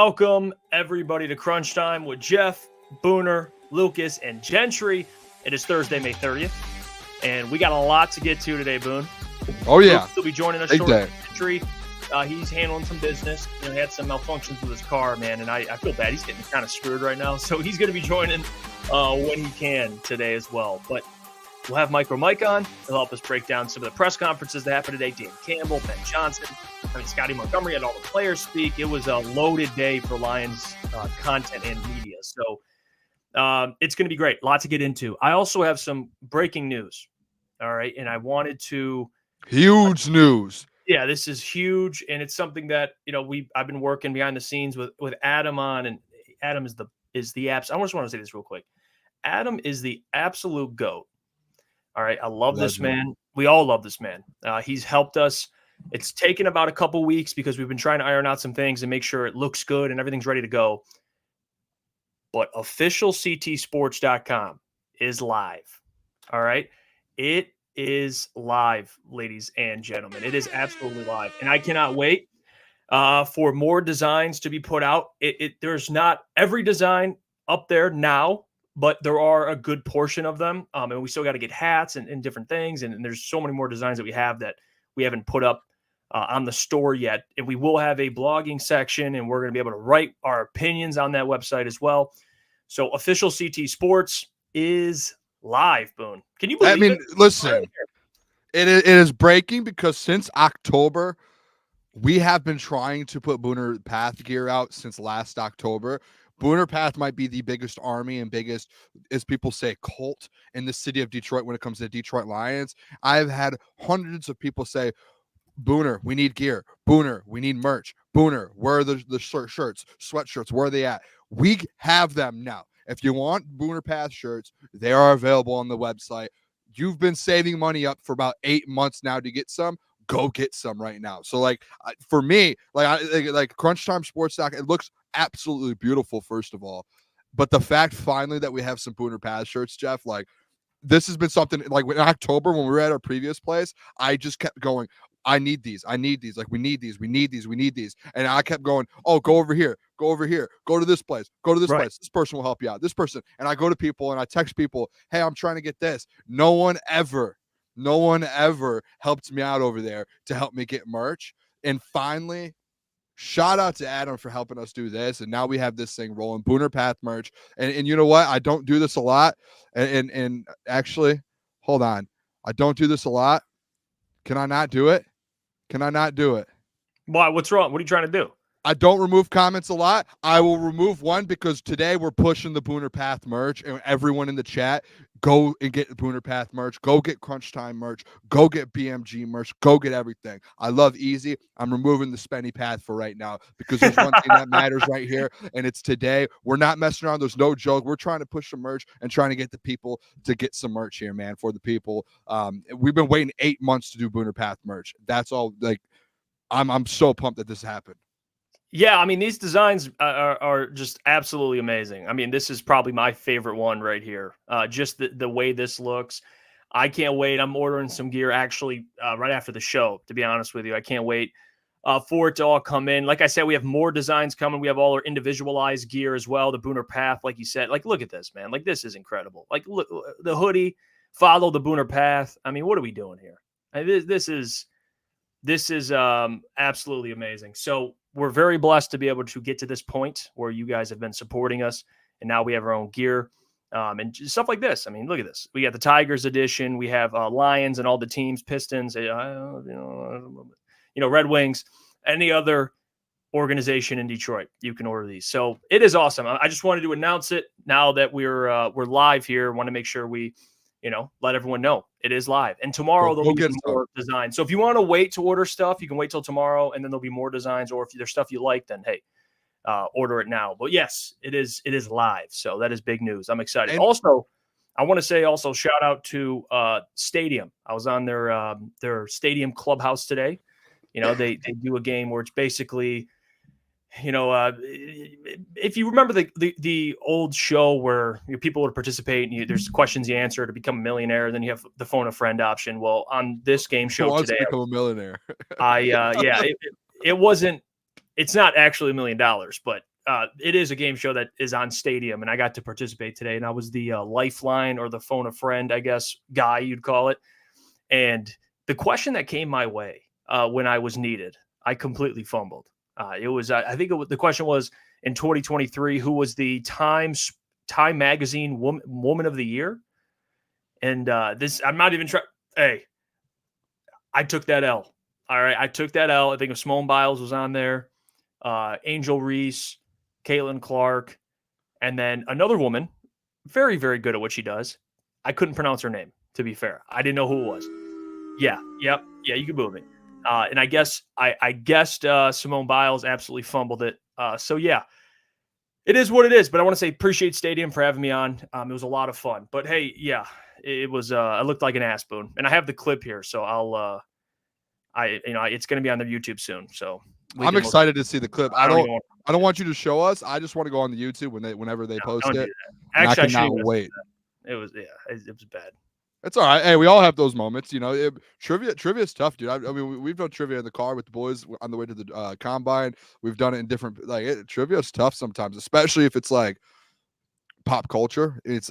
Welcome, everybody, to Crunch Time with Jeff, Booner, Lukas, and Gentry. It is Thursday, May 30th, and we got a lot to get to today, Boone. Oh, yeah. Lukas will be joining us shortly. Gentry, he's handling some business. He had some malfunctions with his car, man, and I feel bad. He's getting kind of screwed right now, so he's going to be joining when he can today as well. But we'll have MicroMike on. He'll help us break down some of the press conferences that happened today. Dan Campbell, Ben Johnson, Scottie, Montgomery, and all the players speak. It was a loaded day for Lions content and media. So it's going to be great. A lot to get into. I also have some breaking news. All right. And I wanted to. Huge news. Yeah, this is huge. And it's something that, I've been working behind the scenes with Adam on. And Adam is the I just want to say this real quick. Adam is the absolute GOAT. All right. I love this man. We all love this man. He's helped us. It's taken about a couple weeks because we've been trying to iron out some things and make sure it looks good and everything's ready to go. But officialctsports.com is live. All right. It is live, ladies and gentlemen. It is absolutely live. And I cannot wait for more designs to be put out. There's not every design up there now, but there are a good portion of them. And we still got to get hats and different things. And there's so many more designs that we have that we haven't put up on the store yet. And we will have a blogging section, and we're going to be able to write our opinions on that website as well. So Official CT Sports is live, Boone. Can you believe it? Listen, it is breaking because since October, we have been trying to put Booner Path gear out since last October. Booner Path might be the biggest army and biggest, as people say, cult in the city of Detroit when it comes to the Detroit Lions. I've had hundreds of people say, Booner, we need gear. Booner, we need merch. Booner, where are the shirts, sweatshirts? Where are they at? We have them now. If you want Booner Path shirts, they are available on the website. You've been saving money up for about 8 months now to get some. Go get some right now. So, for me, like Crunch Time Sports Stock, it looks absolutely beautiful, first of all. But the fact finally that we have some Booner Path shirts, Jeff, this has been something in October when we were at our previous place. I just kept going, I need these. We need these. We need these. And I kept going, oh, go over here, go to this place, go to this place. This person will help you out. This person. And I go to people and I text people, hey, I'm trying to get this. No one ever helped me out over there to help me get merch. And finally, shout out to Adam for helping us do this. And now we have this thing rolling, Booner Path merch. And you know what? I don't do this a lot. And actually, hold on. I don't do this a lot. Can I not do it? Why? What's wrong? What are you trying to do? I don't remove comments a lot. I will remove one because today we're pushing the Booner Path merch, and everyone in the chat, go and get Booner Path merch. Go get Crunch Time merch. Go get BMG merch. Go get everything. I love Easy. I'm removing the Spenny Path for right now because there's one thing that matters right here, and it's today. We're not messing around. There's no joke. We're trying to push some merch and trying to get the people to get some merch here, man, for the people. We've been waiting 8 months to do Booner Path merch. That's all. I'm so pumped that this happened. Yeah, I mean, these designs are just absolutely amazing. I mean, this is probably my favorite one right here. Just the way this looks. I can't wait. I'm ordering some gear actually right after the show, to be honest with you. I can't wait for it to all come in. Like I said, we have more designs coming. We have all our individualized gear as well. The Booner Path, like you said. Look at this, man. This is incredible. Look, the hoodie, follow the Booner Path. I mean, what are we doing here? This is absolutely amazing. So we're very blessed to be able to get to this point where you guys have been supporting us, and now we have our own gear and stuff like this. I mean, look at this. We got the Tigers edition. We have Lions and all the teams, Pistons, Red Wings, any other organization in Detroit. You can order these. So it is awesome. I just wanted to announce it now that we're live here. Want to make sure we let everyone know it is live. And tomorrow there'll be more designs. So if you want to wait to order stuff, you can wait till tomorrow, and then there'll be more designs. Or if there's stuff you like, then hey, order it now. But yes, it is live. So that is big news. I'm excited. And also, I want to say shout out to Stadium. I was on their Stadium Clubhouse today. They do a game where it's basically, if you remember the old show where people would participate and there's questions you answer to become a millionaire, then you have the phone a friend option. Well, on this game show today, become a millionaire. it wasn't it's not actually $1 million, but it is a game show that is on Stadium, and I got to participate today, and I was the lifeline or the phone a friend, I guess, guy you'd call it. And the question that came my way when I was needed, I completely fumbled. It was, I think the question was, in 2023, who was the Time Magazine Woman of the Year? And this, I'm not even trying. Hey, I took that L. All right, I took that L. I think Simone Biles was on there, Angel Reese, Caitlin Clark, and then another woman, very, very good at what she does. I couldn't pronounce her name, to be fair. I didn't know who it was. Yeah, you can move me. And I guess I guessed Simone Biles absolutely fumbled it. So yeah, it is what it is. But I want to say appreciate Stadium for having me on. It was a lot of fun. But hey, yeah, it was. I looked like an ass, Boone, and I have the clip here, so I'll. It's going to be on their YouTube soon. So I'm excited to see the clip. I don't want you to show us. I just want to go on the YouTube whenever they post it. Actually, I cannot wait. It was bad. It's all right. Hey, we all have those moments, trivia is tough, dude. I mean, we've done trivia in the car with the boys on the way to the combine. We've done it in different, trivia is tough sometimes, especially if it's like pop culture. It's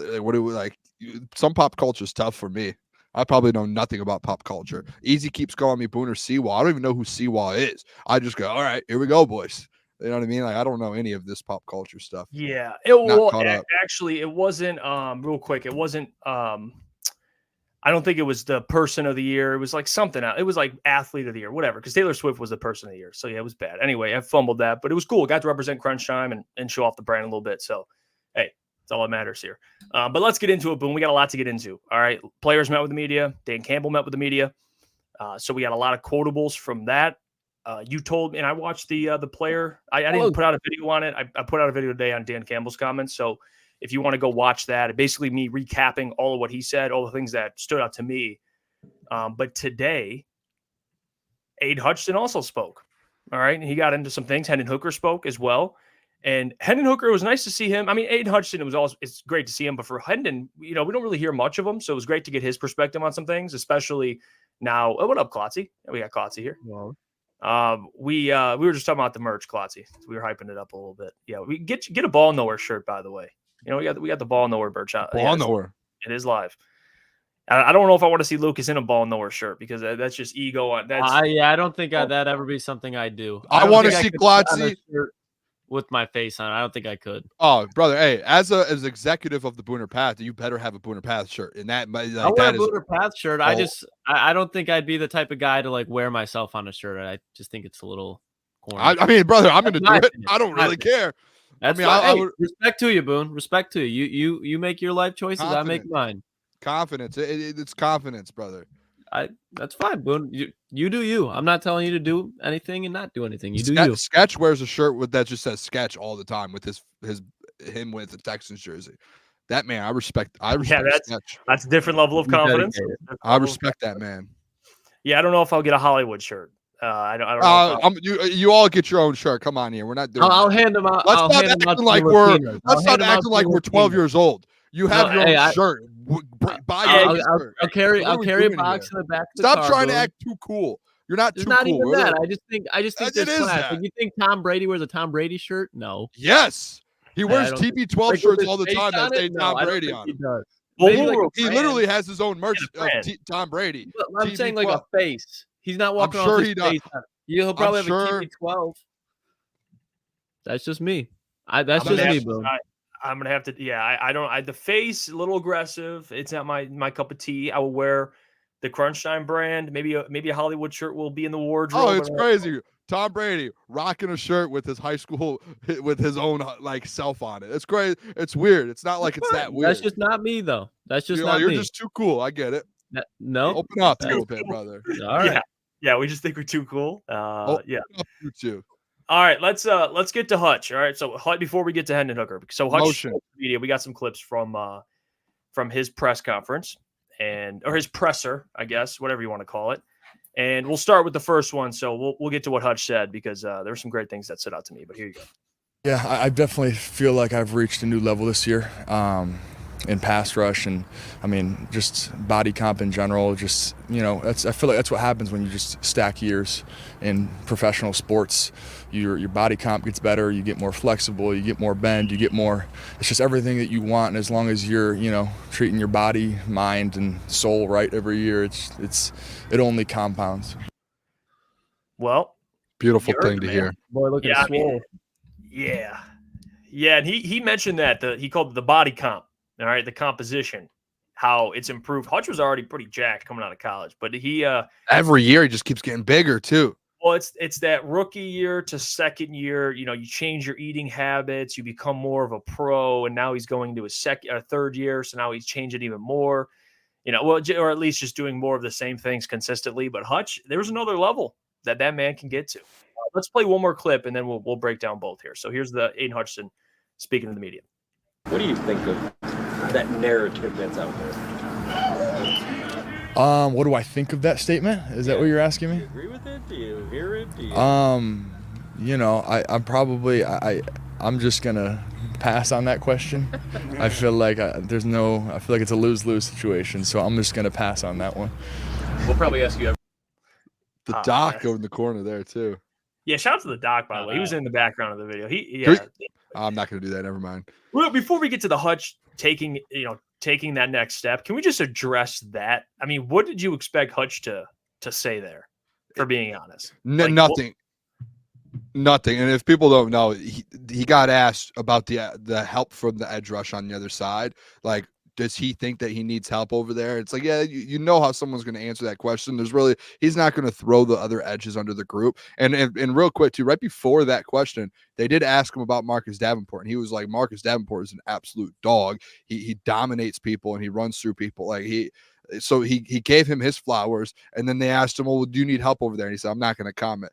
some pop culture is tough for me. I probably know nothing about pop culture. Easy keeps calling me Booner Seawall. I don't even know who Seawall is. I just go, all right, here we go, boys. You know what I mean? Like, I don't know any of this pop culture stuff. Yeah. Actually, it wasn't, real quick. It wasn't, I don't think it was the person of the year. It was like something else. It was like athlete of the year, whatever. Because Taylor Swift was the person of the year. So yeah, it was bad. Anyway, I fumbled that, but it was cool. Got to represent Crunch Time and show off the brand a little bit. So, hey, that's all that matters here. But let's get into it, Boom. We got a lot to get into. All right. Players met with the media. Dan Campbell met with the media. So we got a lot of quotables from that. You told me, and I watched the player. I didn't put out a video on it. I put out a video today on Dan Campbell's comments. So if you want to go watch that, basically me recapping all of what he said, all the things that stood out to me. But today, Aidan Hutchinson also spoke. All right. And he got into some things. Hendon Hooker spoke as well. And Hendon Hooker, it was nice to see him. I mean, Aidan Hutchinson, it's great to see him. But for Hendon, we don't really hear much of him. So it was great to get his perspective on some things, especially now. Oh, what up, Klotzy? We got Klotzy here. Wow. We were just talking about the merch, Klotzy. We were hyping it up a little bit. Yeah, we get a Ball Nowhere shirt, by the way. We got the Ball Nowhere merch out. Ball Nowhere. It is live. I don't know if I want to see Lukas in a Ball Nowhere shirt because that's just ego. I don't think that'd ever be something I do. I want to see Klotzy with my face on. I don't think I could. Oh, brother, hey, as executive of the Booner Path, you better have a Booner Path shirt. And that, I wear a Booner Path shirt. I don't think I'd be the type of guy to wear myself on a shirt. I just think it's a little corny. I mean, brother, I'm going to do it. I don't really care. That's I would respect to you, Boone. Respect to you. You make your life choices. I make mine. Confidence. It's confidence, brother. That's fine, Boone. You do you. I'm not telling you to do anything and not do anything. You do you. Sketch wears a shirt that just says Sketch all the time with him with the Texans jersey. That man, I respect. Sketch. That's a different level of confidence. I respect that man. Yeah, I don't know if I'll get a Hollywood shirt. I don't know. You all get your own shirt. Come on here. We're not doing. I'll hand them out. Let's not act like we're 12 years old. You have your own shirt. I'll carry a box in the back. Stop trying to act too cool. You're not too cool. Not even that. I just think there's class. You think Tom Brady wears a Tom Brady shirt? No. Yes, he wears TB12 shirts all the time that say Tom Brady on it. He literally has his own merch of Tom Brady. I'm saying like a face. He's not walking around with his face on. He'll probably have a TB12. That's just me. That's just me, Boone. I'm gonna have to. Yeah, I don't. The face a little aggressive. It's not my cup of tea. I will wear the Crunch Time brand. Maybe a Hollywood shirt will be in the wardrobe. Oh, it's crazy. Tom Brady rocking a shirt with his high school with his own self on it. It's crazy. It's weird. It's not like it's that weird. That's just not me though. That's just not you're me. You're just too cool. I get it. No, open up a little bit, brother. All right. Yeah, we just think we're too cool. Yeah. You too. All right, let's get to Hutch. All right, so before we get to Hendon Hooker, so Hutch media, we got some clips from his press conference or his presser, I guess, whatever you want to call it. And we'll start with the first one. So we'll get to what Hutch said because there were some great things that stood out to me. But here you go. Yeah, I definitely feel like I've reached a new level this year. in pass rush, and I mean just body comp in general. Just I feel like that's what happens when you just stack years in professional sports. Your body comp gets better, you get more flexible, you get more bend, you get more. It's just everything that you want, and as long as you're treating your body, mind, and soul right every year, it only compounds. Well, beautiful thing to hear. Boy, looking swole. Yeah, and he mentioned that he called it the body comp. All right, the composition, how it's improved. Hutch was already pretty jacked coming out of college, but he every year he just keeps getting bigger too. Well, it's that rookie year to second year. You change your eating habits, you become more of a pro, and now he's going to his third year, so now he's changing even more. Or at least just doing more of the same things consistently. But Hutch, there's another level that man can get to. Let's play one more clip, and then we'll break down both here. So here's the Aidan Hutchinson speaking to the media. What do you think of that narrative that's out there? What do I think of that statement? Is that what you're asking me? Do you agree with it? Do you hear it? Do you... I'm just gonna pass on that question. I feel like it's a lose-lose situation, so I'm just gonna pass on that one. We'll probably ask you. The doc over in the corner there too. Yeah, shout out to the doc, by the way. He was in the background of the video. I'm not gonna do that. Never mind. Well, before we get to the Hutch taking that next step, can we just address that? I mean, what did you expect Hutch to say there? For being honest, nothing. Nothing. And if people don't know, he got asked about the help from the edge rush on the other side. Like, does he think that he needs help over there? It's like, yeah, you know how someone's going to answer that question. He's not going to throw the other edges under the group. And real quick too, right before that question, they did ask him about Marcus Davenport, and he was like, Marcus Davenport is an absolute dog. He dominates people and he runs through people. Like he gave him his flowers, and then they asked him, well, do you need help over there? And he said, I'm not going to comment.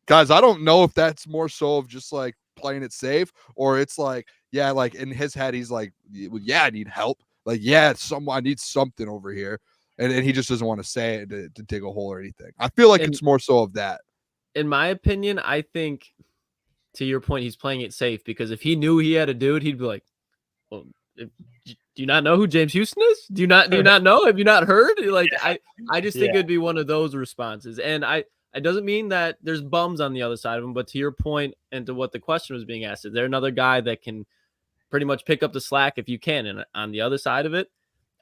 Guys, I don't know if that's more so of just like playing it safe, or it's like, yeah, like in his head, he's like, well, yeah, I need help. Like, yeah, I need something over here. And he just doesn't want to say it to dig a hole or anything. I feel like it's more so of that. In my opinion, I think, to your point, he's playing it safe, because if he knew he had a dude, he'd be like, well, do you not know who James Houston is? Do you not know? Have you not heard? Like, I just think it'd be one of those responses. And it doesn't mean that there's bums on the other side of him, but to your point and to what the question was being asked, is there another guy that can pretty much pick up the slack if you can? And on the other side of it,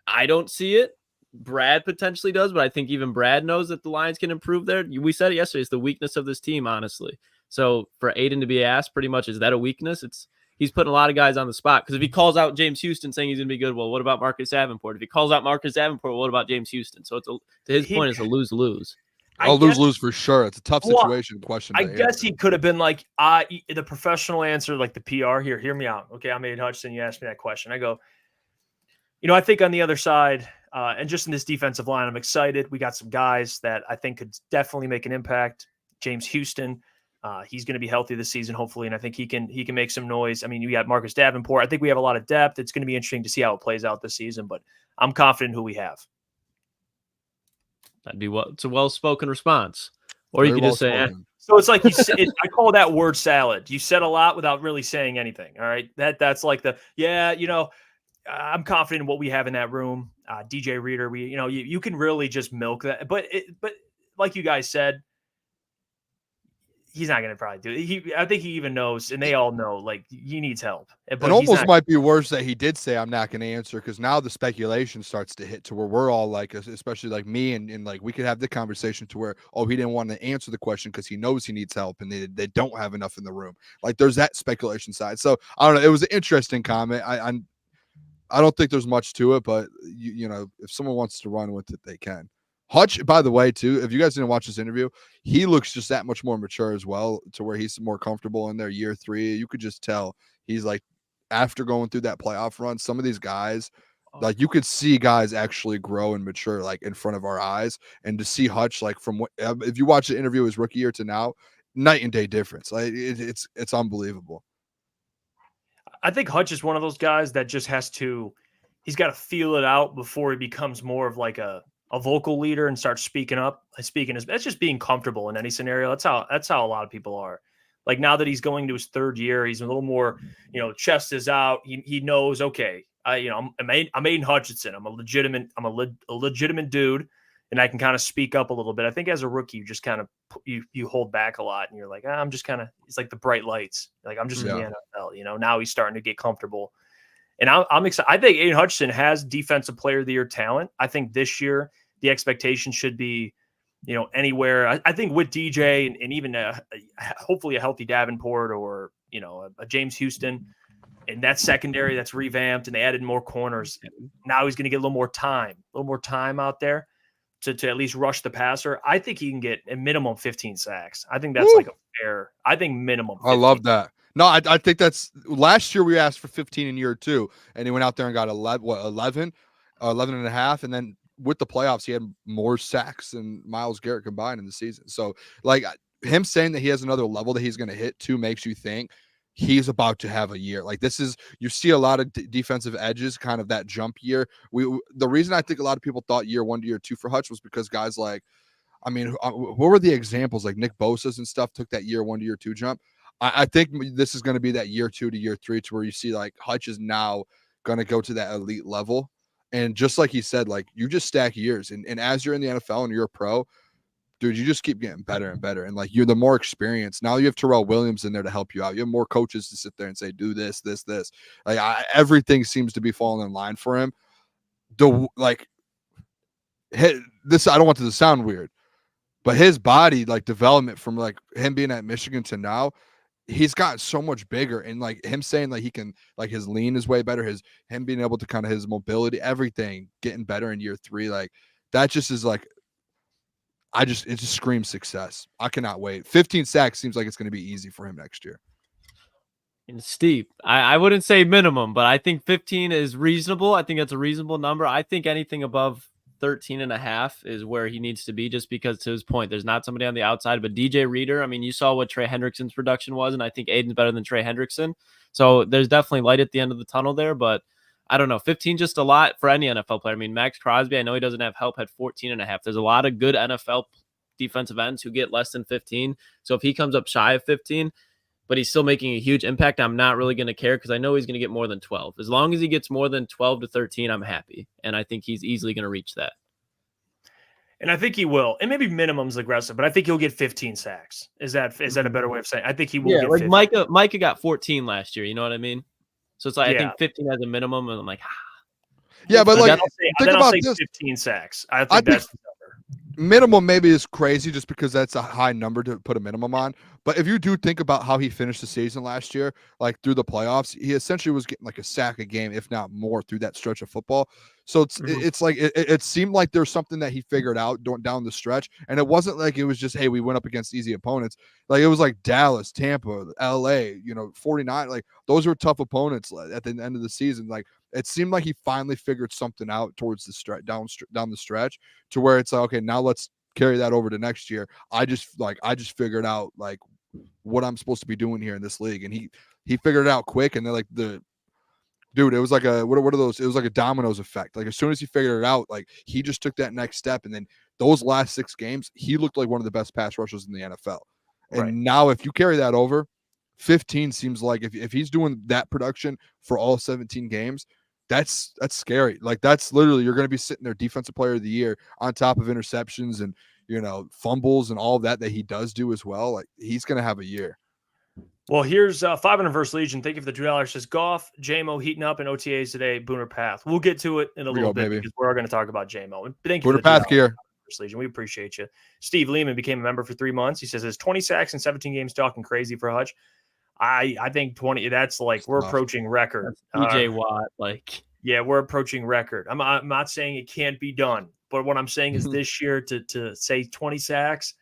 I don't see it. Brad potentially does, but I think even Brad knows that the Lions can improve there. We said it yesterday. It's the weakness of this team, honestly. So for Aidan to be asked pretty much, is that a weakness? He's putting a lot of guys on the spot, because if he calls out James Houston saying he's going to be good, well, what about Marcus Davenport? If he calls out Marcus Davenport, what about James Houston? So to his point, it's a lose-lose. Lose for sure. It's a tough situation. I guess he could have been like, the professional answer, like the PR here. Hear me out. Okay, I'm Aidan Hutchinson. You asked me that question. I go, I think on the other side, and just in this defensive line, I'm excited. We got some guys that I think could definitely make an impact. James Houston, he's going to be healthy this season, hopefully, and I think he can make some noise. I mean, you got Marcus Davenport. I think we have a lot of depth. It's going to be interesting to see how it plays out this season, but I'm confident in who we have. That'd be it's a well-spoken response. Or you could just say, So it's like I call that word salad. You said a lot without really saying anything. All right. That's like I'm confident in what we have in that room. DJ Reader, you can really just milk that. But like you guys said, he's not going to probably do it. I think he even knows, and they all know, like, he needs help. It almost might be worse that he did say, I'm not going to answer, because now the speculation starts to hit to where we're all like, especially like me, and like we could have the conversation to where, he didn't want to answer the question because he knows he needs help, and they don't have enough in the room. Like, there's that speculation side. So I don't know. It was an interesting comment. I don't think there's much to it, but if someone wants to run with it, they can. Hutch, by the way, too, if you guys didn't watch this interview, he looks just that much more mature as well, to where he's more comfortable in their year 3. You could just tell he's like, after going through that playoff run, some of these guys, like, you could see guys actually grow and mature, like, in front of our eyes. And to see Hutch, like, from what, if you watch the interview his rookie year to now, night and day difference. Like, it's unbelievable. I think Hutch is one of those guys that just he's got to feel it out before he becomes more of like a vocal leader and starts speaking up. That's just being comfortable in any scenario. That's how a lot of people are. Like, now that he's going to his 3rd year, he's a little more, chest is out. He knows, okay, I'm Aidan Hutchinson. I'm a legitimate dude, and I can kind of speak up a little bit. I think as a rookie, you just kind of you hold back a lot, and you're like, I'm just kind of. It's like the bright lights. Like I'm just in the NFL. Now he's starting to get comfortable, and I'm excited. I think Aidan Hutchinson has Defensive Player of the Year talent. I think this year the expectation should be, anywhere. I think with DJ and even hopefully a healthy Davenport or a James Houston. And that secondary that's revamped and they added more corners. Now he's going to get a little more time out there to at least rush the passer. I think he can get a minimum 15 sacks. I think that's like a fair, minimum 15. I love that. No, I think that's last year we asked for 15 in year 2 and he went out there and got 11 and a half. And then with the playoffs, he had more sacks than Myles Garrett combined in the season. So like him saying that he has another level that he's going to hit too makes you think he's about to have a year. Like you see a lot of defensive edges, kind of that jump year. The reason I think a lot of people thought year 1 to year 2 for Hutch was because guys like, what were the examples? Like Nick Bosa's and stuff took that year 1 to year 2 jump. I think this is going to be that year 2 to year 3 to where you see like Hutch is now going to go to that elite level. And just like he said, like you just stack years and as you're in the NFL and you're a pro, dude, you just keep getting better and better. And like you're the more experienced. Now you have Terrell Williams in there to help you out. You have more coaches to sit there and say, do this. Like everything seems to be falling in line for him. I don't want this to sound weird, but his body, like development from like him being at Michigan to now, he's gotten so much bigger. And like him saying like he can, like his lean is way better. Him being able to kind of his mobility, everything getting better in year 3. Like that just is like, it just screams success. I cannot wait. 15 sacks seems like it's going to be easy for him next year. And steep. I wouldn't say minimum, but I think 15 is reasonable. I think that's a reasonable number. I think anything above 13 and a half is where he needs to be, just because to his point, there's not somebody on the outside, but DJ Reader. You saw what Trey Hendrickson's production was, and I think Aiden's better than Trey Hendrickson. So there's definitely light at the end of the tunnel there, but I don't know. 15 just a lot for any NFL player. Max Crosby, I know he doesn't have help, had 14 and a half. There's a lot of good NFL defensive ends who get less than 15. So if he comes up shy of 15, but he's still making a huge impact, I'm not really going to care because I know he's going to get more than 12. As long as he gets more than 12 to 13, I'm happy. And I think he's easily going to reach that. And I think he will. And maybe minimum's aggressive, but I think he'll get 15 sacks. Is that a better way of saying it? I think he will get like 15. Micah got 14 last year. You know what I mean? So it's like, I think 15 as a minimum, and I'm like, Yeah, but like, think about this. 15 sacks. I think that's the number. Minimum maybe is crazy just because that's a high number to put a minimum on. But if you do think about how he finished the season last year, like through the playoffs, he essentially was getting like a sack a game, if not more, through that stretch of football. So it's like it seemed like there's something that he figured out down the stretch, and it wasn't like it was just, hey, we went up against easy opponents. Like it was like Dallas, Tampa, LA, 49. Like those were tough opponents at the end of the season. Like it seemed like he finally figured something out towards the stretch down the stretch to where it's like, okay, now let's carry that over to next year. I just figured out like what I'm supposed to be doing here in this league, and he figured it out quick. And they're like dude, it was like what are those? It was like a dominoes effect. Like as soon as he figured it out, like he just took that next step, and then those last 6 games, he looked like one of the best pass rushers in the NFL. And now if you carry that over, 15 seems like if he's doing that production for all 17 games, that's scary. Like that's literally, you're going to be sitting there Defensive Player of the Year on top of interceptions and fumbles and all of that he does do as well. Like he's going to have a year. Well, here's 500 versus Legion. Thank you for the $2. Says Goff, JMO heating up in OTAs today. Booner Path. We'll get to it in a little bit because we're going to talk about JMO. Thank you, Booner Path gear. Legion. We appreciate you. Steve Lehman became a member for 3 months. He says his 20 sacks in 17 games talking crazy for Hutch. I think 20. That's like we're approaching record. TJ Watt, like we're approaching record. I'm not saying it can't be done, but what I'm saying is this year to say 20 sacks.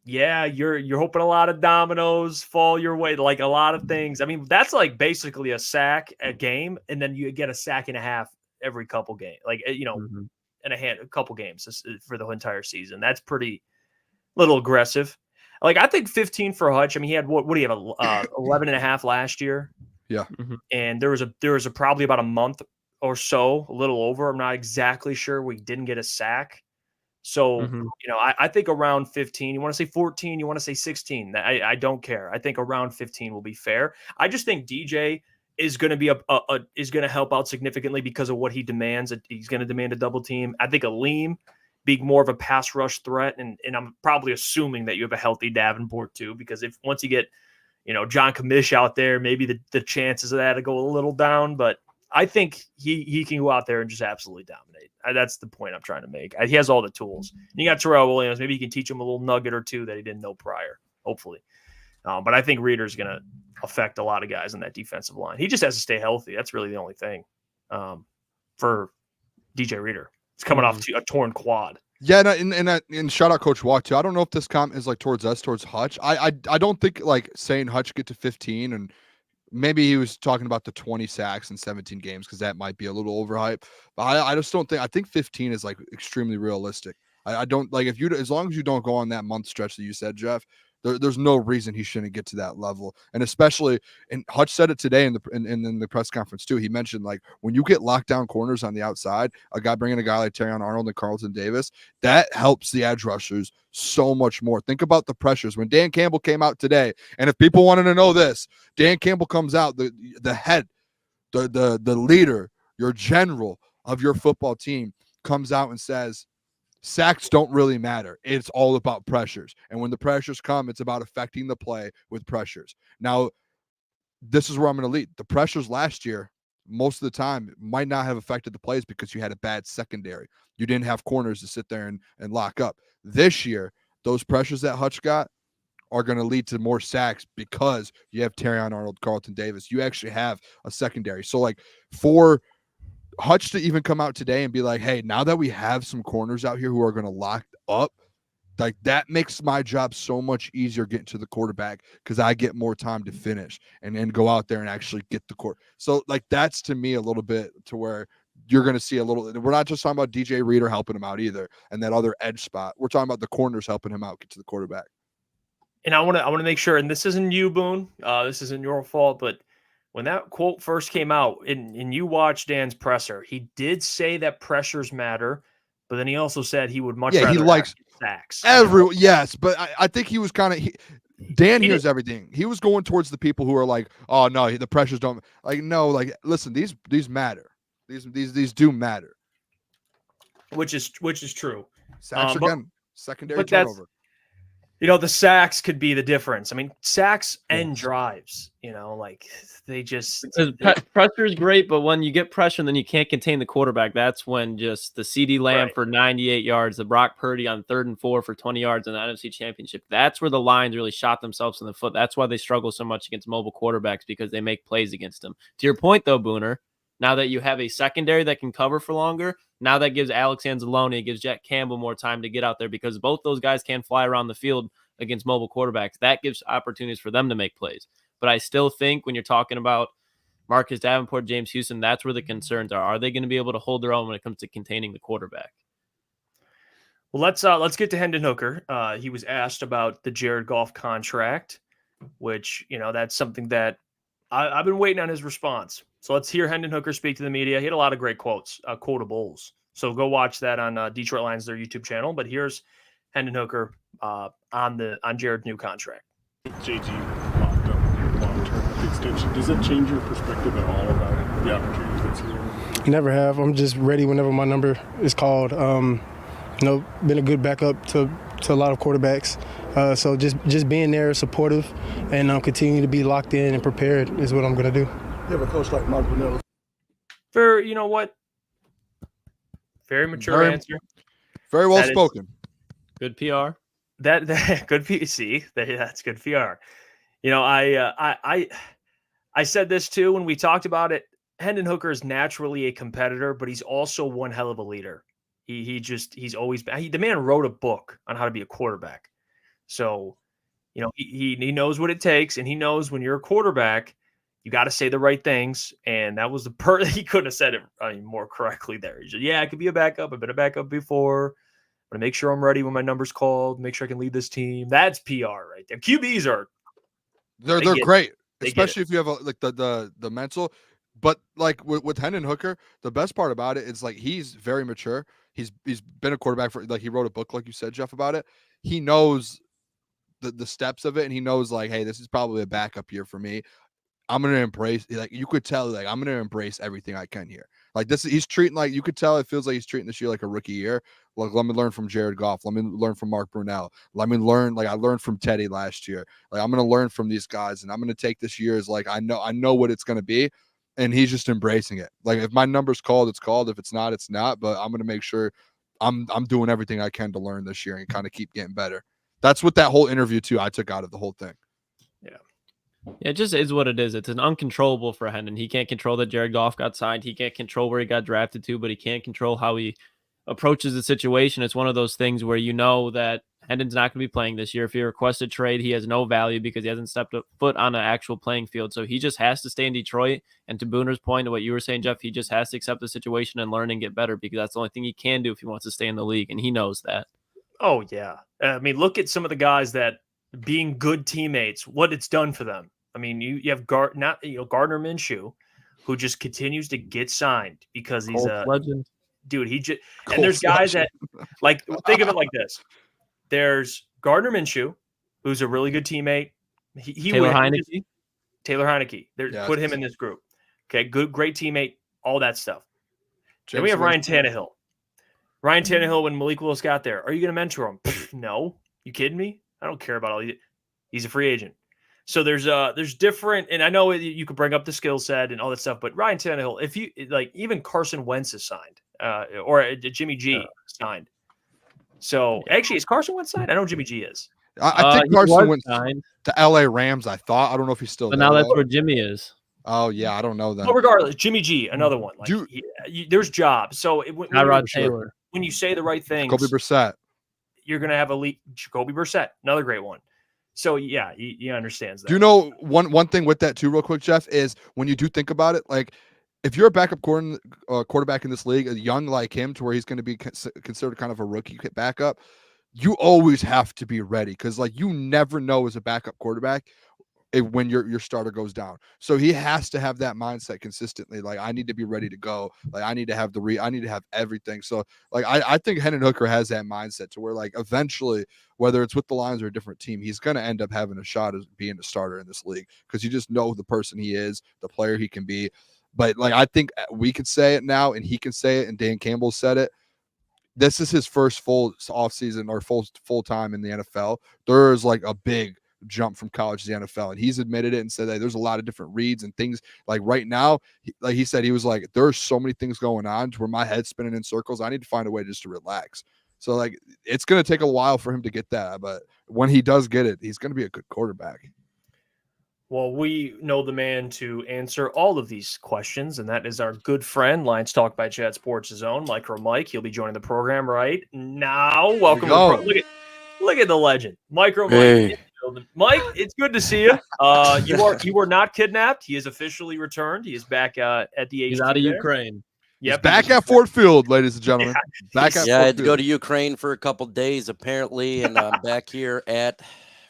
Yeah, you're hoping a lot of dominoes fall your way, like a lot of things. That's like basically a sack a game, and then you get a sack and a half every couple games, like and a couple games for the entire season. That's pretty little aggressive. Like I think 15 for Hutch. He had what do you have 11 and a half last year? Yeah, and there was a probably about a month or so, a little over. I'm not exactly sure. We didn't get a sack. So, I think around 15, you want to say 14, you want to say 16. I don't care. I think around 15 will be fair. I just think DJ is going to be is going to help out significantly because of what he demands. He's going to demand a double team. I think Aleem being more of a pass rush threat, and I'm probably assuming that you have a healthy Davenport too, because if once you get John Kamish out there, maybe the chances of that to go a little down. But I think he can go out there and just absolutely dominate. That's the point I'm trying to make. He has all the tools. And you got Terrell Williams. Maybe you can teach him a little nugget or two that he didn't know prior, hopefully. But I think Reader's going to affect a lot of guys on that defensive line. He just has to stay healthy. That's really the only thing for DJ Reader. It's coming off a torn quad. Yeah, and shout out Coach Watt too. I don't know if this comment is like towards us, towards Hutch. I don't think like saying Hutch get to 15, and maybe he was talking about the 20 sacks in 17 games because that might be a little overhyped. But I just don't think. I think 15 is like extremely realistic. I don't like if you as long as you don't go on that month stretch that you said, Jeff. There's no reason he shouldn't get to that level. And especially, and Hutch said it today in the press conference too. He mentioned like when you get lockdown corners on the outside, bringing a guy like Terrion Arnold and Carlton Davis, that helps the edge rushers so much more. Think about the pressures. When Dan Campbell came out today, and if people wanted to know this, Dan Campbell comes out, the head, the leader, your general of your football team comes out and says, sacks don't really matter. It's all about pressures. And when the pressures come, it's about affecting the play with pressures. Now, this is where I'm going to lead. The pressures last year, most of the time, might not have affected the plays because you had a bad secondary. You didn't have corners to sit there and lock up. This year, those pressures that Hutch got are going to lead to more sacks because you have Terrion Arnold, Carlton Davis. You actually have a secondary. So, like, for Hutch to even come out today and be like, hey, now that we have some corners out here who are going to lock up, like that makes my job so much easier getting to the quarterback because I get more time to finish and then go out there and actually get the court. So like that's to me a little bit to where you're going to see a little. We're not just talking about DJ Reader helping him out either and that other edge spot. We're talking about the corners helping him out get to the quarterback. And I want to make sure, and this isn't you, Boone. This isn't your fault, but when that quote first came out and you watched Dan's presser, he did say that pressures matter, but then he also said he would much rather he likes sacks. Yes, but I think he was kind of Dan hears everything. He was going towards the people who are like, oh no, the pressures don't like no, like listen, these matter. These do matter. Which is true. Sacks again, secondary turnover. The sacks could be the difference. I mean, sacks and drives, like they just pressure is great, but when you get pressure and then you can't contain the quarterback, that's when just the CeeDee Lamb for 98 yards, the Brock Purdy on 3rd and 4 for 20 yards in the NFC Championship. That's where the Lions really shot themselves in the foot. That's why they struggle so much against mobile quarterbacks because they make plays against them. To your point, though, Booner, now that you have a secondary that can cover for longer, now that gives Alex Anzalone, it gives Jack Campbell more time to get out there because both those guys can fly around the field against mobile quarterbacks. That gives opportunities for them to make plays. But I still think when you're talking about Marcus Davenport, James Houston, that's where the concerns are. Are they going to be able to hold their own when it comes to containing the quarterback? Well, let's get to Hendon Hooker. He was asked about the Jared Goff contract, which, that's something that I've been waiting on his response. So let's hear Hendon Hooker speak to the media. He had a lot of great quotes, quotables. So go watch that on Detroit Lions, their YouTube channel. But here's Hendon Hooker on Jared's new contract. JG locked up long-term extension. Does it change your perspective at all about the opportunities that's here? Never have. I'm just ready whenever my number is called. Been a good backup to a lot of quarterbacks. So just being there, supportive, and continuing to be locked in and prepared is what I'm going to do. You have a coach like Mark Vanilla. Very mature answer. Very well spoken. Good PR. That good PC. That's good PR. I said this too when we talked about it. Hendon Hooker is naturally a competitor, but he's also one hell of a leader. He's always been. The man wrote a book on how to be a quarterback. So, he knows what it takes, and he knows when you're a quarterback, you got to say the right things. And that was he couldn't have said it more correctly there. He said, I could be a backup. I've been a backup before. I'm going to make sure I'm ready when my number's called, make sure I can lead this team. That's PR right there. QBs are they're great, especially if you have the mental. But like with Hendon Hooker, the best part about it is like he's very mature. He's been a quarterback for he wrote a book, like you said, Jeff, about it. He knows the steps of it, and he knows like, hey, this is probably a backup year for me. I'm gonna embrace. Like you could tell, like I'm gonna embrace everything I can here. Like this, he's treating like you could tell. It feels like he's treating this year like a rookie year. Like let me learn from Jared Goff. Let me learn from Mark Brunell. Let me learn like I learned from Teddy last year. Like I'm gonna learn from these guys, and I'm gonna take this year as like I know what it's gonna be, and he's just embracing it. Like if my number's called, it's called. If it's not, it's not. But I'm gonna make sure I'm doing everything I can to learn this year and kind of keep getting better. That's what that whole interview too I took out of the whole thing. Yeah, it just is what it is. It's an uncontrollable for Hendon. He can't control that Jared Goff got signed. He can't control where he got drafted to, but he can't control how he approaches the situation. It's one of those things where you know that Hendon's not going to be playing this year. If he requests a trade, he has no value because he hasn't stepped a foot on an actual playing field. So he just has to stay in Detroit. And to Booner's point, to what you were saying, Jeff, he just has to accept the situation and learn and get better because that's the only thing he can do if he wants to stay in the league. And he knows that. Oh, yeah. I mean, look at some of the guys that being good teammates, what it's done for them. I mean, you have Gardner Minshew, who just continues to get signed because he's a legend. Dude, and there's guys that like think of it like this. There's Gardner Minshew, who's a really good teammate. Taylor Heineke. Put him in this group. Okay, great teammate, all that stuff. Then we have Ryan Tannehill. Ryan Tannehill, when Malik Willis got there, are you going to mentor him? No. You kidding me? I don't care about all these. He's a free agent. So there's different, and I know you could bring up the skill set and all that stuff, but Ryan Tannehill, if you like, even Carson Wentz is signed, or Jimmy G signed. So actually, is Carson Wentz signed? I know Jimmy G is. I think Carson went to LA Rams. I thought. I don't know if he's still. But now that's where Jimmy is. Oh yeah, I don't know then. But regardless, Jimmy G, another one. Like there's jobs. So when you say the right things, Jacoby Brissett, you're gonna have elite Jacoby Brissett, another great one. So yeah, he understands that. Do you know one thing with that too, real quick, Jeff, is when you do think about it, like if you're a backup quarterback in this league, a young like him, to where he's going to be considered kind of a rookie backup, you always have to be ready because like you never know as a backup quarterback when your starter goes down. So he has to have that mindset consistently. Like I need to be ready to go. Like I need to have I need to have everything. So like I think Hendon Hooker has that mindset to where like eventually, whether it's with the Lions or a different team, he's going to end up having a shot at being a starter in this league because you just know the person he is, the player he can be. But like I think we could say it now, and he can say it, and Dan Campbell said it. This is his first full offseason or full time in the NFL. There is like a big jump from college to the NFL, and he's admitted it and said that there's a lot of different reads and things. Like right now, like he said, he was like, there's so many things going on to where my head's spinning in circles. I need to find a way just to relax. So like it's going to take a while for him to get that, but when he does get it, he's going to be a good quarterback. Well, we know the man to answer all of these questions, and that is our good friend, Lions Talk by Chat Sports' own MicroMike. He'll be joining the program right now. Welcome. Look at the legend, MicroMike. Hey. Mike, it's good to see you. You were not kidnapped. He is officially returned. He is back at the HQ. He's out of Ukraine. Yep, back at Ford Field, ladies and gentlemen. I had to go to Ukraine for a couple days apparently, and I'm back here at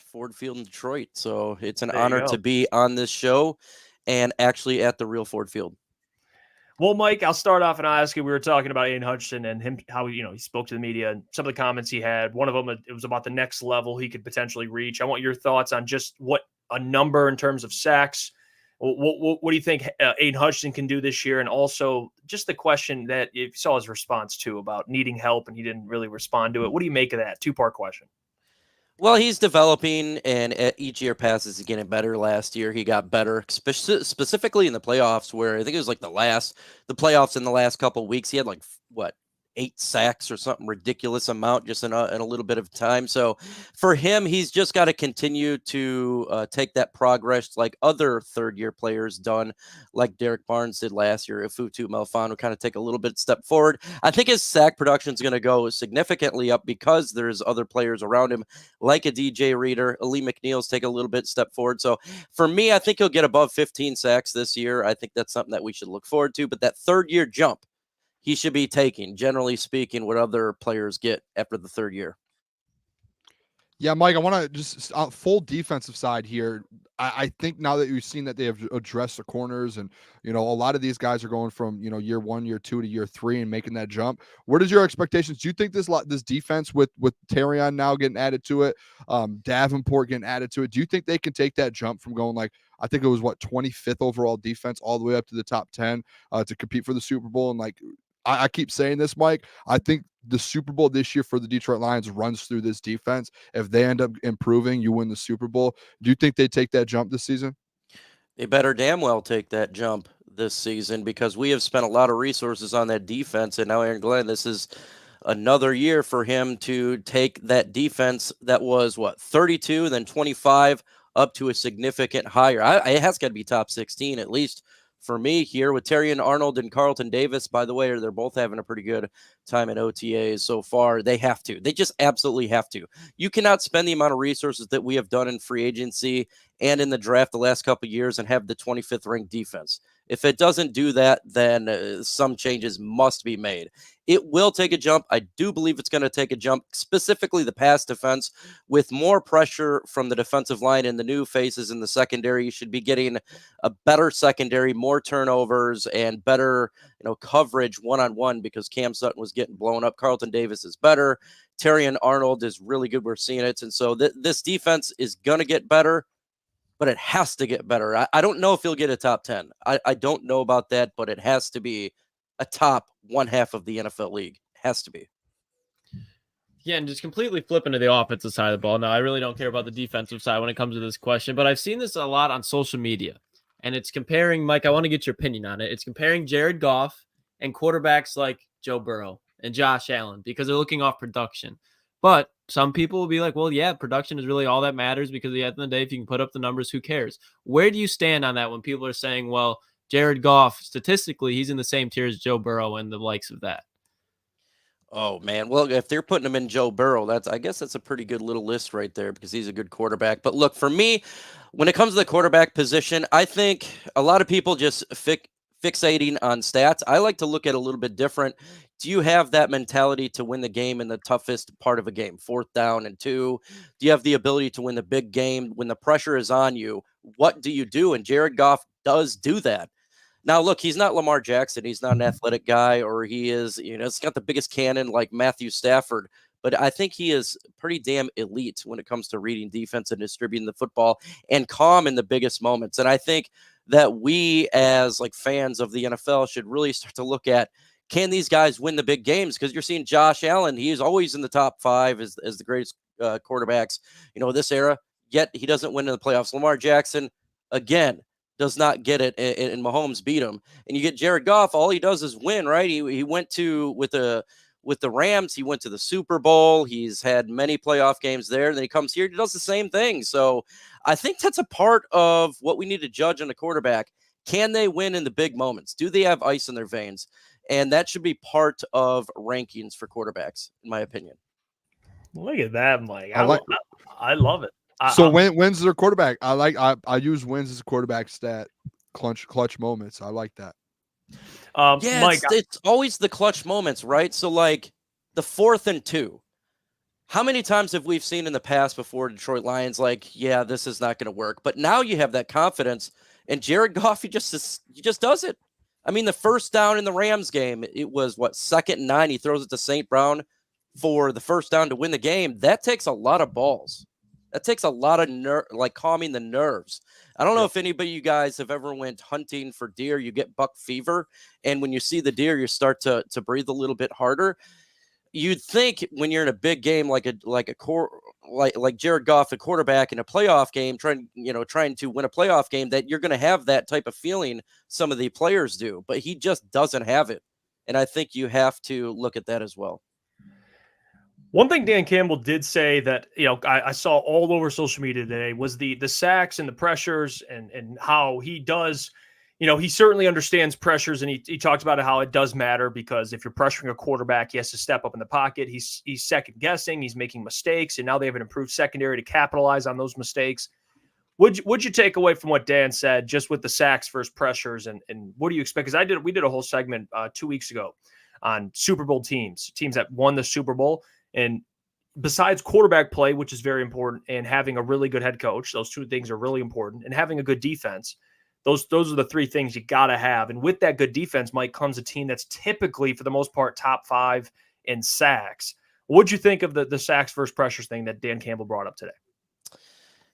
Ford Field in Detroit. So it's an honor to be on this show and actually at the real Ford Field. Well, Mike, I'll start off and I'll ask you, we were talking about Aidan Hutchinson and him, how, he spoke to the media and some of the comments he had. One of them, it was about the next level he could potentially reach. I want your thoughts on just what a number in terms of sacks. What do you think Aidan Hutchinson can do this year? And also just the question that you saw his response to about needing help and he didn't really respond to it. What do you make of that? Two-part question. Well, he's developing, and each year passes, he's getting better. Last year, he got better, specifically in the playoffs, where I think it was like the playoffs in the last couple of weeks. He had 8 sacks or something ridiculous amount just in a little bit of time. So for him, he's just got to continue to take that progress like other third-year players done, like Derek Barnes did last year. Ifutu Melifonwu kind of take a little bit step forward. I think his sack production is going to go significantly up because there's other players around him, like a DJ Reader. Ali McNeil's take a little bit step forward. So for me, I think he'll get above 15 sacks this year. I think that's something that we should look forward to. But that third-year jump, he should be taking, generally speaking, what other players get after the third year. Yeah, Mike, I want to just full defensive side here. I think now that you've seen that they have addressed the corners and, a lot of these guys are going from, year 1, year 2 to year 3 and making that jump. What is your expectations? Do you think this defense with Terrion now getting added to it, Davenport getting added to it, do you think they can take that jump from going like, I think it was 25th overall defense all the way up to the top 10 to compete for the Super Bowl. And like, I keep saying this, Mike, I think the Super Bowl this year for the Detroit Lions runs through this defense. If they end up improving, you win the Super Bowl. Do you think they take that jump this season? They better damn well take that jump this season, because we have spent a lot of resources on that defense. And now Aaron Glenn, this is another year for him to take that defense that was 32, then 25 up to a significant higher. It has got to be top 16 at least for me here with Terrion Arnold and Carlton Davis. By the way, they're both having a pretty good time in OTAs so far. They have to. They just absolutely have to. You cannot spend the amount of resources that we have done in free agency and in the draft the last couple of years and have the 25th ranked defense. If it doesn't do that, then some changes must be made. It will take a jump. I do believe it's going to take a jump, specifically the pass defense, with more pressure from the defensive line and the new faces in the secondary. You should be getting a better secondary, more turnovers, and better coverage one-on-one, because Cam Sutton was getting blown up. Carlton Davis is better. Terrion Arnold is really good. We're seeing it. And so this defense is going to get better, but it has to get better. I don't know if he'll get a top 10. I don't know about that, but it has to be a top one half of the NFL league. It has to be. Yeah, and just completely flipping to the offensive side of the ball. Now, I really don't care about the defensive side when it comes to this question, but I've seen this a lot on social media, and it's comparing, Mike, I want to get your opinion on it. It's comparing Jared Goff and quarterbacks like Joe Burrow and Josh Allen, because they're looking off production. But some people will be like, well, yeah, production is really all that matters, because at the end of the day, if you can put up the numbers, who cares? Where do you stand on that when people are saying, well, Jared Goff, statistically, he's in the same tier as Joe Burrow and the likes of that? Oh, man. Well, if they're putting him in Joe Burrow, I guess that's a pretty good little list right there, because he's a good quarterback. But look, for me, when it comes to the quarterback position, I think a lot of people just fixating on stats. I like to look at it a little bit different. Do you have that mentality to win the game in the toughest part of a game, 4th down and 2? Do you have the ability to win the big game when the pressure is on you? What do you do? And Jared Goff does do that. Now, look, he's not Lamar Jackson. He's not an athletic guy, or he is, it's got the biggest cannon like Matthew Stafford. But I think he is pretty damn elite when it comes to reading defense and distributing the football and calm in the biggest moments. And I think that we as fans of the NFL should really start to look at, can these guys win the big games? Because you're seeing Josh Allen. He is always in the top 5 as the greatest quarterbacks, this era, yet he doesn't win in the playoffs. Lamar Jackson, again, does not get it, and Mahomes beat him. And you get Jared Goff, all he does is win, right? He went with the Rams, he went to the Super Bowl. He's had many playoff games there. And then he comes here, he does the same thing. So I think that's a part of what we need to judge on a quarterback. Can they win in the big moments? Do they have ice in their veins? And that should be part of rankings for quarterbacks, in my opinion. Look at that, Mike. I love it. So wins their quarterback. I use wins as a quarterback stat. Clutch moments. I like that. Yeah, Mike, it's always the clutch moments, right? So the 4th and 2. How many times have we seen in the past before Detroit Lions yeah, this is not going to work? But now you have that confidence, and Jared Goff, he just does it. I mean, the first down in the Rams game, it was 2nd and 9. He throws it to St. Brown for the first down to win the game. That takes a lot of balls. That takes a lot of calming the nerves. I don't know if anybody you guys have ever went hunting for deer. You get buck fever, and when you see the deer, you start to breathe a little bit harder. You'd think when you're in a big game like Jared Goff, a quarterback in a playoff game, trying to win a playoff game, that you're going to have that type of feeling. Some of the players do, but he just doesn't have it, and I think you have to look at that as well. One thing Dan Campbell did say that, I saw all over social media today was the sacks and the pressures and how he does, he certainly understands pressures, and he talked about how it does matter, because if you're pressuring a quarterback, he has to step up in the pocket. He's second guessing, he's making mistakes, and now they have an improved secondary to capitalize on those mistakes. Would you take away from what Dan said just with the sacks versus pressures, and what do you expect? Because we did a whole segment 2 weeks ago on Super Bowl teams that won the Super Bowl. And besides quarterback play, which is very important, and having a really good head coach, those 2 things are really important, and having a good defense, those are the 3 things you got to have. And with that good defense, Mike, comes a team that's typically, for the most part, top 5 in sacks. What'd you think of the sacks versus pressures thing that Dan Campbell brought up today?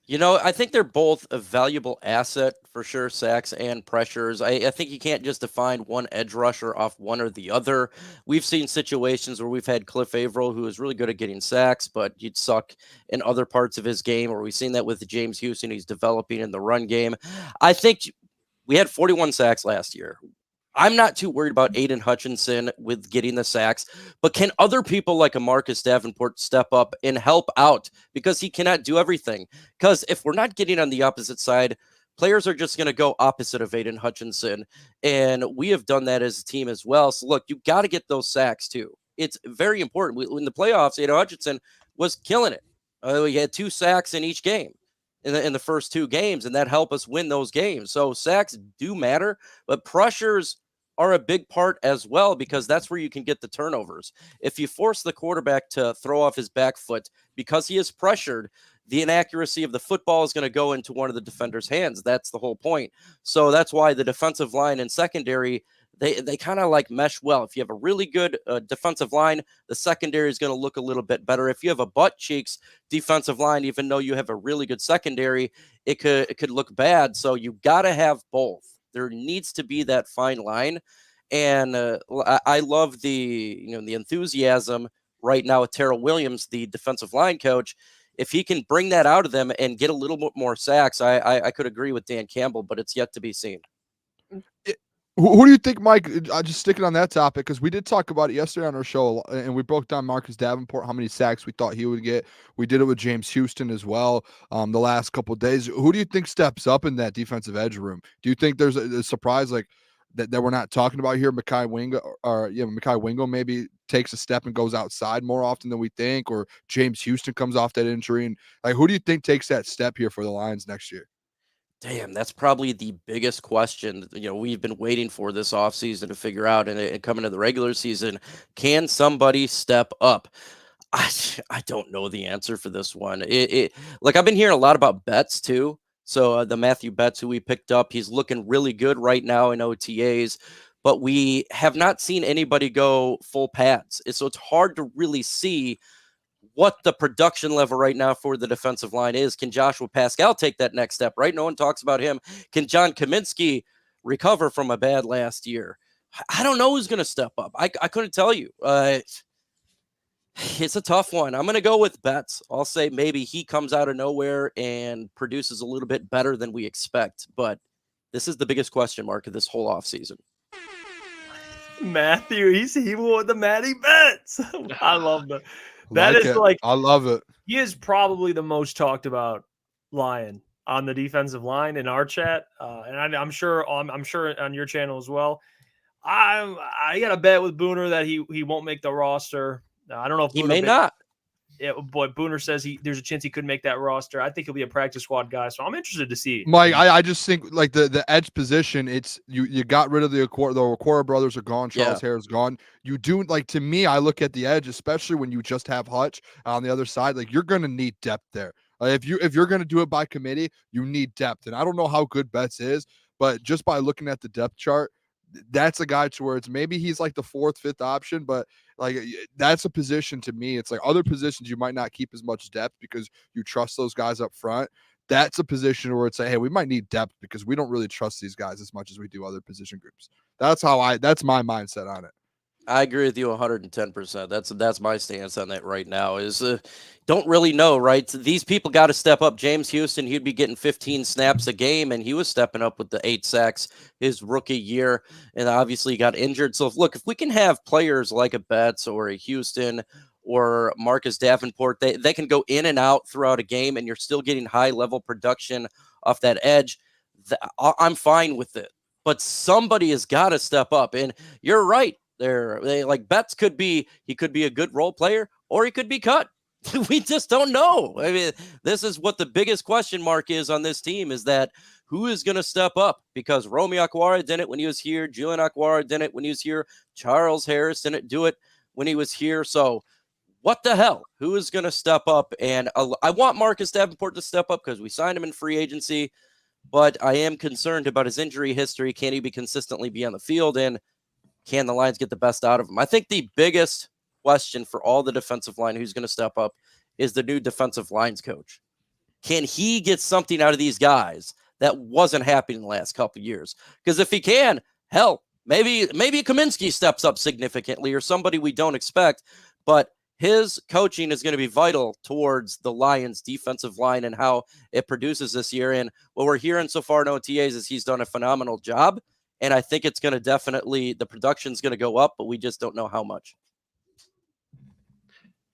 You know, I think they're both a valuable asset for sure, sacks and pressures. I think you can't just define one edge rusher off one or the other. We've seen situations where we've had Cliff Averill, who is really good at getting sacks, but you'd suck in other parts of his game, or we've seen that with James Houston. He's developing in the run game. I think we had 41 sacks last year. I'm not too worried about Aidan Hutchinson with getting the sacks, but can other people like a Marcus Davenport step up and help out because he cannot do everything? Because if we're not getting on the opposite side, players are just going to go opposite of Aidan Hutchinson. And we have done that as a team as well. So look, you got to get those sacks too. It's very important. In the playoffs, Aidan Hutchinson was killing it. We had 2 sacks in each game. In the first 2 games, and that helped us win those games. So sacks do matter, but pressures are a big part as well because that's where you can get the turnovers. If you force the quarterback to throw off his back foot because he is pressured, the inaccuracy of the football is going to go into one of the defender's hands. That's the whole point. So that's why the defensive line and secondary, they kind of like mesh well. If you have a really good defensive line, the secondary is going to look a little bit better. If you have a butt cheeks defensive line, even though you have a really good secondary, it could look bad. So you got to have both. There needs to be that fine line. And I love the enthusiasm right now with Terrell Williams, the defensive line coach. If he can bring that out of them and get a little bit more sacks, I could agree with Dan Campbell, but it's yet to be seen. Who do you think, Mike? Just sticking on that topic, because we did talk about it yesterday on our show, and we broke down Marcus Davenport, how many sacks we thought he would get. We did it with James Houston as well the last couple of days. Who do you think steps up in that defensive edge room? Do you think there's a surprise like that we're not talking about here? Mekhi Wingo maybe takes a step and goes outside more often than we think, or James Houston comes off that injury. And like, who do you think takes that step here for the Lions next year? Damn, that's probably the biggest question, we've been waiting for this offseason to figure out and coming to the regular season. Can somebody step up? I don't know the answer for this one. Like I've been hearing a lot about Betts too. So the Matthew Betts, who we picked up, he's looking really good right now in OTAs, but we have not seen anybody go full pads. So it's hard to really see what the production level right now for the defensive line is. Can Joshua Pascal take that next step, right? No one talks about him. Can John Kaminsky recover from a bad last year? I don't know who's going to step up. I couldn't tell you. It's a tough one. I'm going to go with Betts. I'll say maybe he comes out of nowhere and produces a little bit better than we expect, but this is the biggest question mark of this whole offseason. Matthew, he won the Matty Betts. I love that. That is I love it. He is probably the most talked about Lion on the defensive line in our chat, and I'm sure on your channel as well. I got a bet with Booner that he won't make the roster. I don't know if he may not. Yeah, but Booner says there's a chance he could make that roster. I think he'll be a practice squad guy, so I'm interested to see. Mike, I just think like the edge position, it's you got rid of the Okora brothers are gone, Charles Harris gone. You do, like, to me, I look at the edge, especially when you just have Hutch on the other side, like you're gonna need depth there. If you're gonna do it by committee, you need depth. And I don't know how good Betts is, but just by looking at the depth chart, that's a guy to where it's maybe he's like the 4th, 5th option, but like that's a position to me. It's like other positions you might not keep as much depth because you trust those guys up front. That's a position where it's like, hey, we might need depth because we don't really trust these guys as much as we do other position groups. That's my mindset on it. I agree with you 110%. That's my stance on that right now is don't really know, right? These people got to step up. James Houston, he'd be getting 15 snaps a game, and he was stepping up with the 8 sacks his rookie year, and obviously got injured. So, if we can have players like a Betts or a Houston or Marcus Davenport, they can go in and out throughout a game, and you're still getting high-level production off that edge, I'm fine with it. But somebody has got to step up, and you're right. They like Betts could be a good role player or he could be cut. We just don't know. I mean, this is what the biggest question mark is on this team is that who is going to step up because Romy Akwara did it when he was here. Julian Akwara did it when he was here. Charles Harris didn't do it when he was here. So what the hell? Who is going to step up? And I want Marcus Davenport to step up because we signed him in free agency, but I am concerned about his injury history. Can he consistently be on the field? And can the Lions get the best out of him? I think the biggest question for all the defensive line who's going to step up is the new defensive lines coach. Can he get something out of these guys that wasn't happening the last couple of years? Because if he can, hell, maybe Kaminsky steps up significantly or somebody we don't expect, but his coaching is going to be vital towards the Lions defensive line and how it produces this year. And what we're hearing so far in OTAs is he's done a phenomenal job. And I think it's going to the production's going to go up, but we just don't know how much.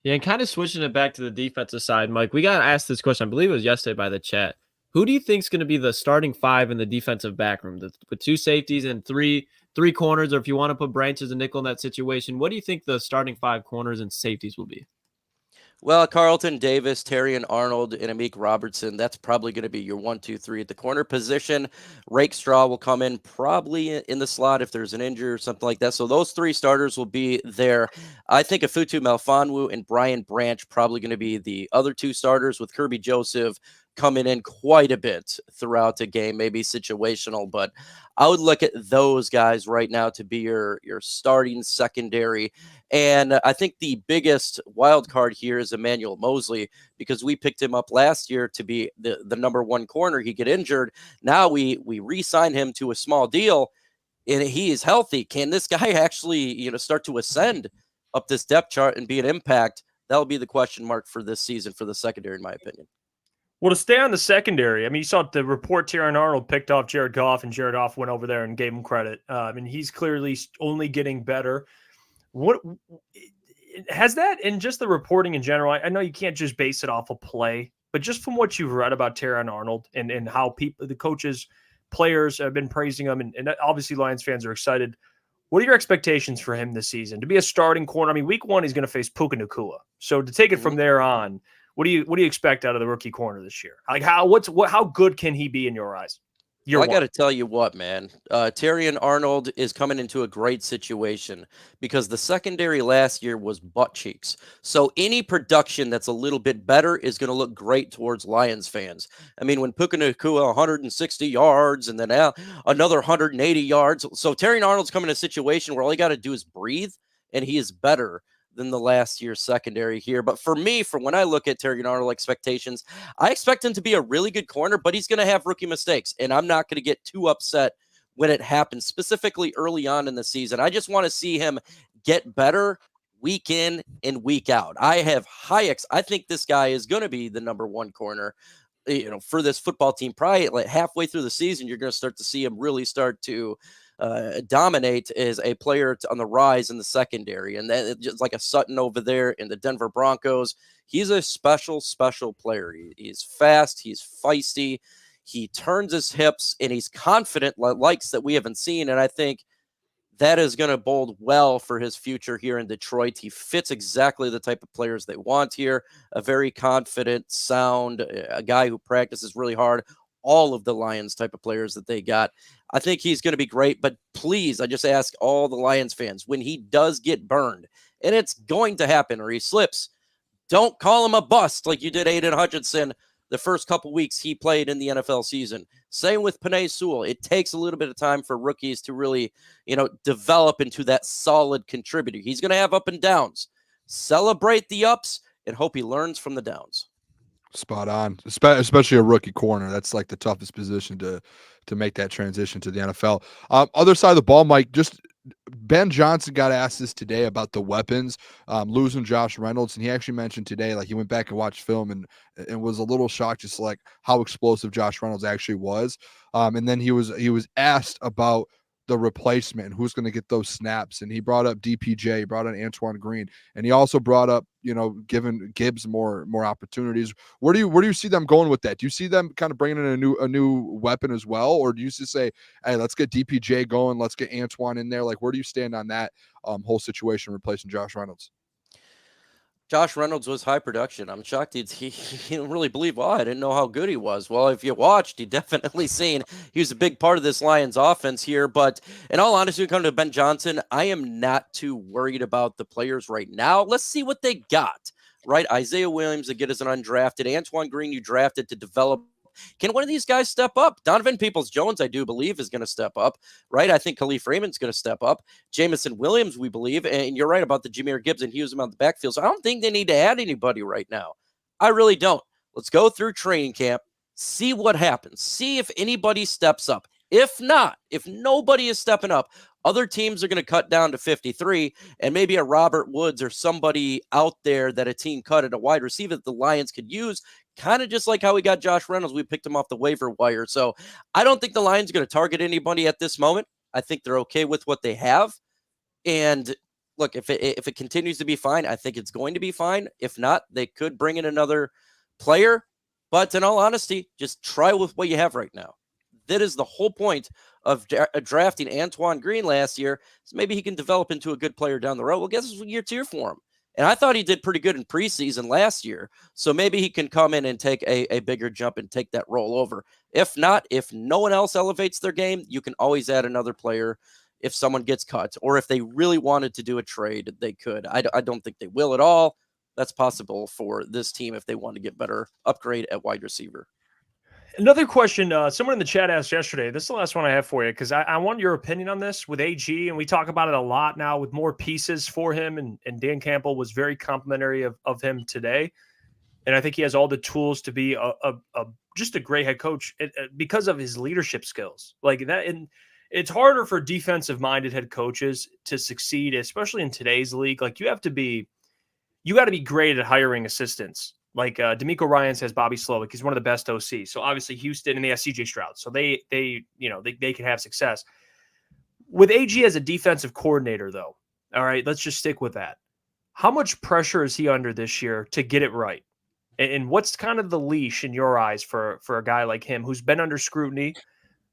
Yeah, and kind of switching it back to the defensive side, Mike, we got asked this question, I believe it was yesterday by the chat. Who do you think is going to be the starting five in the defensive back room? With two safeties and three corners, or if you want to put Branch as a nickel in that situation, what do you think the starting five corners and safeties will be? Well, Carlton Davis, Terrion Arnold, and Amik Robertson, that's probably going to be your 1, 2, 3 at the corner position. Rakestraw will come in probably in the slot if there's an injury or something like that. So those three starters will be there. I think Afutu Melifonwu and Brian Branch probably going to be the other two starters, with Kirby Joseph coming in quite a bit throughout the game, maybe situational, but I would look at those guys right now to be your starting secondary. And I think the biggest wild card here is Emmanuel Mosley, because we picked him up last year to be the number one corner. He get injured. Now we re-sign him to a small deal, and he is healthy. Can this guy actually, start to ascend up this depth chart and be an impact? That'll be the question mark for this season for the secondary, in my opinion. Well, to stay on the secondary, I mean, you saw the report Terrion Arnold picked off Jared Goff, and Jared Goff went over there and gave him credit. And he's clearly only getting better. What has that, and just the reporting in general, I know you can't just base it off a play, but just from what you've read about Terrion Arnold and how the coaches, players have been praising him, and obviously Lions fans are excited. What are your expectations for him this season? To be a starting corner, I mean, week 1, he's going to face Puka Nacua. So to take it from there on, what do you expect out of the rookie corner this year? Like how good can he be in your eyes? I got to tell you what, man. Terrion Arnold is coming into a great situation because the secondary last year was butt cheeks. So any production that's a little bit better is going to look great towards Lions fans. I mean, when Puka Nacua 160 yards and then another 180 yards. So Terrion Arnold's coming in a situation where all you got to do is breathe, and he is better than the last year's secondary here. But for me, from when I look at Terrion Arnold expectations, I expect him to be a really good corner, but he's going to have rookie mistakes, and I'm not going to get too upset when it happens, specifically early on in the season. I just want to see him get better week in and week out. I have I think this guy is going to be the number one corner, for this football team. Probably like halfway through the season, you're going to start to see him really start to dominate as a player on the rise in the secondary. And then just like a Sutton over there in the Denver Broncos, he's a special player. He's fast, he's feisty, he turns his hips, and he's confident, likes that we haven't seen. And I think that is going to bode well for his future here in Detroit. He fits exactly the type of players they want here. A very confident, sound, a guy who practices really hard. All of the Lions type of players that they got. I think he's going to be great, but please, I just ask all the Lions fans, when he does get burned, and it's going to happen, or he slips, don't call him a bust like you did Aidan Hutchinson the first couple weeks he played in the NFL season. Same with Penei Sewell. It takes a little bit of time for rookies to really, develop into that solid contributor. He's going to have up and downs. Celebrate the ups and hope he learns from the downs. Spot on, especially a rookie corner. That's like the toughest position to make that transition to the NFL. Other side of the ball, Mike, just Ben Johnson got asked this today about the weapons, losing Josh Reynolds, and he actually mentioned today, like he went back and watched film and was a little shocked just like how explosive Josh Reynolds actually was. And then he was asked about the replacement, who's going to get those snaps, and he brought up DPJ, brought on Antoine Green, and he also brought up, giving Gibbs more opportunities. Where do you see them going with that? Do you see them kind of bringing in a new weapon as well, or do you just say, hey, let's get DPJ going, let's get Antoine in there? Like, where do you stand on that whole situation replacing Josh Reynolds? Josh Reynolds was high production. I'm shocked he didn't really believe, well, I didn't know how good he was. Well, if you watched, you definitely seen he was a big part of this Lions offense here. But in all honesty, when it comes to Ben Johnson, I am not too worried about the players right now. Let's see what they got, right? Isaiah Williams, they get as an undrafted. Antoine Green, you drafted to develop. Can one of these guys step up? Donovan Peoples-Jones, I do believe, is going to step up, right? I think Khalif Raymond's going to step up. Jamison Williams, we believe. And you're right about the Jahmyr Gibbs and Hughes out the backfield. So I don't think they need to add anybody right now. I really don't. Let's go through training camp, see what happens, see if anybody steps up. If not, if nobody is stepping up, other teams are going to cut down to 53, and maybe a Robert Woods or somebody out there that a team cut at a wide receiver that the Lions could use, kind of just like how we got Josh Reynolds. We picked him off the waiver wire. So I don't think the Lions are going to target anybody at this moment. I think they're okay with what they have. And look, if it continues to be fine, I think it's going to be fine. If not, they could bring in another player. But in all honesty, just try with what you have right now. That is the whole point of drafting Antoine Green last year. So maybe he can develop into a good player down the road. Well, guess it's year 2 for him. And I thought he did pretty good in preseason last year. So maybe he can come in and take a bigger jump and take that role over. If not, if no one else elevates their game, you can always add another player if someone gets cut. Or if they really wanted to do a trade, they could. I don't think they will at all. That's possible for this team if they want to get better upgrade at wide receiver. Another question, someone in the chat asked yesterday, this is the last one I have for you, because I want your opinion on this with AG, and we talk about it a lot now with more pieces for him, and Dan Campbell was very complimentary of him today, and I think he has all the tools to be just a great head coach because of his leadership skills. Like that, and it's harder for defensive-minded head coaches to succeed, especially in today's league. Like you got to be great at hiring assistants. Like D'Amico Ryans has Bobby Slowick. He's one of the best OCs. So obviously Houston, and they have CJ Stroud. So they can have success. With AG as a defensive coordinator, though, all right, let's just stick with that. How much pressure is he under this year to get it right? And what's kind of the leash in your eyes for a guy like him who's been under scrutiny,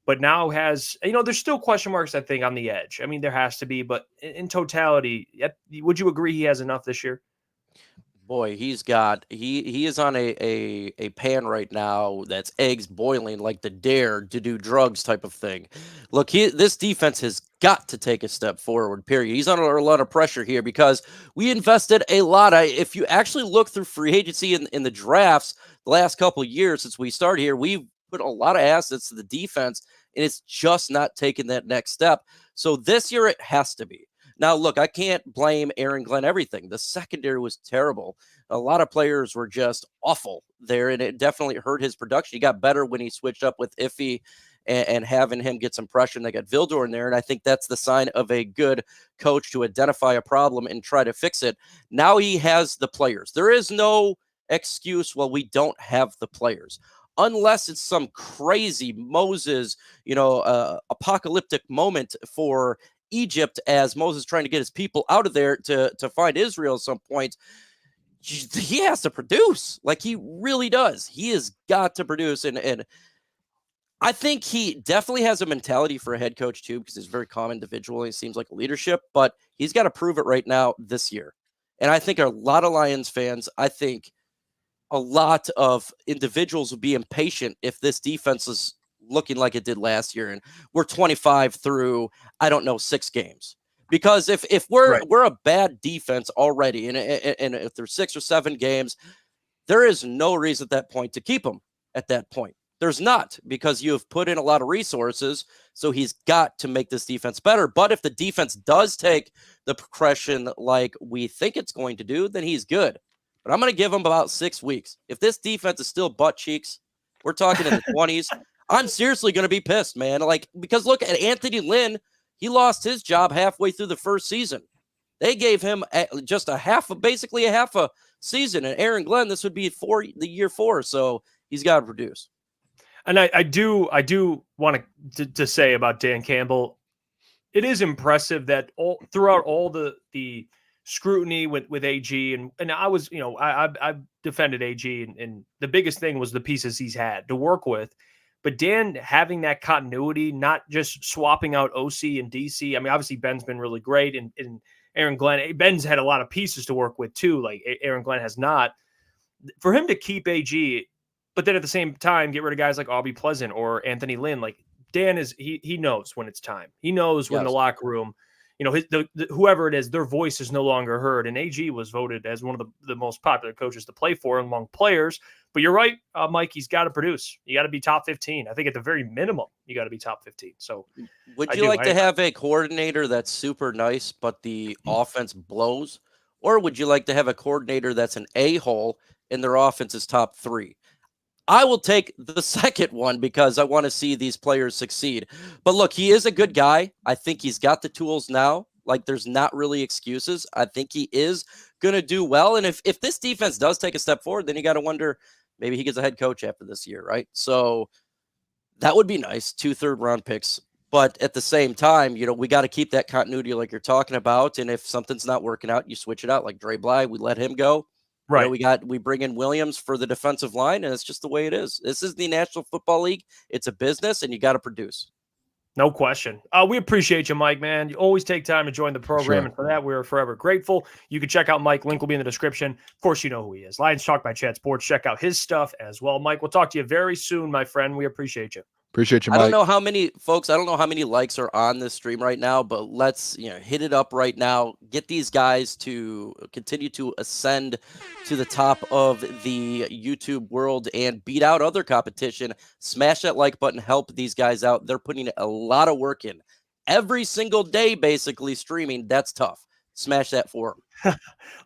but now has, there's still question marks, I think, on the edge. I mean, there has to be, but in totality, would you agree he has enough this year? Boy, he is on a pan right now that's eggs boiling, like the dare to do drugs type of thing. Look, this defense has got to take a step forward, period. He's under a lot of pressure here because we invested a lot. If you actually look through free agency in the drafts the last couple of years since we started here, we've put a lot of assets to the defense, and it's just not taking that next step. So this year it has to be. Now, look, I can't blame Aaron Glenn everything. The secondary was terrible. A lot of players were just awful there, and it definitely hurt his production. He got better when he switched up with Iffy and having him get some pressure, and they got Vildor in there, and I think that's the sign of a good coach to identify a problem and try to fix it. Now he has the players. There is no excuse, well, we don't have the players. Unless it's some crazy Moses, apocalyptic moment for Egypt as Moses trying to get his people out of there to find Israel at some point. He has to produce. Like he really does. He has got to produce. And I think he definitely has a mentality for a head coach too, because he's a very calm individual. He seems like a leadership, but he's got to prove it right now this year. And I think a lot of Lions fans, I think a lot of individuals would be impatient if this defense is looking like it did last year, and we're 25 through 6 games. Because if we're a bad defense already, and if there's 6 or 7 games, there is no reason at that point to keep him at that point. There's not, because you have put in a lot of resources, so he's got to make this defense better. But if the defense does take the progression like we think it's going to do, then he's good. But I'm going to give him about 6 weeks. If this defense is still butt cheeks, we're talking in the 20s. I'm seriously going to be pissed, man. Because look at Anthony Lynn. He lost his job halfway through the first season. They gave him just basically a half a season. And Aaron Glenn, this would be the year 4. So he's got to produce. And I do want to say about Dan Campbell, it is impressive that throughout all the scrutiny with AG, and I was, I defended AG, and the biggest thing was the pieces he's had to work with. But Dan having that continuity, not just swapping out OC and DC. I mean, obviously Ben's been really great, and Aaron Glenn, Ben's had a lot of pieces to work with too, like Aaron Glenn has not. For him to keep AG, but then at the same time get rid of guys like Aubrey Pleasant or Anthony Lynn, like Dan he knows when it's time. He knows when the locker room, whoever it is, their voice is no longer heard. And AG was voted as one of the most popular coaches to play for among players. But you're right, Mike, he's got to produce. You got to be top 15. I think at the very minimum, you got to be top 15. So would you like to have a coordinator that's super nice, but the offense blows? Or would you like to have a coordinator that's an a-hole and their offense is top 3? I will take the second one because I want to see these players succeed. But look, he is a good guy. I think he's got the tools now. Like, there's not really excuses. I think he is going to do well. And if this defense does take a step forward, then you got to wonder, maybe he gets a head coach after this year, right? So that would be nice, 2 third-round picks. But at the same time, you know, we got to keep that continuity like you're talking about. And if something's not working out, you switch it out. Like Dre Bly, we let him go. Right. You know, we bring in Williams for the defensive line, and it's just the way it is. This is the National Football League. It's a business, and you got to produce. No question. We appreciate you, Mike, man. You always take time to join the program, Sure. and for that, we're forever grateful. You can check out Mike. Link will be in the description. Of course, you know who he is. Lions Talk by Chad Sports. Check out his stuff as well. Mike, we'll talk to you very soon, my friend. We appreciate you. Appreciate you, Mike. I don't know how many folks, I don't know how many likes are on this stream right now, but let's, hit it up right now. Get these guys to continue to ascend to the top of the YouTube world and beat out other competition. Smash that like button, help these guys out. They're putting a lot of work in every single day, basically streaming. That's tough. Smash that for them.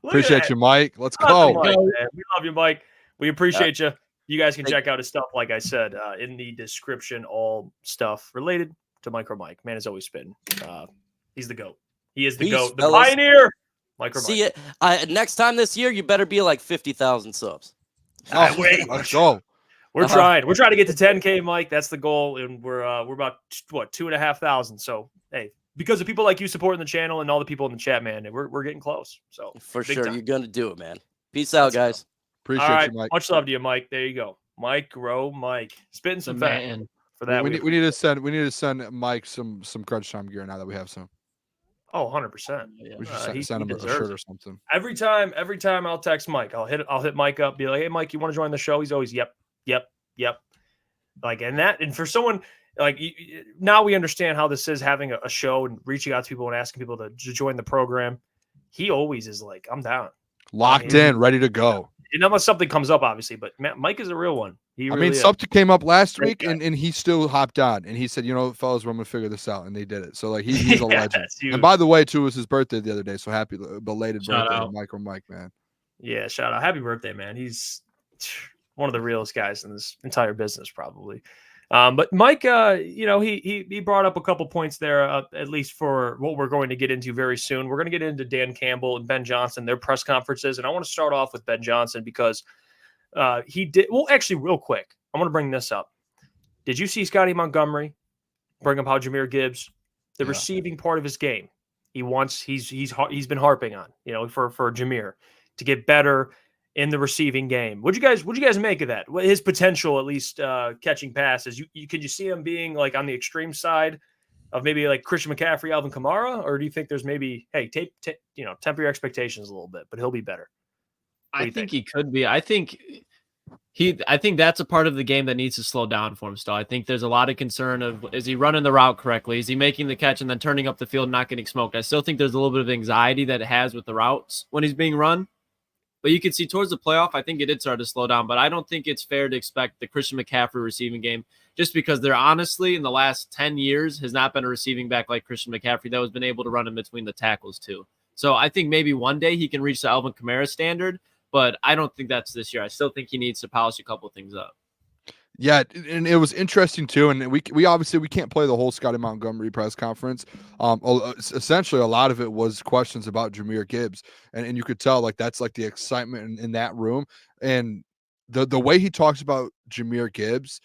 Appreciate you, Mike. Let's Awesome, go. Mike, man. We love you, Mike. We appreciate you. You guys can check out his stuff, like I said, in the description, all stuff related to MicroMike. Man has always been. He's the GOAT. He is the GOAT. The pioneer. MicroMike. See it. Next time this year, you better be like 50,000 subs. Oh, let's go. We're trying. We're trying to get to 10K, Mike. That's the goal, and we're about 2,500. So hey, because of people like you supporting the channel and all the people in the chat, man, we're getting close. So for sure, time. You're gonna do it, man. Peace out, guys. Appreciate you, Mike. Much love to you, Mike. There you go, Mike. Spitting some fat for that. We need to send Mike some crunch time gear now that we have some. Oh, 100%. We should send him a shirt or something. Every time I'll text Mike. I'll hit Mike up, be like, "Hey, Mike, you want to join the show?" He's always, "Yep." Like, and for someone like now we understand how this is, having a show and reaching out to people and asking people to join the program. He always is like, "I'm down." Locked in, ready to go. And unless something comes up, obviously, but Mike is a real one. Something came up last week, and he still hopped on, and he said, fellas, we're going to figure this out, and they did it. So, like, he's a legend. And by the way, too, it was his birthday the other day, so happy belated birthday to MicroMike, man. Yeah, shout out. Happy birthday, man. He's one of the realest guys in this entire business, probably. But Mike, he brought up a couple points there, at least for what we're going to get into very soon. We're going to get into Dan Campbell and Ben Johnson, their press conferences. And I want to start off with Ben Johnson because he did. Well, actually, real quick, I want to bring this up. Did you see Scottie Montgomery bring up how Jahmyr Gibbs, the receiving part of his game, he's been harping on, for Jahmyr to get better in the receiving game? What'd you guys make of that? His potential, at least catching passes. Could you see him being like on the extreme side of maybe like Christian McCaffrey, Alvin Kamara, or do you think there's maybe, hey, temper your expectations a little bit, but he'll be better? I think he could be. I think that's a part of the game that needs to slow down for him still. I think there's a lot of concern of, is he running the route correctly? Is he making the catch and then turning up the field and not getting smoked? I still think there's a little bit of anxiety that it has with the routes when he's being run. But you can see towards the playoff, I think it did start to slow down. But I don't think it's fair to expect the Christian McCaffrey receiving game, just because there honestly, in the last 10 years, has not been a receiving back like Christian McCaffrey that has been able to run in between the tackles too. So I think maybe one day he can reach the Alvin Kamara standard, but I don't think that's this year. I still think he needs to polish a couple of things up. Yeah, and it was interesting too, and we obviously we can't play the whole Scottie Montgomery press conference. Essentially, a lot of it was questions about Jahmyr Gibbs, and you could tell like that's like the excitement in that room, and the way he talks about Jahmyr Gibbs.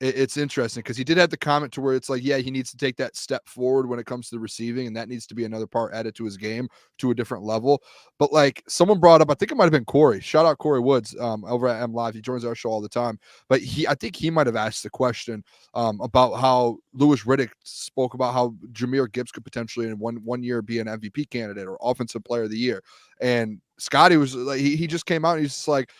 It's interesting because he did have the comment to where it's like, yeah, he needs to take that step forward when it comes to the receiving, and that needs to be another part added to his game to a different level. But like someone brought up, I think it might have been Corey. Shout out Corey Woods over at M Live. He joins our show all the time. But I think he might have asked the question about how Louis Riddick spoke about how Jahmyr Gibbs could potentially in one year be an MVP candidate or Offensive Player of the Year. And Scottie was like, he just came out and he's just like,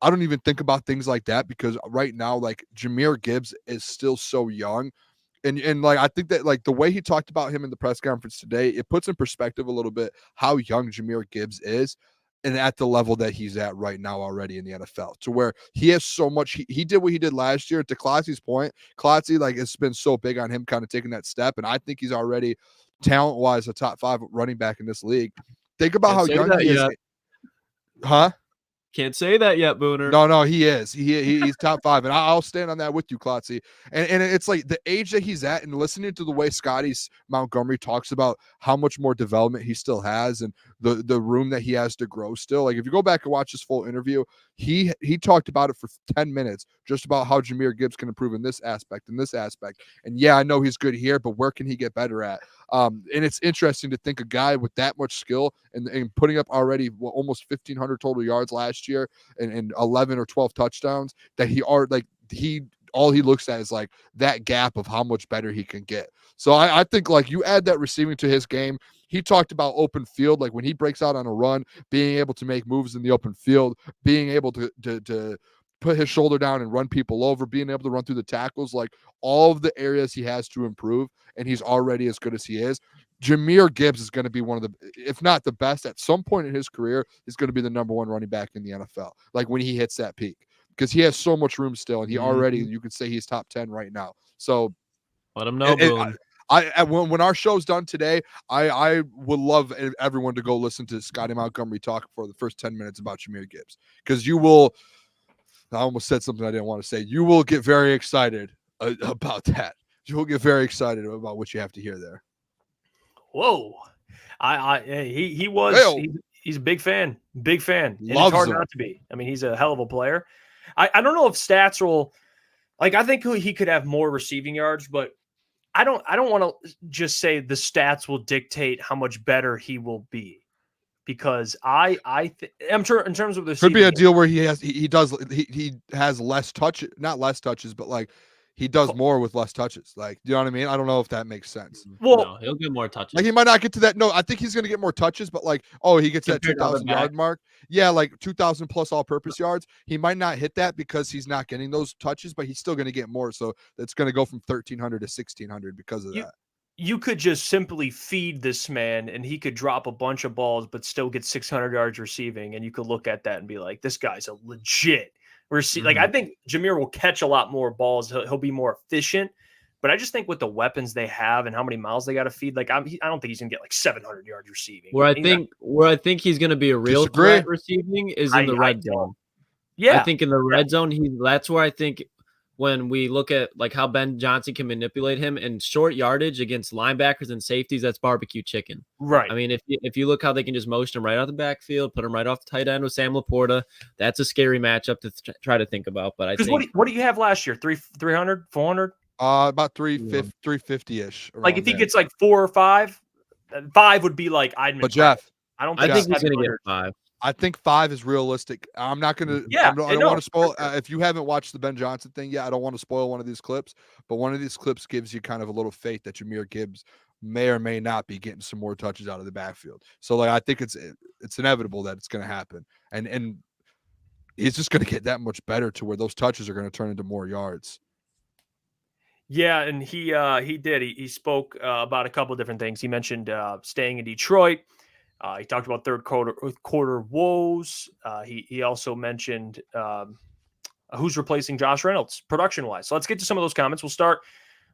I don't even think about things like that because right now, like Jahmyr Gibbs is still so young. And like, I think that like the way he talked about him in the press conference today, it puts in perspective a little bit how young Jahmyr Gibbs is and at the level that he's at right now already in the NFL, to where he has so much. He did what he did last year. To Klotz's point, Klotz, like it's been so big on him kind of taking that step. And I think he's already talent wise a top 5 running back in this league. Think about how young he is. Huh? Can't say that yet, Booner. No, he is. He's top 5, and I'll stand on that with you, Klotzy. And it's like the age that he's at, and listening to the way Scottie's Montgomery talks about how much more development he still has, and the room that he has to grow still. Like if you go back and watch his full interview, he talked about it for 10 minutes, just about how Jahmyr Gibbs can improve in this aspect, And yeah, I know he's good here, but where can he get better at? And it's interesting to think a guy with that much skill and putting up already almost 1,500 total yards last year and 11 or 12 touchdowns, that all he looks at is like that gap of how much better he can get. So I think like you add that receiving to his game. He talked about open field, like when he breaks out on a run, being able to make moves in the open field, being able to put his shoulder down and run people over, being able to run through the tackles, like all of the areas he has to improve, and he's already as good as he is. Jahmyr Gibbs is going to be one of the, if not the best, at some point in his career, he's going to be the number 1 running back in the NFL, like when he hits that peak, because he has so much room still, and he already, you could say he's top 10 right now. So let him know, Boone. When our show's done today, I would love everyone to go listen to Scottie Montgomery talk for the first 10 minutes about Jahmyr Gibbs, because you will, I almost said something I didn't want to say. You will get very excited about that. You will get very excited about what you have to hear there. Whoa. He's a big fan. And it's hard not to be. I mean, he's a hell of a player. I don't know if stats will, like, I think he could have more receiving yards, but I don't want to just say the stats will dictate how much better he will be, because I'm sure in terms of the could be a deal where he has less touch, not less touches, but like he does more with less touches. Like, you know what I mean? I don't know if that makes sense. Well, no, he'll get more touches. Like he might not get to that. No, I think he's going to get more touches, but like, he gets that 2,000 yard mark. Yeah, like 2,000 plus all-purpose yards. He might not hit that because he's not getting those touches, but he's still going to get more. So that's going to go from 1,300 to 1,600 because of that. You could just simply feed this man and he could drop a bunch of balls, but still get 600 yards receiving. And you could look at that and be like, this guy's a legit receiver. Like, I think Jahmyr will catch a lot more balls. He'll be more efficient, but I just think with the weapons they have and how many miles they got to feed, like I don't think he's gonna get like 700 yards receiving. Where I think he's gonna be a real threat receiving is in the red zone. Yeah, I think in the red zone, that's where I think when we look at like how Ben Johnson can manipulate him in short yardage against linebackers and safeties, that's barbecue chicken. Right. I mean, if you look how they can just motion him right out the backfield, put him right off the tight end with Sam Laporta, that's a scary matchup to try to think about. But I think what do you have last year? 300, 400? About 350-ish. Like if he gets like 4 or 5, 5 would be like I'd. But Jeff, I think he's going to get 5. I think 5 is realistic. I'm not going to. I don't want to spoil. If you haven't watched the Ben Johnson thing yet, I don't want to spoil one of these clips. But one of these clips gives you kind of a little faith that Jahmyr Gibbs may or may not be getting some more touches out of the backfield. So like I think it's inevitable that it's going to happen, and he's just going to get that much better to where those touches are going to turn into more yards. Yeah, and he did. He spoke about a couple of different things. He mentioned staying in Detroit. He talked about third quarter woes. He also mentioned who's replacing Josh Reynolds production-wise. So let's get to some of those comments. We'll start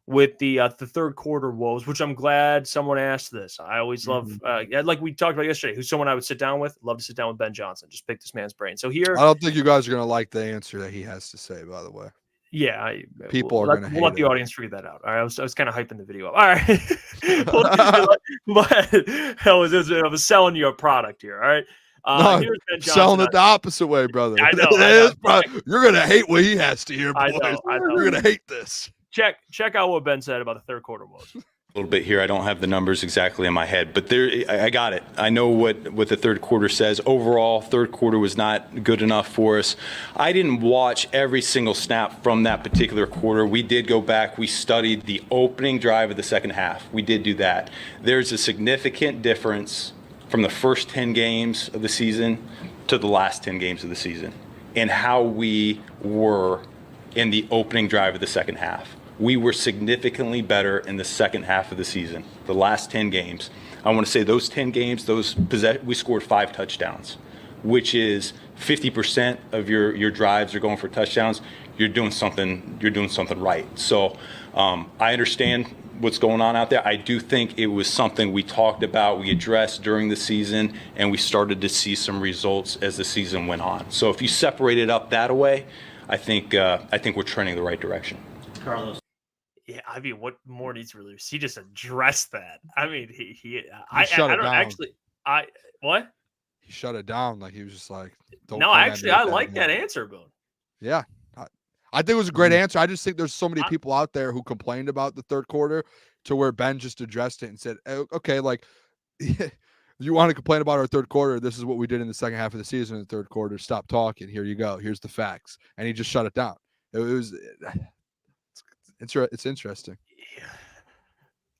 with the third quarter woes, which I'm glad someone asked this. I always love, like we talked about yesterday, who's someone I would sit down with. Love to sit down with Ben Johnson. Just pick this man's brain. So here, I don't think you guys are going to like the answer that he has to say, by the way. Yeah, people are going to hate let the audience figure that out. All right, I was kind of hyping the video up. All right, I was selling you a product here. All right, no, here's Ben Johnson. Selling it the opposite way, brother. I know. You're going to hate what he has to hear, boys. I know. You're going to hate this. Check out what Ben said about the third quarter was. A little bit here. I don't have the numbers exactly in my head, but I got it. I know what the third quarter says. Overall, third quarter was not good enough for us. I didn't watch every single snap from that particular quarter. We did go back. We studied the opening drive of the second half. We did do that. There's a significant difference from the first 10 games of the season to the last 10 games of the season in how we were in the opening drive of the second half. We were significantly better in the second half of the season, the last 10 games. I want to say those 10 games, we scored 5 touchdowns, which is 50% of your drives are going for touchdowns. You're doing something right. So I understand what's going on out there. I do think it was something we talked about, we addressed during the season, and we started to see some results as the season went on. So if you separate it up that way, I think we're trending the right direction. Carlos. Yeah, I mean, what more needs to release? He just addressed that. I mean, he shut I it don't down. actually. What? He shut it down. Like he was just like, don't No, come at me actually, with I like that anymore. answer, Boone. Yeah. I think it was a great answer. I just think there's so many people out there who complained about the third quarter to where Ben just addressed it and said, okay, like you want to complain about our third quarter. This is what we did in the second half of the season in the third quarter. Stop talking. Here you go. Here's the facts. And he just shut it down. It's interesting. Yeah.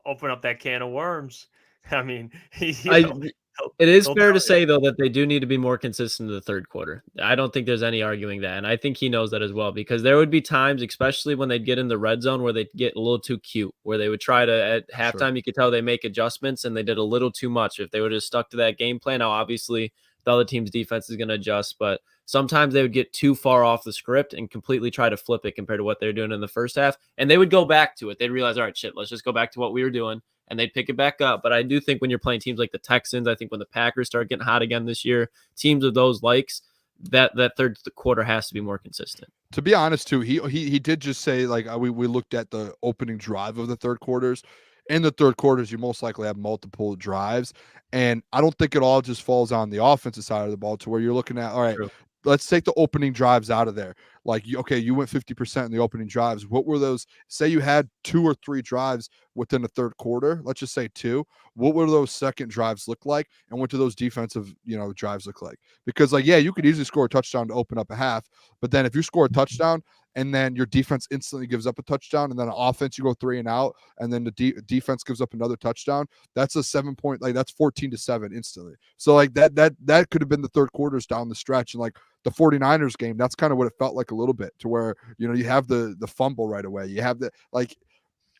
Open up that can of worms. I mean, it is fair to say, though, that they do need to be more consistent in the third quarter. I don't think there's any arguing that. And I think he knows that as well, because there would be times, especially when they'd get in the red zone, where they'd get a little too cute, where they would try to, at halftime, you could tell they make adjustments and they did a little too much. If they would have stuck to that game plan, now obviously the other team's defense is going to adjust, but sometimes they would get too far off the script and completely try to flip it compared to what they're doing in the first half. And they would go back to it. They'd realize, all right, shit, let's just go back to what we were doing. And they'd pick it back up. But I do think when you're playing teams like the Texans, I think when the Packers start getting hot again this year, teams of those likes, that third quarter has to be more consistent. To be honest, too, he did just say, like, we looked at the opening drive of the third quarters. In the third quarters, you most likely have multiple drives. And I don't think it all just falls on the offensive side of the ball to where you're looking at, all right, let's take the opening drives out of there. Like, okay, you went 50% in the opening drives. What were those? Say you had 2 or 3 drives within the third quarter. Let's just say 2. What would those second drives look like? And what do those defensive, drives look like? Because, like, yeah, you could easily score a touchdown to open up a half. But then if you score a touchdown and then your defense instantly gives up a touchdown, and then on offense you go 3 and out, and then the defense gives up another touchdown, that's a 7-point, like that's 14-7 instantly. So like that could have been the third quarters down the stretch. And like the 49ers game, that's kind of what it felt like a little bit, to where, you have the fumble right away. You have the, like,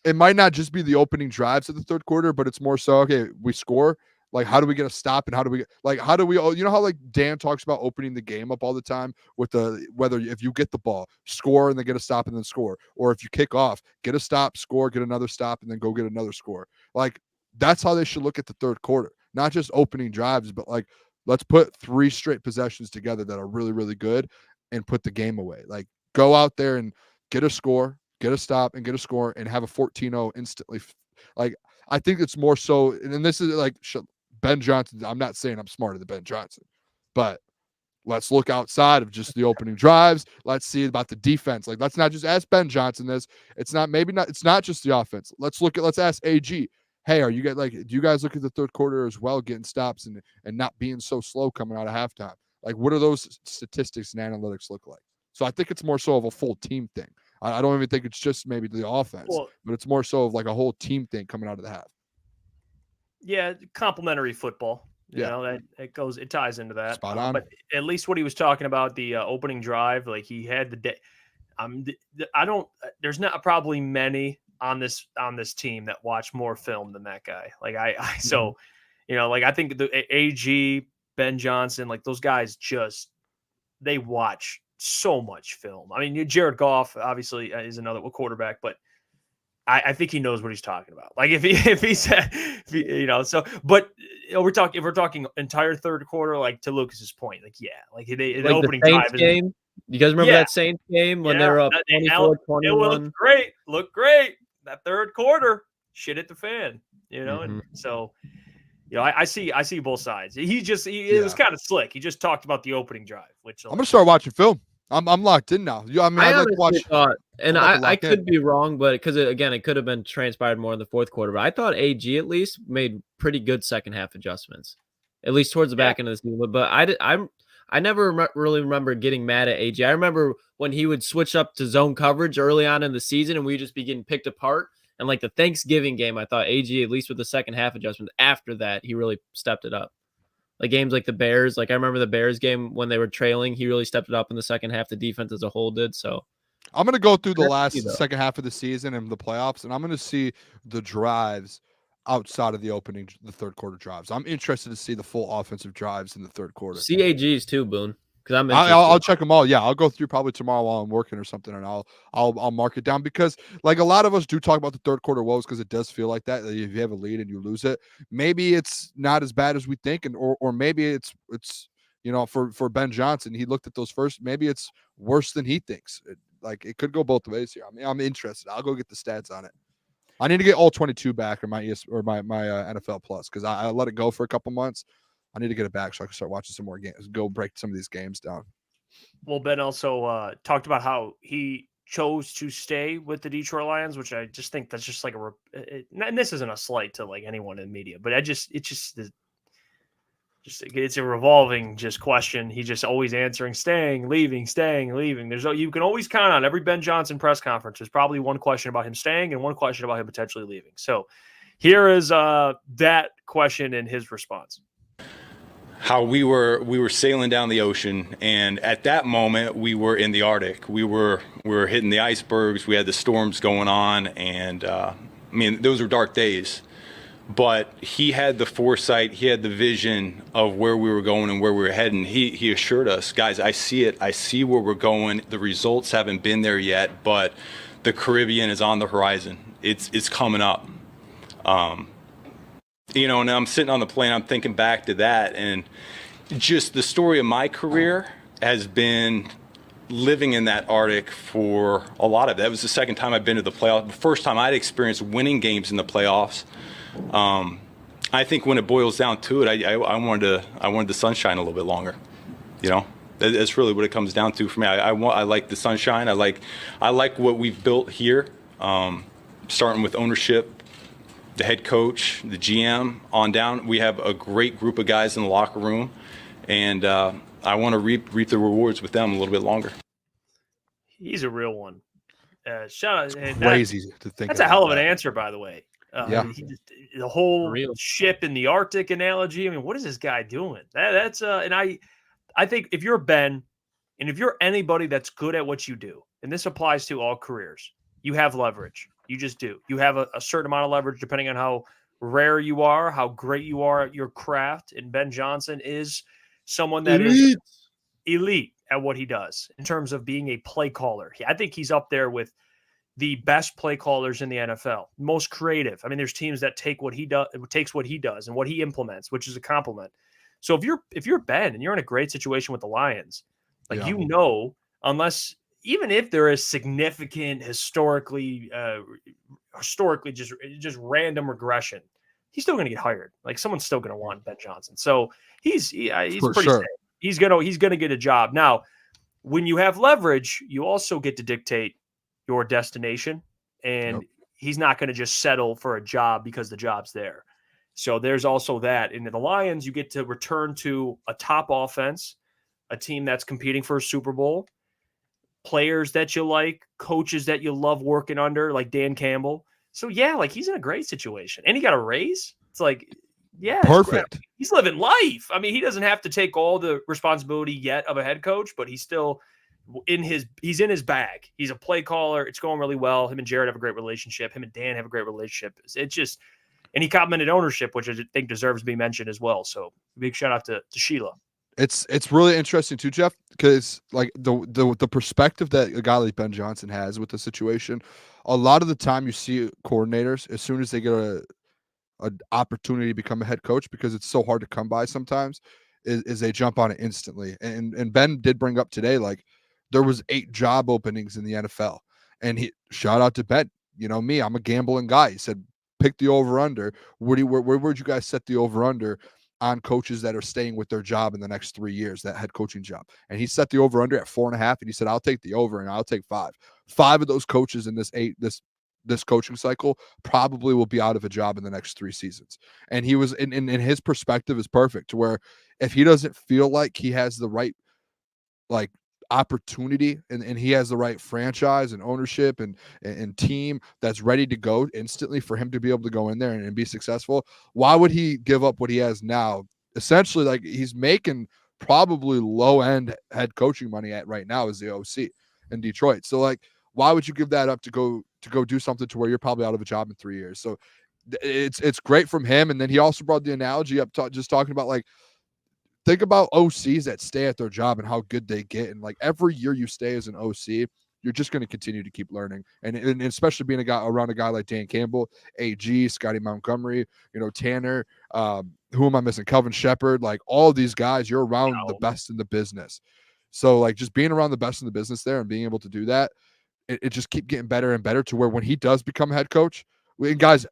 it might not just be the opening drives of the third quarter, but it's more so, okay, we score. Like, how do we get a stop, and how do we how like Dan talks about opening the game up all the time with whether if you get the ball, score and then get a stop and then score, or if you kick off, get a stop, score, get another stop, and then go get another score. Like, that's how they should look at the third quarter, not just opening drives, but like, let's put 3 straight possessions together that are really, really good and put the game away. Like, go out there and get a score, get a stop, and get a score, and have a 14-0 instantly. Like, I think it's more so, and this is like Ben Johnson. I'm not saying I'm smarter than Ben Johnson, but let's look outside of just the opening drives. Let's see about the defense. Like, let's not just ask Ben Johnson this. It's not just the offense. Let's ask AG. Hey, do you guys look at the third quarter as well, getting stops and not being so slow coming out of halftime? Like, what do those statistics and analytics look like? So I think it's more so of a full team thing. I don't even think it's just maybe the offense, but it's more so of like a whole team thing coming out of the half. Yeah, complementary football. You know, it ties into that. Spot on. But at least what he was talking about, the opening drive, like he had the day. There's not probably many on this team that watch more film than that guy. Like so, like I think the AG, Ben Johnson, like those guys they watch so much film. I mean, Jared Goff obviously is another quarterback, but I think he knows what he's talking about. Like if we're talking entire third quarter, like to Lucas's point, like the opening the Saints drive game. You guys remember that Saints game when they were up 24-21? It looked great. That third quarter, shit hit the fan. And so I see both sides. It was kind of slick. He just talked about the opening drive, which I'm gonna start watching film. I'm locked in now. I could be wrong, but because it could have been transpired more in the fourth quarter. But I thought AG at least made pretty good second half adjustments, at least towards the back end of the season. But I never really remember getting mad at AG. I remember when he would switch up to zone coverage early on in the season, and we'd just be getting picked apart. And like the Thanksgiving game, I thought AG, at least with the second half adjustment, after that, he really stepped it up. Like games like the Bears, like I remember the Bears game when they were trailing, he really stepped it up in the second half. The defense as a whole did. So I'm going to go through the second half of the season and the playoffs, and I'm going to see the drives outside of the third quarter drives. I'm interested to see the full offensive drives in the third quarter. CAGs too, Boone, Because I'm interested. I'll check them all. Yeah, I'll go through probably tomorrow while I'm working or something, and I'll mark it down, because like a lot of us do talk about the third quarter woes, because it does feel like that. If you have a lead and you lose it, maybe it's not as bad as we think, and or maybe it's for Ben Johnson, he looked at those first. Maybe it's worse than he thinks. It could go both ways here. I mean, I'm interested. I'll go get the stats on it. I need to get all 22 back, or my NFL Plus, because I let it go for a couple months. I need to get it back so I can start watching some more games, go break some of these games down. Well, Ben also talked about how he chose to stay with the Detroit Lions, which I just think that's just like and this isn't a slight to like anyone in media, but it's a revolving just question. He's just always answering, staying, leaving. You can always count on every Ben Johnson press conference. There's probably one question about him staying and one question about him potentially leaving. So here is that question and his response. How we were sailing down the ocean, and at that moment we were in the Arctic. We were hitting the icebergs. We had the storms going on, and those were dark days. But he had the foresight, he had the vision of where we were going and where we were heading. He assured us, guys, I see it. I see where we're going. The results haven't been there yet, but the Caribbean is on the horizon. It's coming up. And I'm sitting on the plane, I'm thinking back to that, and just the story of my career has been living in that Arctic for a lot of it. That was the second time I've been to the playoffs. The first time I'd experienced winning games in the playoffs. I think when it boils down to it, I wanted the sunshine a little bit longer. That's really what it comes down to for me. I like the sunshine. I like what we've built here, starting with ownership, the head coach, the GM, on down. We have a great group of guys in the locker room, and I want to reap the rewards with them a little bit longer. He's a real one. Shout out! Crazy to think. That's a hell of an answer, by the way. Yeah. The whole ship in the Arctic analogy. I mean, what is this guy doing? And I think if you're Ben, and if you're anybody that's good at what you do, and this applies to all careers, you have leverage. You just do. You have a certain amount of leverage depending on how rare you are, how great you are at your craft. And Ben Johnson is someone that is elite at what he does in terms of being a play caller. I think he's up there with the best play callers in the NFL, most creative. I mean, there's teams that takes what he does and what he implements, which is a compliment. So if you're Ben and you're in a great situation with the Lions, unless even if there is significant historically just random regression, he's still going to get hired. Like someone's still going to want Ben Johnson. So he's pretty sure. safe. He's gonna get a job. Now, when you have leverage, you also get to dictate your destination, and he's not going to just settle for a job because the job's there. So there's also that. In the Lions, you get to return to a top offense, a team that's competing for a Super Bowl, players that you like, coaches that you love working under, like Dan Campbell. So yeah, he's in a great situation, and he got a raise. It's perfect. He's living life. I mean, he doesn't have to take all the responsibility yet of a head coach, but he's still he's in his bag. He's a play caller. It's going really well. Him and Jared have a great relationship. Him and Dan have a great relationship. And he complimented ownership, which I think deserves to be mentioned as well. So big shout out to Sheila. It's really interesting too, Jeff, because the perspective that a guy like Ben Johnson has with the situation, a lot of the time you see coordinators, as soon as they get an opportunity to become a head coach, because it's so hard to come by sometimes, is they jump on it instantly. And Ben did bring up today, there was 8 job openings in the NFL, and shout out to Ben. Me, I'm a gambling guy. He said, pick the over under. Where would you guys set the over under on coaches that are staying with their job in the next 3 years, that head coaching job? And he set the over under at 4.5, and he said, I'll take the over and I'll take 5. 5 of those coaches in this coaching cycle probably will be out of a job in the next 3 seasons. And he was in his perspective is perfect, to where if he doesn't feel like he has the right opportunity and he has the right franchise and ownership and team that's ready to go instantly for him to be able to go in there and be successful, why would he give up what he has now? Essentially, he's making probably low end head coaching money at right now as the OC in Detroit. So why would you give that up to go do something to where you're probably out of a job in 3 years? So it's great from him. And then he also brought the analogy up, just talking about think about OCs that stay at their job and how good they get. And like every year you stay as an OC, you're just going to continue to keep learning. And especially being around a guy like Dan Campbell, AG, Scottie Montgomery, Tanner, who am I missing? Kelvin Shepherd, like all of these guys, you're around the best in the business. So like just being around the best in the business there and being able to do that, it just keep getting better and better to where when he does become head coach, and guys,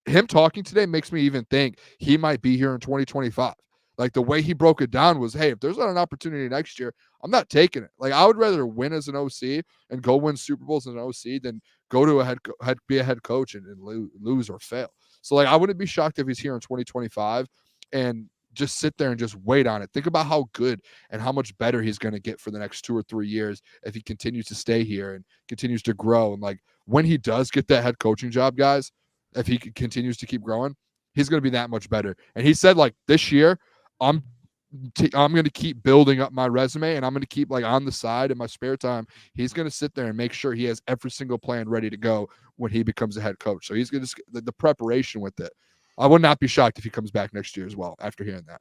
him talking today makes me even think he might be here in 2025. Like the way he broke it down was, hey, if there's not an opportunity next year, I'm not taking it. Like I would rather win as an OC and go win Super Bowls as an OC than go to be a head coach and lose or fail. So like I wouldn't be shocked if he's here in 2025 and just sit there and just wait on it. Think about how good and how much better he's going to get for the next 2 or 3 years if he continues to stay here and continues to grow. And like when he does get that head coaching job, guys, if he continues to keep growing, he's going to be that much better. And he said like this year, I'm going to keep building up my resume, and I'm going to keep like on the side in my spare time. He's going to sit there and make sure he has every single plan ready to go when he becomes a head coach. So he's going to the preparation with it. I would not be shocked if he comes back next year as well after hearing that.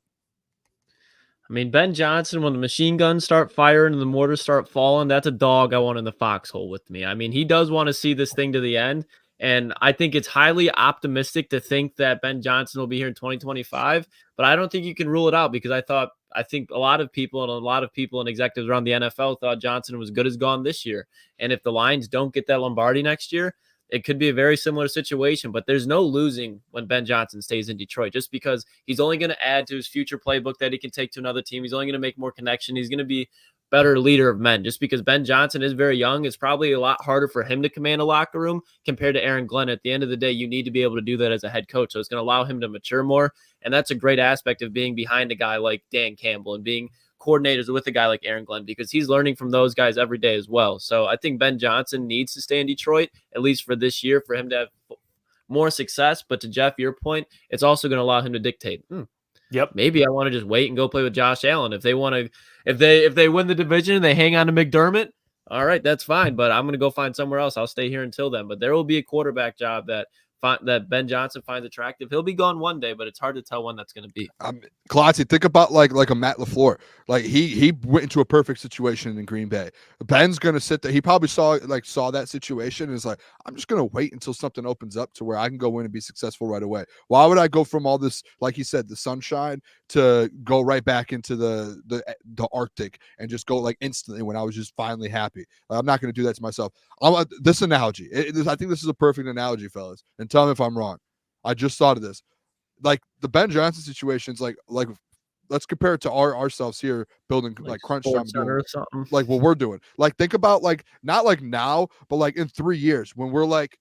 I mean, Ben Johnson, when the machine guns start firing and the mortars start falling, that's a dog I want in the foxhole with me. I mean, he does want to see this thing to the end. And I think it's highly optimistic to think that Ben Johnson will be here in 2025, but I don't think you can rule it out because I think a lot of people and executives around the NFL thought Johnson was good as gone this year. And if the Lions don't get that Lombardi next year, it could be a very similar situation, but there's no losing when Ben Johnson stays in Detroit just because he's only going to add to his future playbook that he can take to another team. He's only going to make more connection. He's going to be better leader of men. Just because Ben Johnson is very young, it's probably a lot harder for him to command a locker room compared to Aaron Glenn. At the end of the day, you need to be able to do that as a head coach. So it's going to allow him to mature more. And that's a great aspect of being behind a guy like Dan Campbell and being coordinators with a guy like Aaron Glenn, because he's learning from those guys every day as well. So I think Ben Johnson needs to stay in Detroit, at least for this year, for him to have more success. But to Jeff, your point, it's also going to allow him to dictate, yep, maybe I want to just wait and go play with Josh Allen. If they want to, if they win the division and they hang on to McDermott, all right, that's fine. But I'm going to go find somewhere else. I'll stay here until then. But there will be a quarterback job that Ben Johnson finds attractive. He'll be gone one day, but it's hard to tell when that's going to be. Klotz, think about like a Matt LaFleur. Like he went into a perfect situation in Green Bay. Ben's going to sit there. He probably saw that situation and is like, I'm just going to wait until something opens up to where I can go in and be successful right away. Why would I go from all this, like he said, the sunshine to go right back into the Arctic and just go like instantly when I was just finally happy? I'm not going to do that to myself. This analogy, I think this is a perfect analogy, fellas. And tell me if I'm wrong. I just thought of this. Like the Ben Johnson situation is like let's compare it to ourselves here building like crunch time or something. Like what we're doing. Like think about like not like now, but like in 3 years when we're like,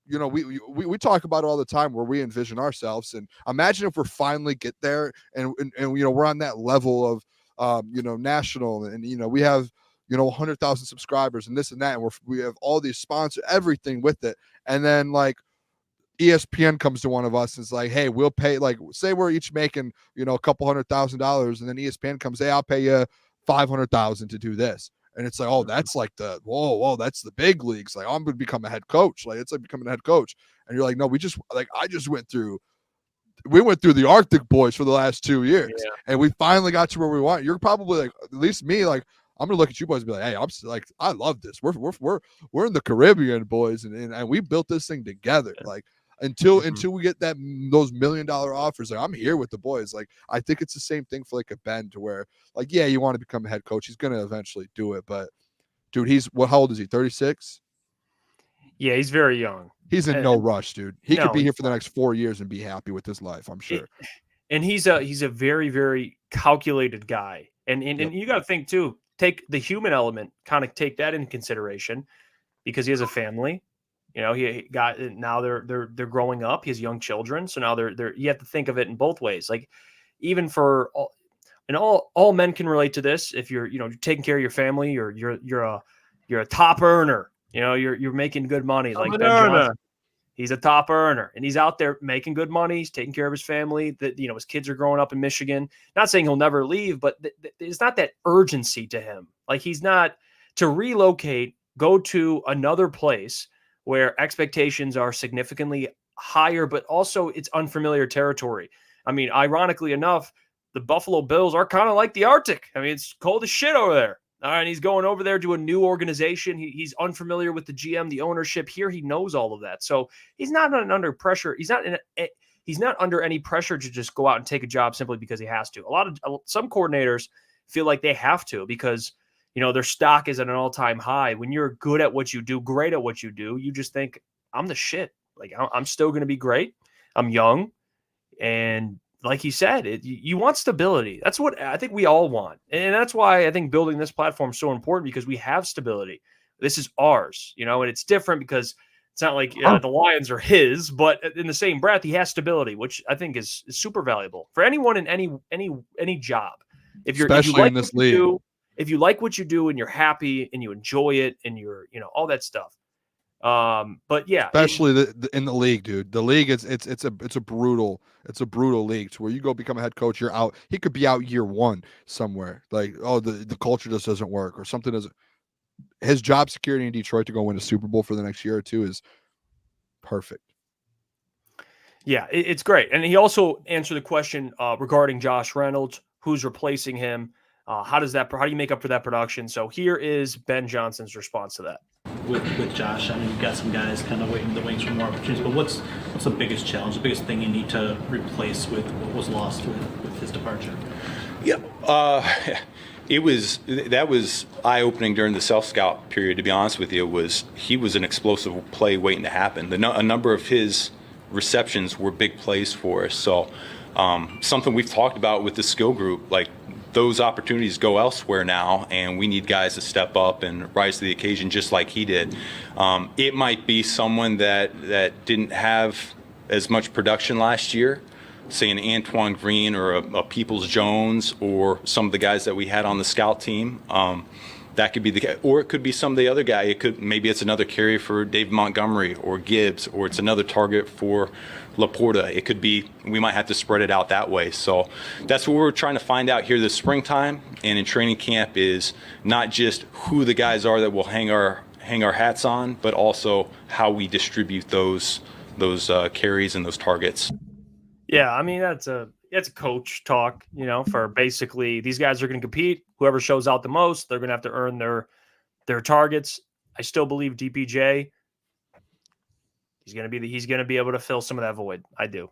we talk about it all the time where we envision ourselves, and imagine if we're finally get there and we're on that level of national, and we have 100,000 subscribers and this and that, and we have all these sponsors, everything with it, and then like ESPN comes to one of us and is like, hey, we'll pay, like, say we're each making, a couple $100,000, and then ESPN comes, hey, I'll pay you $500,000 to do this. And it's like, oh, that's like whoa, that's the big leagues. Like, I'm going to become a head coach. Like, it's like becoming a head coach. And you're like, no, I just went through the Arctic boys for the last 2 years. Yeah. And we finally got to where we want. You're probably like, at least me, like, I'm gonna look at you boys and be like, hey, I'm like, I love this. We're in the Caribbean, boys, and we built this thing together. Like, until we get those $1 million offers, like I'm here with the boys. Like I think it's the same thing for like a Ben, to where like, yeah, you want to become a head coach, he's gonna eventually do it, but dude, how old is he? 36? Yeah, he's very young. He's in no rush, dude. He could be here for the next 4 years and be happy with his life, I'm sure. And he's a very, very calculated guy, and you got to think too. Take the human element, kind of take that into consideration, because he has a family. He got, now they're growing up. He has young children, so now they're you have to think of it in both ways. Like even for all men can relate to this. If you're taking care of your family, you're a top earner. You're making good money. Like Ben Johnson, he's a top earner, and he's out there making good money. He's taking care of his family. That his kids are growing up in Michigan. Not saying he'll never leave, but there's not that urgency to him. Like he's not to relocate, go to another place where expectations are significantly higher, but also it's unfamiliar territory. I mean, ironically enough, the Buffalo Bills are kind of like the Arctic. I mean, it's cold as shit over there. All right, and he's going over there to a new organization. He's unfamiliar with the GM, the ownership. Here, he knows all of that, so he's not under pressure. He's not under any pressure to just go out and take a job simply because he has to. Some coordinators feel like they have to because their stock is at an all-time high. When you're good at what you do, great at what you do, you just think, I'm the shit. Like, I'm still going to be great. I'm young, and like he said, you want stability. That's what I think we all want. And that's why I think building this platform is so important, because we have stability. This is ours, and it's different because it's not like the Lions are his, but in the same breath, he has stability, which I think is super valuable for anyone in any job. Especially in this league. If you like what you do and you're happy and you enjoy it and you're, all that stuff. But yeah, especially in the league, dude. The league it's a brutal league to where you go become a head coach, you're out. He could be out year one somewhere. Like, the culture just doesn't work or something doesn't. His job security in Detroit to go win a Super Bowl for the next year or two is perfect. Yeah, it's great. And he also answered the question regarding Josh Reynolds, who's replacing him. How do you make up for that production? So here is Ben Johnson's response to that. With Josh, I mean, you've got some guys kind of waiting in the wings for more opportunities, but what's the biggest challenge, the biggest thing you need to replace with what was lost with his departure? Yeah, that was eye-opening during the self-scout period, to be honest with you. He was an explosive play waiting to happen. A number of his receptions were big plays for us. So something we've talked about with the skill group, like, those opportunities go elsewhere now, and we need guys to step up and rise to the occasion just like he did. It might be someone that didn't have as much production last year, say an Antoine Green or a Peoples Jones or some of the guys that we had on the scout team. That could be the guy, or it could be some of the other guy. Maybe it's another carry for Dave Montgomery or Gibbs, or it's another target for Laporta. It could be, we might have to spread it out that way. So that's what we're trying to find out here this springtime and in training camp, is not just who the guys are that we'll hang our hats on, but also how we distribute those carries and those targets. Yeah, I mean, that's a coach talk, for basically these guys are going to compete. Whoever shows out the most, they're going to have to earn their targets. I still believe DPJ, he's going to be able to fill some of that void. I do.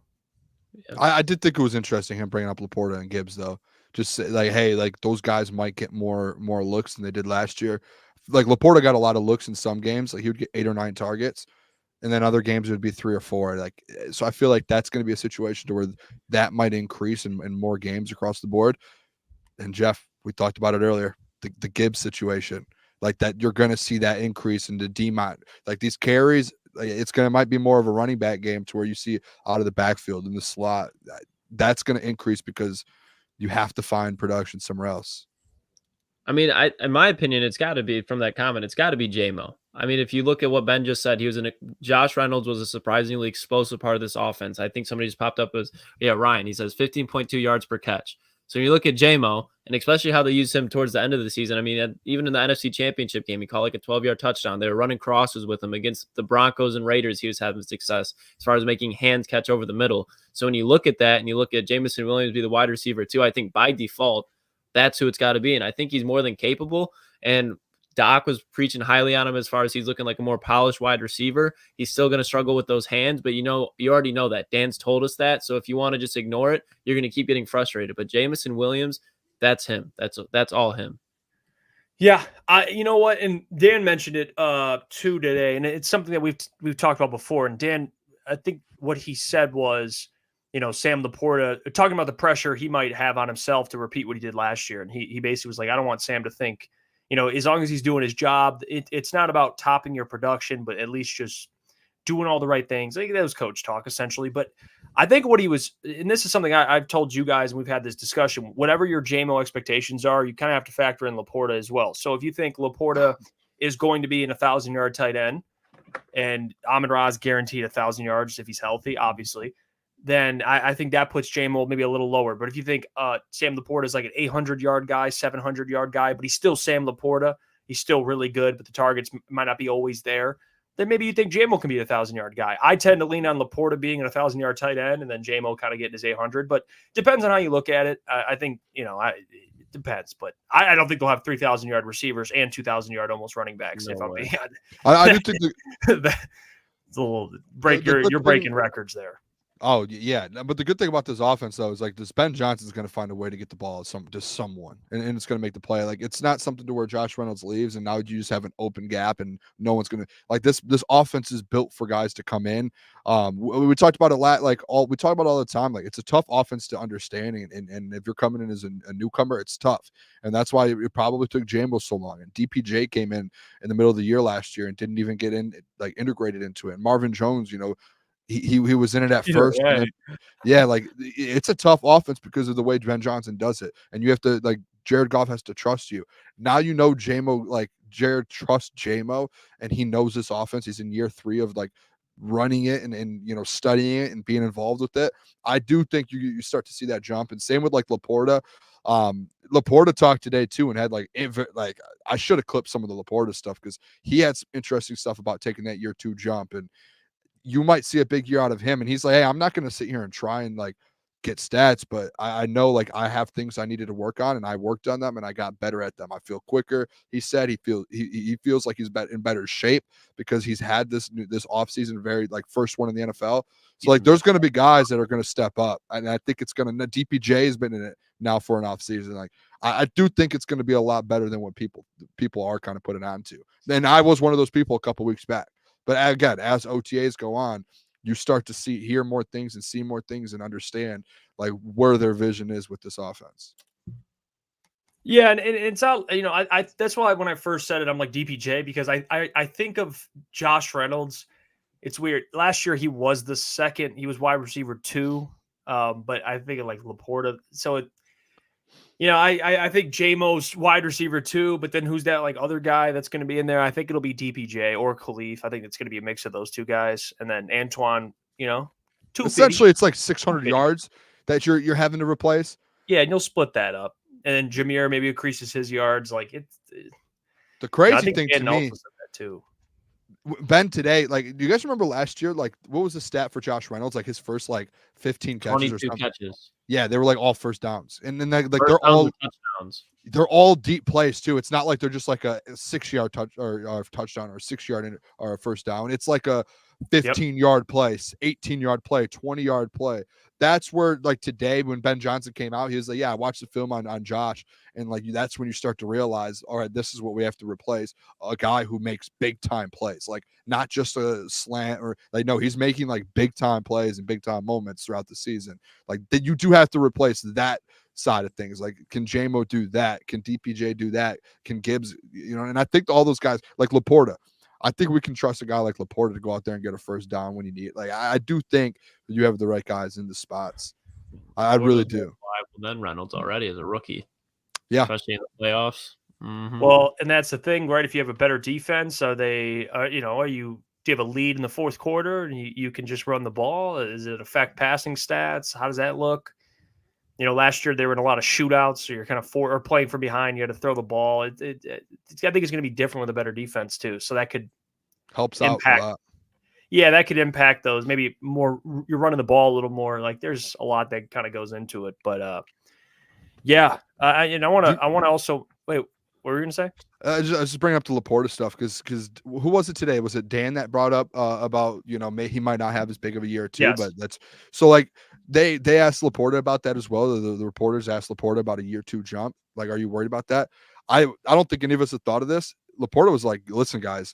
I did think it was interesting him bringing up Laporta and Gibbs, though. Just say, like, hey, like, those guys might get more looks than they did last year. Like, Laporta got a lot of looks in some games. Like, he would get 8 or 9 targets. And then other games it would be 3 or 4. Like, so I feel like that's going to be a situation to where that might increase in more games across the board. And Jeff, we talked about it earlier, the Gibbs situation, like that, you're going to see that increase in the DMOT, like these carries. It might be more of a running back game to where you see out of the backfield in the slot. That's going to increase because you have to find production somewhere else. I mean, in my opinion, it's got to be, from that comment, it's got to be JMO. I mean, if you look at what Ben just said, Josh Reynolds was a surprisingly explosive part of this offense. I think somebody just popped up as, Ryan. He says 15.2 yards per catch. So you look at JMO, and especially how they used him towards the end of the season. I mean, even in the NFC Championship game, he called like a 12-yard touchdown. They were running crosses with him against the Broncos and Raiders. He was having success as far as making hands catch over the middle. So when you look at that and you look at Jameson Williams be the wide receiver too, I think by default, that's who it's got to be. And I think he's more than capable. And Doc was preaching highly on him as far as he's looking like a more polished wide receiver. He's still going to struggle with those hands, but you already know that. Dan's told us that. So if you want to just ignore it, you're going to keep getting frustrated. But Jameson Williams, that's him. That's all him. Yeah, you know what? And Dan mentioned it too today, and it's something that we've talked about before. And Dan, I think what he said was, Sam Laporta, talking about the pressure he might have on himself to repeat what he did last year. And he basically was like, I don't want Sam to think, as long as he's doing his job, it's not about topping your production, but at least just doing all the right things. I think that was coach talk essentially. But I think what he was, and this is something I've told you guys, and we've had this discussion, whatever your JMO expectations are, you kind of have to factor in Laporta as well. So if you think Laporta is going to be an 1,000-yard tight end, and Amon-Ra is guaranteed 1,000 yards if he's healthy, obviously, then I think that puts JMO maybe a little lower. But if you think Sam Laporta is like an 800-yard guy, 700-yard guy, but he's still Sam Laporta, he's still really good, but the targets might not be always there, then maybe you think JMO can be a 1,000-yard guy. I tend to lean on Laporta being a 1,000-yard tight end, and then JMO kind of getting his 800. But depends on how you look at it. I think it depends. But I don't think they'll have 3,000-yard receivers and 2,000-yard almost running backs. No if I'm way. being I do think it's a little you're breaking records there. Oh yeah, but the good thing about this offense though is like this Ben Johnson's going to find a way to get the ball to someone, and it's going to make the play. Like it's not something to where Josh Reynolds leaves and now you just have an open gap and no one's going to like this. This offense is built for guys to come in. We talked about it we talk about it all the time. Like it's a tough offense to understand, and if you're coming in as a newcomer, it's tough, and that's why it probably took Jahmyr so long. And DPJ came in the middle of the year last year and didn't even get integrated into it. Marvin Jones, he was in it at first. Yeah. And then, like it's a tough offense because of the way Ben Johnson does it. And you have to Jared Goff has to trust you. Now JMO, Jared trusts JMO and he knows this offense. He's in year 3 of running it and studying it and being involved with it. I do think you start to see that jump. And same with Laporta. Laporta talked today too and had I should have clipped some of the Laporta stuff because he had some interesting stuff about taking that year 2 jump, and you might see a big year out of him. And he's like, hey, I'm not going to sit here and try and get stats, but I know I have things I needed to work on and I worked on them and I got better at them. I feel quicker. He said he feels like he's in better shape because he's had this offseason, very first one in the NFL. So there's going to be guys that are going to step up. And I think it's going to, DPJ has been in it now for an offseason. I do think it's going to be a lot better than what people are kind of putting on to. And I was one of those people a couple weeks back. But again, as OTAs go on, you start to hear more things and see more things and understand where their vision is with this offense. Yeah, and it's out. I that's why when I first said it, I'm like DPJ because I think of Josh Reynolds. It's weird. Last year he was the second. He was wide receiver 2, but I think of Laporta. So I think JMO's wide receiver 2, but then who's that other guy that's going to be in there? I think it'll be DPJ or Khalif. I think it's going to be a mix of those 2 guys, and then Antoine. Essentially, it's 600 yards that you're having to replace. Yeah, and you'll split that up, and then Jahmyr maybe increases his yards. The crazy thing to me, said that too. Ben today, do you guys remember last year? What was the stat for Josh Reynolds? His first 15 catches or something. Catches. Yeah, they were all first downs, and then they're all touchdowns. They're all deep plays too. It's not like they're just a 6-yard touchdown or a 6-yard or a first down. It's a 15-yard play, 18-yard play, 20-yard play. That's where today when Ben Johnson came out, he was like, yeah, I watched the film on Josh, and that's when you start to realize, all right, this is what we have to replace, a guy who makes big time plays, not just a slant or no, he's making big time plays and big time moments throughout the season. That you do have to replace that side of things. Can JMO do that? Can DPJ do that? Can Gibbs, and I think all those guys Laporta, I think we can trust a guy like Laporta to go out there and get a first down when you need it. I do think that you have the right guys in the spots. I really do. Then Reynolds already as a rookie. Yeah. Especially in the playoffs. Mm-hmm. Well, and that's the thing, right? If you have a better defense, do you have a lead in the fourth quarter and you can just run the ball? Does it affect passing stats? How does that look? Last year they were in a lot of shootouts, so you're kind of playing from behind. You had to throw the ball. I think it's going to be different with a better defense too. So that could helps impact. Out a lot. Yeah, that could impact those. Maybe more. You're running the ball a little more. There's a lot that kind of goes into it. But yeah, I want to also wait. What were you gonna say? I just bring up the Laporta stuff because who was it today? Was it Dan that brought up about he might not have as big of a year too? Yes. But that's so they asked Laporta about that as well. The reporters asked Laporta about a year 2 jump. Are you worried about that? I don't think any of us have thought of this. Laporta was like, listen, guys,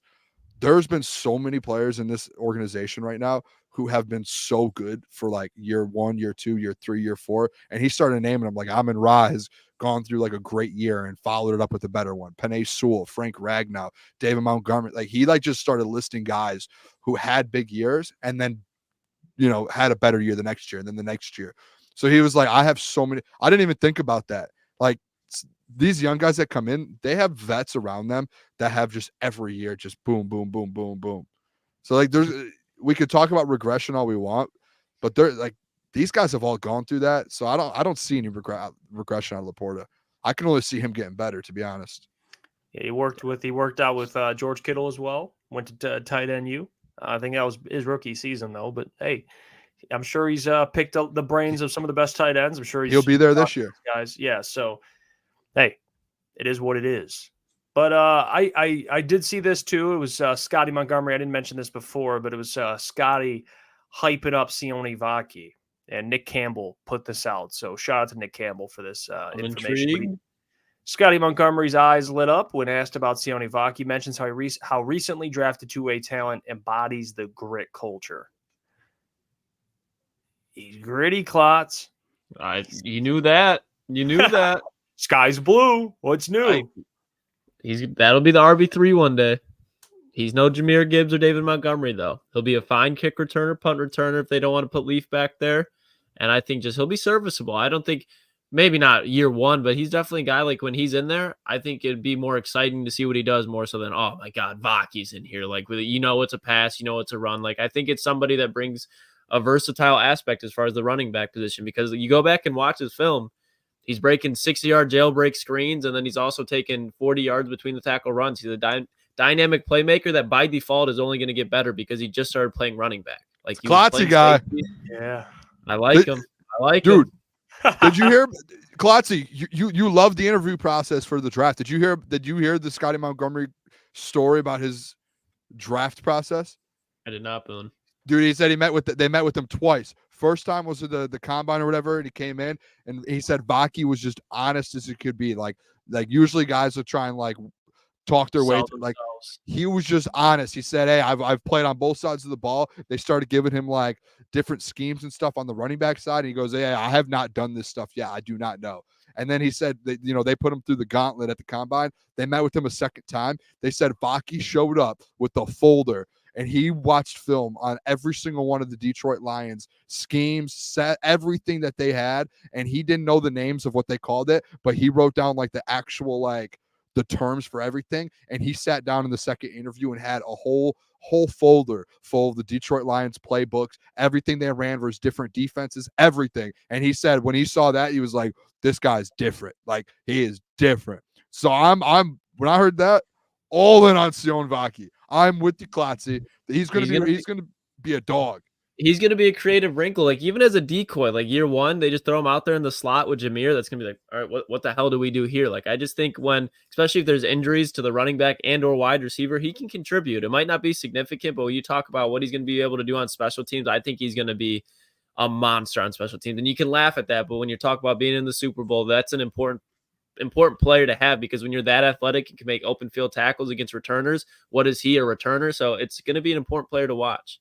there's been so many players in this organization right now who have been so good for year 1, year 2, year 3, year 4. And he started naming them Amon-Ra has gone through a great year and followed it up with a better one. Penei Sewell, Frank Ragnow, David Montgomery. He just started listing guys who had big years and then, had a better year the next year and then the next year. So he was like, I have so many. I didn't even think about that. These young guys that come in, they have vets around them that have just every year, just boom, boom, boom, boom, boom. So we could talk about regression all we want, but these guys have all gone through that. So I don't see any regression on Laporta. I can only see him getting better, to be honest. Yeah, he worked out with George Kittle as well. Went to tight end U. I think that was his rookie season though. But hey, I'm sure he's picked up the brains of some of the best tight ends. I'm sure He'll be there this year, guys. Yeah. So hey, it is what it is. But I did see this too. It was Scottie Montgomery. I didn't mention this before, but it was Scottie hyping up Sione Vaki, and Nick Campbell put this out. So shout out to Nick Campbell for this information. Scottie Montgomery's eyes lit up when asked about Sione Vaki. He mentions how recently drafted two-way talent embodies the grit culture. He's gritty, Klotz. You knew that. You knew that. Sky's blue. What's new? That'll be the RB3 one day. He's no Jahmyr Gibbs or David Montgomery, though. He'll be a fine kick returner, punt returner if they don't want to put Leaf back there. And I think he'll be serviceable. I don't think, maybe not year one, but he's definitely a guy like when he's in there, I think it'd be more exciting to see what he does more so than, oh my God, Vaki's in here. Like, it's a pass, it's a run. Like, I think it's somebody that brings a versatile aspect as far as the running back position, because you go back and watch his film, he's breaking 60-yard jailbreak screens, and then he's also taking 40 yards between the tackle runs. He's a dynamic playmaker that by default is only going to get better because he just started playing running back. Like, Klotzy guy. Yeah. I like him. Dude, did you hear Klotzy? You love the interview process for the draft. Did you hear the Scottie Montgomery story about his draft process? I did not, Boone. Dude, he said they met with him twice. First time was the combine or whatever, and he came in and he said Vaki was just honest as it could be. Like usually guys will try and like talk their way through. Like he was just honest. He said, "Hey, I've played on both sides of the ball." They started giving him like different schemes and stuff on the running back side, and he goes, "Hey, I have not done this stuff yet. I do not know." And then he said that, they put him through the gauntlet at the combine. They met with him a second time. They said Vaki showed up with a folder, and he watched film on every single one of the Detroit Lions schemes, set everything that they had, and he didn't know the names of what they called it, but he wrote down like the actual like the terms for everything. And he sat down in the second interview and had a whole folder full of the Detroit Lions playbooks, everything they ran versus different defenses, everything. And he said when he saw that, he was like, this guy's different. Like, he is different. So I'm when I heard that, all in on Sione Vaki. I'm with you, Klotzy. He's gonna be a dog. He's gonna be a creative wrinkle. Like, even as a decoy, like year one, they just throw him out there in the slot with Jahmyr. That's gonna be like, all right, what the hell do we do here? Like, I just think especially if there's injuries to the running back and or wide receiver, he can contribute. It might not be significant, but when you talk about what he's gonna be able to do on special teams, I think he's gonna be a monster on special teams. And you can laugh at that, but when you're talking about being in the Super Bowl, that's an important player to have, because when you're that athletic, you can make open field tackles against returners. What is he, a returner? So it's going to be an important player to watch.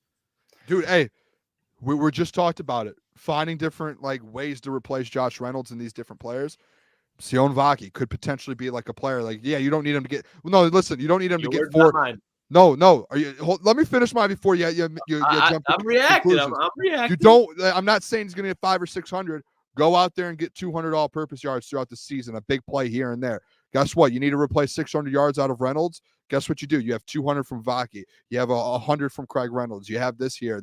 Dude, hey, we were just talked about it. Finding different like ways to replace Josh Reynolds and these different players. Sione Vaki could potentially be like a player. Like, yeah, you don't need him to get. No, listen, you don't need him to get four. No. Let me finish mine before you jump. I'm reacting. I'm reacting. You don't. I'm not saying he's going to get 500 or 600. Go out there and get 200 all-purpose yards throughout the season, a big play here and there. Guess what? You need to replace 600 yards out of Reynolds. Guess what you do? You have 200 from Vaki. You have 100 from Craig Reynolds. You have this year.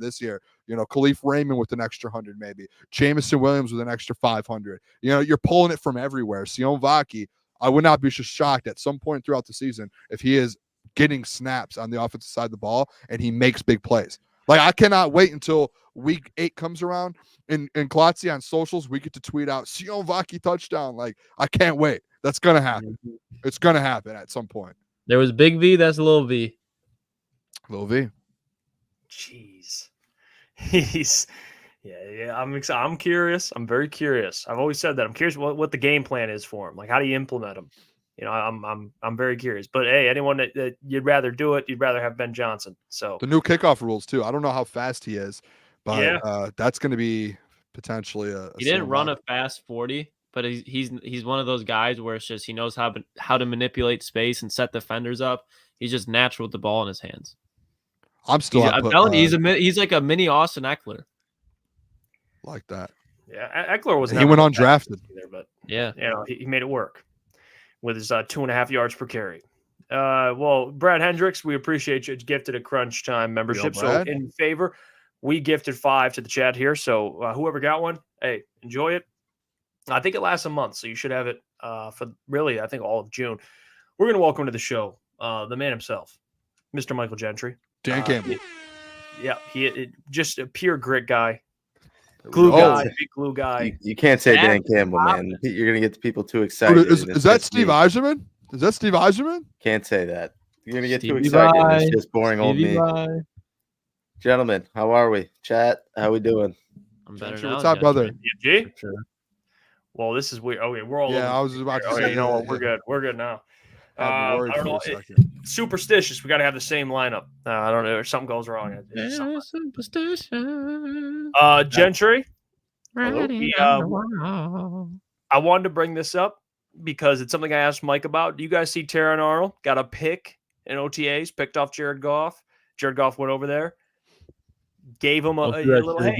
Khalif Raymond with an extra 100 maybe. Jamison Williams with an extra 500. You're pulling it from everywhere. Sione Vaki, I would not be just shocked at some point throughout the season if he is getting snaps on the offensive side of the ball and he makes big plays. Like, I cannot wait until week 8 comes around and Klotzy on socials, we get to tweet out Sione Vaki touchdown. Like, I can't wait. That's going to happen. It's going to happen at some point. There was big V. That's little V. Little V. Jeez. Yeah. I'm curious. I'm very curious. I've always said that. I'm curious what the game plan is for him. Like, how do you implement him? I'm very curious. But hey, anyone that you'd rather do it, you'd rather have Ben Johnson. So the new kickoff rules too. I don't know how fast he is, but that's going to be potentially a. He didn't run a fast 40, but he's one of those guys where it's just he knows how to manipulate space and set defenders up. He's just natural with the ball in his hands. I'm telling you, he's like a mini Austin Eckler. Like that. Yeah, Eckler was. He went undrafted. But yeah, he made it work with his 2.5 yards per carry. Well, Brad Hendricks, we appreciate you. Gifted a Crunch Time membership. So in favor, we gifted 5 to the chat here. So whoever got one, hey, enjoy it. I think it lasts a month, so you should have it for really, I think, all of June. We're going to welcome to the show the man himself, Mr. Michael Gentry. Dan Campbell. Yeah, just a pure grit guy. Glue guy, big glue guy. You can't say Dan Campbell, man. You're going to get the people too excited. Is that Steve Eiserman? Is that Steve Eiserman? Can't say that. You're going to get too Stevie excited. bye. It's just boring old Stevie me. bye. Gentlemen, how are we? Chat, how we doing? I'm better Gentry, now. what's up, brother? G? For sure. Well, this is weird. Okay, we're all Yeah, over. I was about to Okay, say. you know what? We're good. We're good now. I'd be worried I don't for know. a second. Superstitious. We got to have the same lineup. I don't know. If something goes wrong. It's something. Superstition. Gentry. Riding I on the wall. wanted to bring this up because it's something I asked Mike about. Do you guys see Terran Arnold got a pick in OTAs? Picked off Jared Goff. Jared Goff went over there, gave him a little hey.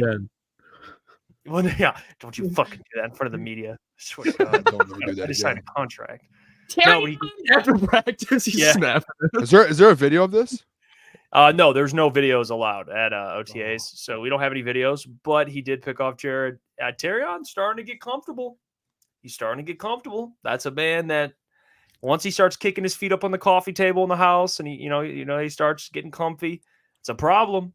Well, yeah, don't you fucking do that in front of the media. I swear to God, Don't ever do that I just signed again. a contract. No, after practice, he's Yeah. snapping. Is there a video of this? No, there's no videos allowed at OTAs, so we don't have any videos. But he did pick off Jared. Terrion's starting to get comfortable. He's starting to get comfortable. That's a man that once he starts kicking his feet up on the coffee table in the house, and he starts getting comfy, it's a problem.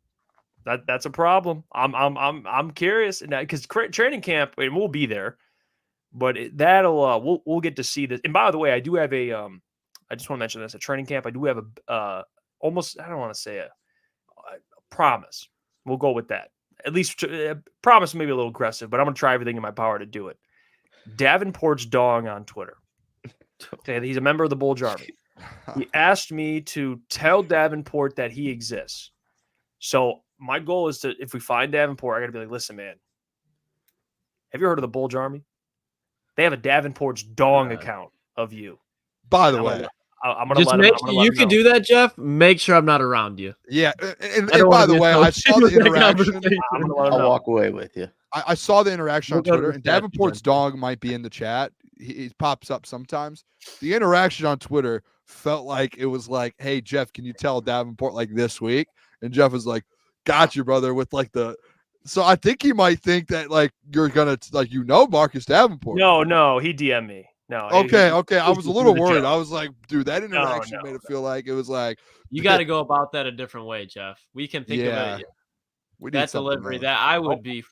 That's a problem. I'm curious, because training camp, and we'll be there, but that'll we'll get to see this. And by the way, I do have I just want to mention this at training camp. I do have a almost, I don't want to say a promise. We'll go with that. At least promise, maybe a little aggressive, but I'm going to try everything in my power to do it. Davenport's dong on Twitter. Okay, he's a member of the Bulge Army. He asked me to tell Davenport that he exists. So my goal is to, if we find Davenport, I got to be like, listen, man, have you heard of the Bulge Army? They have a Davenport's dong account of you. By the way, I'm gonna Just let make him. sure you can do that, Jeff. Make sure I'm not around you. yeah. And I don't by wanna the be way, I associated saw the with that interaction. conversation. I'm gonna let him I'll know. walk away with you. I saw the interaction on We'll go to Twitter, the and statue, Davenport's dog might be in the chat. He pops up sometimes. The interaction on Twitter felt like it was like, "Hey Jeff, can you tell Davenport like this week?" And Jeff was like, "Got you, brother." With like the, so I think he might think that like you're gonna Marcus Davenport. No, he DM'd me. No. Okay. I was a little the worried. joke. I was like, dude, that interaction made it feel like it was like You got to go about that a different way, Jeff. We can think Yeah. of it. we need That something delivery, else. that I would be.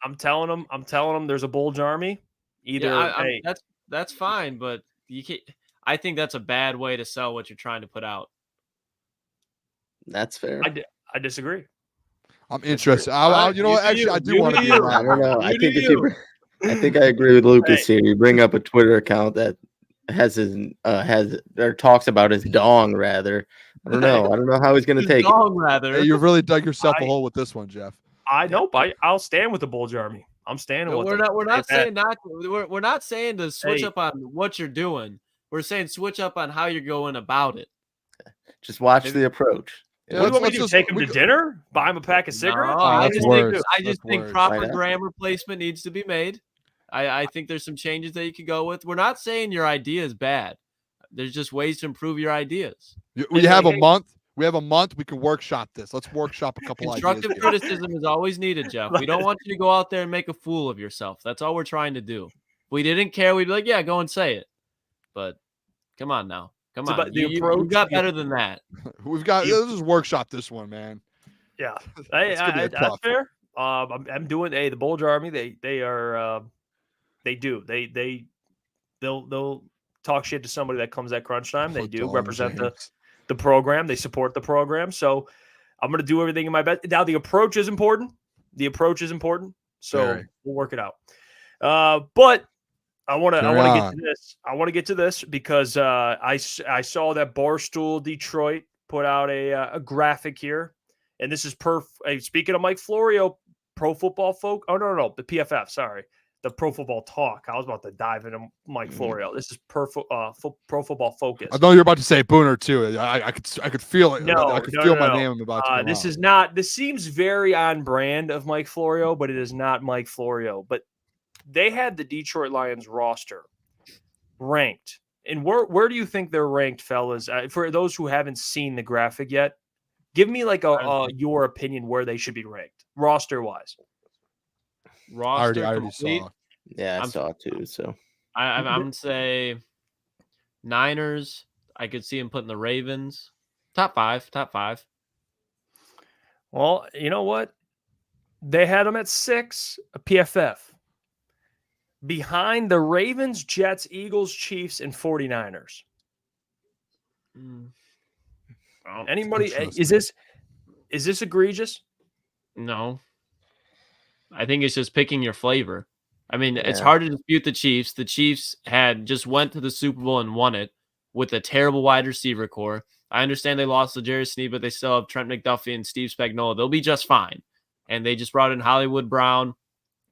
I'm telling him there's a Bulge Army. Either hey, That's fine, but you can't. I think that's a bad way to sell what you're trying to put out. That's fair. I disagree. I'm interested. You know what? Actually, I do want to be I around. don't know. I think I agree with Lucas here. You bring up a Twitter account that has talks about his dong rather. I don't know. I don't know how he's going to take it. Rather. Hey, you really dug yourself a hole with this one, Jeff. I'll stand with the Bulge Army. I'm standing with them. We're not saying to switch up on what you're doing. We're saying switch up on how you're going about it. Just watch the approach. Yeah, What do you want me to do? just- Take him we to dinner? Buy him a pack of cigarettes? No, I that's just worse. think That's worse. proper Why not? grammar placement needs to be made. I think there's some changes that you could go with. We're not saying your idea is bad. There's just ways to improve your ideas. We have a month. We have a month. We can workshop this. Let's workshop a couple Constructive ideas. here. criticism is always needed, Jeff. We don't want you to go out there and make a fool of yourself. That's all we're trying to do. If we didn't care, we'd be like, yeah, go and say it. But come on now. Come on. You got better than that. We've got. Let's just workshop this one, man. Yeah, It's gonna be a that's tough. fair. I'm doing. Hey, the Bulge Army. They'll talk shit to somebody that comes at crunch time. They do represent the program. They support the program. So I'm going to do everything in my best. Now the approach is important. So Very. we'll work it out. But I want to get to this. I want to get to this because I saw that Barstool Detroit put out a graphic here, and this is speaking of Mike Florio, Pro Football Folk. Oh no, the PFF. Sorry, the Pro Football Talk. I was about to dive into Mike Florio. This is Pro Football Focus. I know you're about to say Booner too. I could feel it. I could feel my name about to come this out. is not. This seems very on brand of Mike Florio, but it is not Mike Florio. But they had the Detroit Lions roster ranked. And where do you think they're ranked, fellas? For those who haven't seen the graphic yet, give me like your opinion where they should be ranked, roster-wise. I already saw. Yeah, I saw it too. So I'm going to say Niners, I could see him putting the Ravens top five. Well, you know what? They had them at 6, a PFF. Behind the Ravens, Jets, Eagles, Chiefs, and 49ers. Anybody? Is this egregious? No. I think it's just picking your flavor. I mean, it's hard to dispute the Chiefs. The Chiefs had just went to the Super Bowl and won it with a terrible wide receiver core. I understand they lost to Jerry Sneed, but they still have Trent McDuffie and Steve Spagnuolo. They'll be just fine. And they just brought in Hollywood Brown,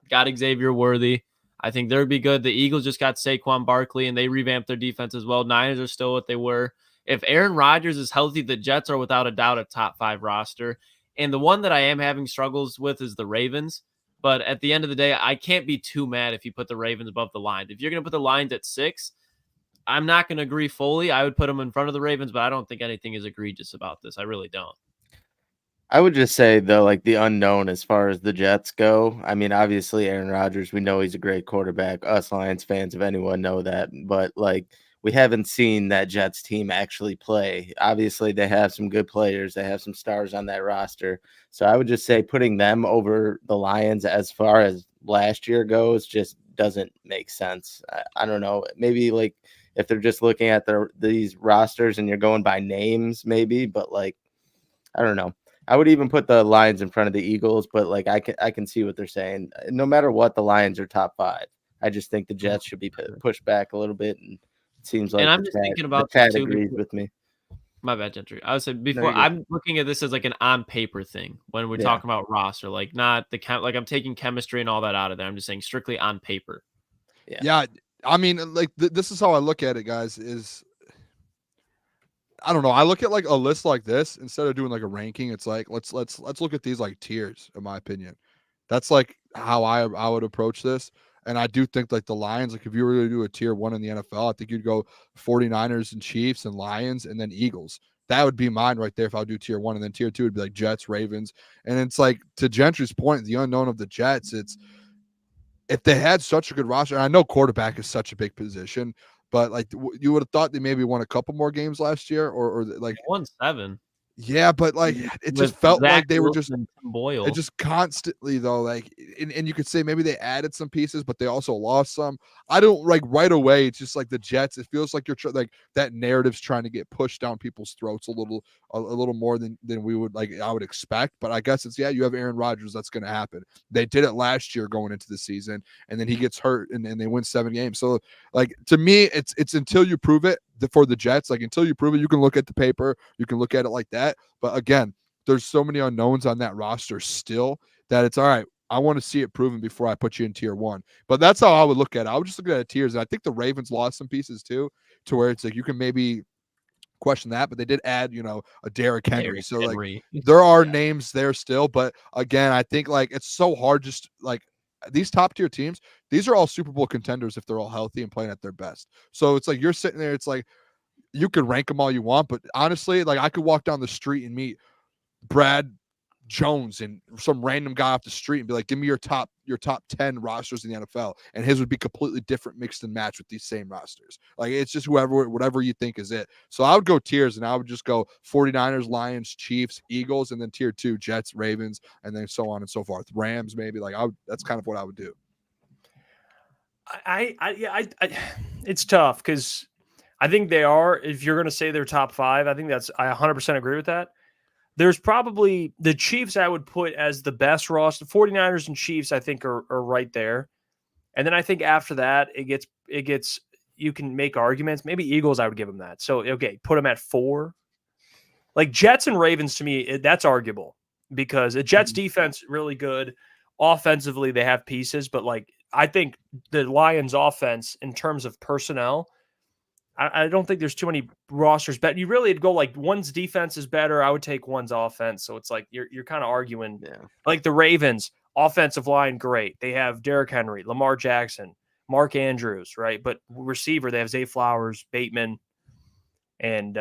got Xavier Worthy. I think they'll be good. The Eagles just got Saquon Barkley, and they revamped their defense as well. Niners are still what they were. If Aaron Rodgers is healthy, the Jets are without a doubt a top 5 roster. And the one that I am having struggles with is the Ravens. But at the end of the day, I can't be too mad if you put the Ravens above the Lions. If you're going to put the Lions at 6, I'm not going to agree fully. I would put them in front of the Ravens, but I don't think anything is egregious about this. I really don't. I would just say, though, like the unknown as far as the Jets go. I mean, obviously, Aaron Rodgers, we know he's a great quarterback. Us Lions fans, if anyone, know that. But, like, we haven't seen that Jets team actually play. Obviously, they have some good players. They have some stars on that roster. So I would just say putting them over the Lions as far as last year goes just doesn't make sense. I don't know. Maybe, like, if they're just looking at these rosters and you're going by names, maybe. But, like, I don't know. I would even put the Lions in front of the Eagles, but like I can see what they're saying. No matter what, the Lions are top 5. I just think the Jets should be pushed back a little bit, and it seems like. And I'm just thinking about the Chad agrees with me. My bad, Gentry. I would say before I'm looking at this as like an on paper thing when we're talking about roster, like not the like I'm taking chemistry and all that out of there. I'm just saying strictly on paper. Yeah. I mean, like this is how I look at it, guys. Is I don't know. I look at like a list like this instead of doing like a ranking. It's like let's look at these like tiers, in my opinion. That's like how I would approach this. And I do think like the Lions, like if you were to do a tier 1 in the NFL, I think you'd go 49ers and Chiefs and Lions and then Eagles. That would be mine right there if I would do tier 1. And then tier 2 would be like Jets, Ravens. And it's like to Gentry's point, the unknown of the Jets, it's if they had such a good roster, and I know quarterback is such a big position, but like you would have thought they maybe won a couple more games last year, or like they won 7. Yeah, but like it just felt like they were just Boyle. It just constantly though, like and you could say maybe they added some pieces, but they also lost some. I don't like right away. It's just like the Jets. It feels like you're like that narrative's trying to get pushed down people's throats a little more than we would like. I would expect, but I guess it's you have Aaron Rodgers. That's going to happen. They did it last year going into the season, and then he gets hurt, and they win 7 games. So like to me, it's until you prove it for the Jets. Like until you prove it, you can look at the paper, you can look at it like that. But again, there's so many unknowns on that roster still that it's all right. I want to see it proven before I put you in tier 1. But that's how I would look at it. I would just look at it tiers. And I think the Ravens lost some pieces too, to where it's like you can maybe question that, but they did add, a Derrick Henry. So like there are names there still. But again, I think like it's so hard just like these top tier teams, these are all Super Bowl contenders if they're all healthy and playing at their best. So it's like you're sitting there, it's like you could rank them all you want, but honestly, like I could walk down the street and meet Brad Jones and some random guy off the street and be like, give me your top 10 rosters in the NFL. And his would be completely different, mixed and matched with these same rosters. Like it's just whatever you think is it. So I would go tiers, and I would just go 49ers, Lions, Chiefs, Eagles, and then tier 2, Jets, Ravens, and then so on and so forth. Rams, maybe. Like that's kind of what I would do. It's tough because I think they are, if you're going to say they're top 5, I think I 100% agree with that. There's probably the Chiefs I would put as the best roster. 49ers and Chiefs, I think, are right there. And then I think after that, it gets, you can make arguments. Maybe Eagles, I would give them that. So, okay, put them at 4. Like Jets and Ravens, to me, that's arguable because the Jets defense, really good. Offensively, they have pieces. But, like, I think the Lions offense, in terms of personnel, I don't think there's too many rosters, but you really would go like one's defense is better. I would take one's offense. So it's like you're kind of arguing. Like the Ravens offensive line, great. They have Derrick Henry, Lamar Jackson, Mark Andrews, right? But receiver, they have Zay Flowers, Bateman, and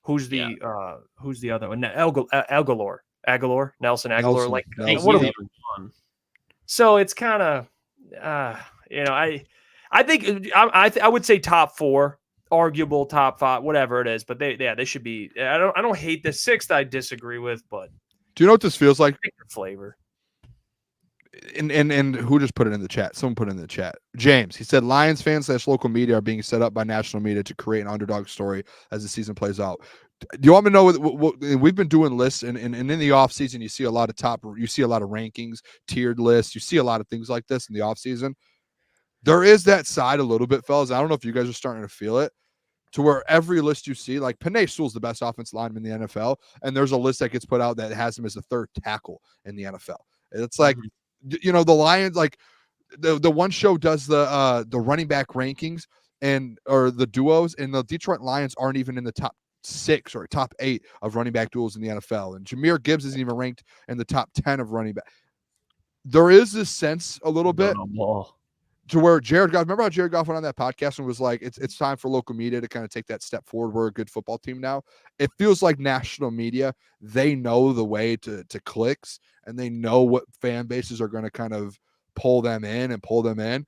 who's the other one? Aguilar, Nelson Aguilar. Like what are we doing? So it's kind of I think I would say top 4. arguable top 5, whatever it is. But they should be. I don't hate the 6th. I disagree with, but Do you know what this feels like? Flavor. And who just put it in the chat? Someone put it in the chat. James, he said Lions fans / local media are being set up by national media to create an underdog story as the season plays out. Do you want me to know what we've been doing lists and in the offseason, you see a lot of rankings, tiered lists, you see a lot of things like this in the offseason. There is that side a little bit, fellas. I don't know if you guys are starting to feel it, to where every list you see, like Penei Sewell's the best offensive lineman in the NFL, and there's a list that gets put out that has him as the 3rd tackle in the NFL. It's like, you know, the Lions, like the one show does the running back rankings or the duos, and the Detroit Lions aren't even in the top 6 or top 8 of running back duels in the NFL. And Jahmyr Gibbs isn't even ranked in the top 10 of running back. There is this sense a little bit to where Jared Goff, remember how Jared Goff went on that podcast and was like, it's time for local media to kind of take that step forward. We're a good football team now. It feels like national media, they know the way to clicks, and they know what fan bases are going to kind of pull them in.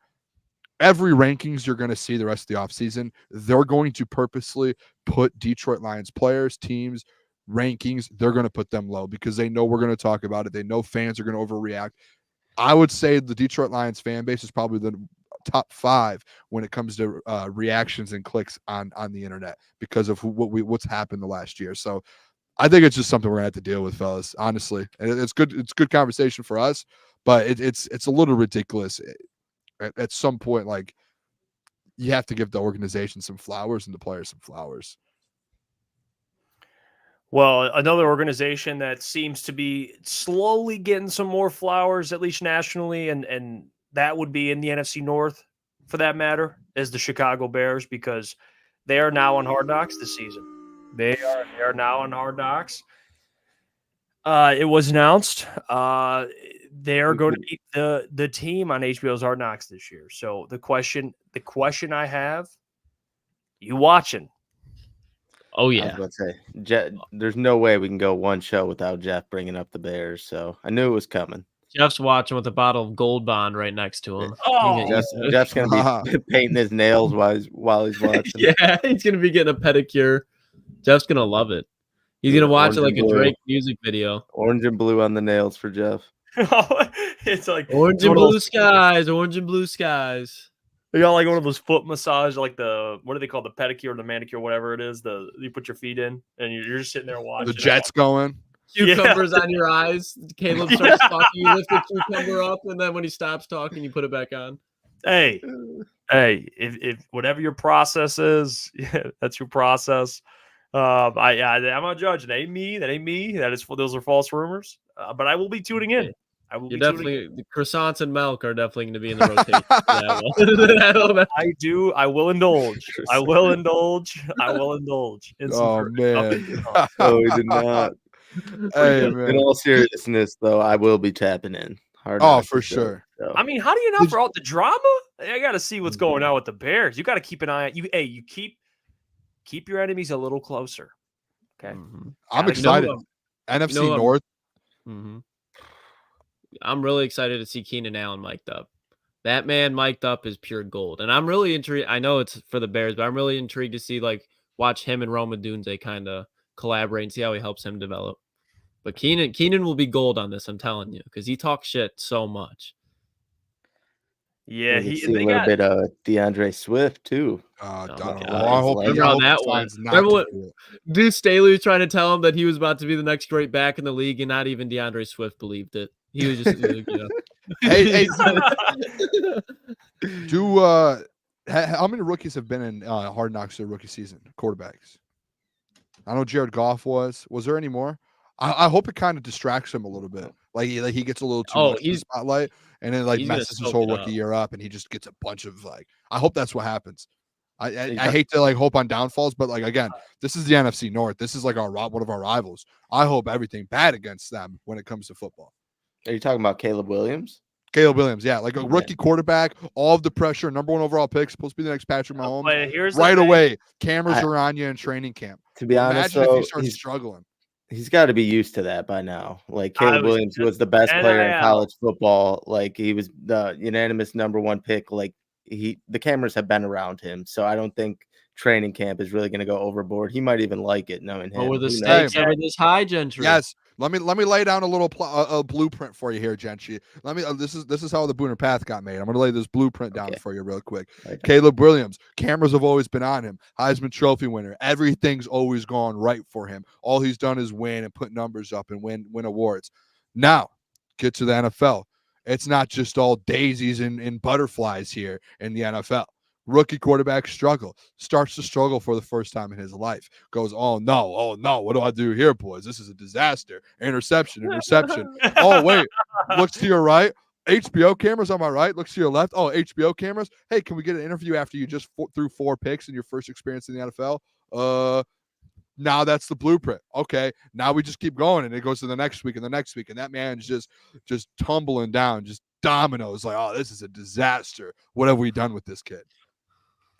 Every rankings you're going to see the rest of the offseason, they're going to purposely put Detroit Lions players, teams, rankings, they're going to put them low because they know we're going to talk about it. They know fans are going to overreact. I would say the Detroit Lions fan base is probably the top 5 when it comes to reactions and clicks on the internet because of what's happened the last year. So I think it's just something we're going to have to deal with, fellas, honestly. And it's good. It's good conversation for us, but it's a little ridiculous. At some point, like, you have to give the organization some flowers and the players some flowers. Well, another organization that seems to be slowly getting some more flowers, at least nationally, and that would be in the NFC North, for that matter, is the Chicago Bears, because they are now on Hard Knocks this season. They are now on Hard Knocks. It was announced they are going to beat the team on HBO's Hard Knocks this year. So the question I have, you watching? Oh, yeah. I was about to say, there's no way we can go one show without Jeff bringing up the Bears. So I knew it was coming. Jeff's watching with a bottle of Gold Bond right next to him. Oh, Jeff's going to be painting his nails while he's watching. Yeah, he's going to be getting a pedicure. Jeff's going to love it. He's going to watch it like a Drake music video. Orange and blue on the nails for Jeff. It's like orange and blue skies, orange and blue skies. You got like one of those foot massage, like what do they call the pedicure, the manicure, whatever it is. You put your feet in, and you're just sitting there watching. The Jets going. Cucumbers on your eyes. Caleb starts talking. You lift the cucumber up, and then when he stops talking, you put it back on. Hey, if whatever your process is, that's your process. I'm not judging. That ain't me. Those are false rumors. But I will be tuning in. The croissants and milk are definitely going to be in the rotation. I will indulge. I will indulge. Oh man! Oh, he did not. Hey, man. In all seriousness, though, I will be tapping in. For sure. So. I mean, how do you not for all the drama? I got to see what's going on with the Bears. You got to keep an eye on you. Hey, you keep your enemies a little closer. Okay, I'm excited. NFC North. Mm-hmm. I'm really excited to see Keenan Allen mic'd up. That man mic'd up is pure gold. And I'm really intrigued. I know it's for the Bears, but I'm really intrigued to see, watch him and Roma Dunze kind of collaborate and see how he helps him develop. But Keenan will be gold on this, I'm telling you, because he talks shit so much. Yeah, a little bit of DeAndre Swift too. I hope that one. Remember when Dude Staley was trying to tell him that he was about to be the next great back in the league, and not even DeAndre Swift believed it. He was just, Hey, how many rookies have been in Hard Knocks their rookie season? Quarterbacks. I know Jared Goff was. Was there any more? I hope it kind of distracts him a little bit. Like he gets a little too much in the spotlight, and then messes his whole rookie year up, and he just gets a bunch of I hope that's what happens. I hate to hope on downfalls, but again, this is the NFC North. This is one of our rivals. I hope everything bad against them when it comes to football. Are you talking about Caleb Williams? Caleb Williams, yeah, a rookie quarterback, all of the pressure, number 1 overall pick, supposed to be the next Patrick Mahomes. Right away, cameras are on you in training camp. To be honest, imagine if he starts struggling. He's got to be used to that by now. Caleb Williams was the best player in college football. He was the unanimous number 1 pick. The cameras have been around him, so I don't think training camp is really going to go overboard. He might even like it, knowing him. Or were the Who knows? stakes ever this high, Gentry? Yes. Let me lay down a little a blueprint for you here, Gentry. This is how the Booner path got made. I'm going to lay this blueprint down for you real quick. Okay. Caleb Williams, cameras have always been on him. Heisman Trophy winner. Everything's always gone right for him. All he's done is win and put numbers up and win awards. Now, get to the NFL. It's not just all daisies and butterflies here in the NFL. Rookie quarterback starts to struggle for the first time in his life. Goes, oh no, what do I do here, boys? This is a disaster. Interception. Oh, wait, looks to your right. HBO cameras on my right. Looks to your left. Oh, HBO cameras. Hey, can we get an interview after you just threw 4 picks in your first experience in the NFL? Now that's the blueprint. Okay, now we just keep going, and it goes to the next week and the next week, and that man's just tumbling down, just dominoes. Like, oh, this is a disaster. What have we done with this kid?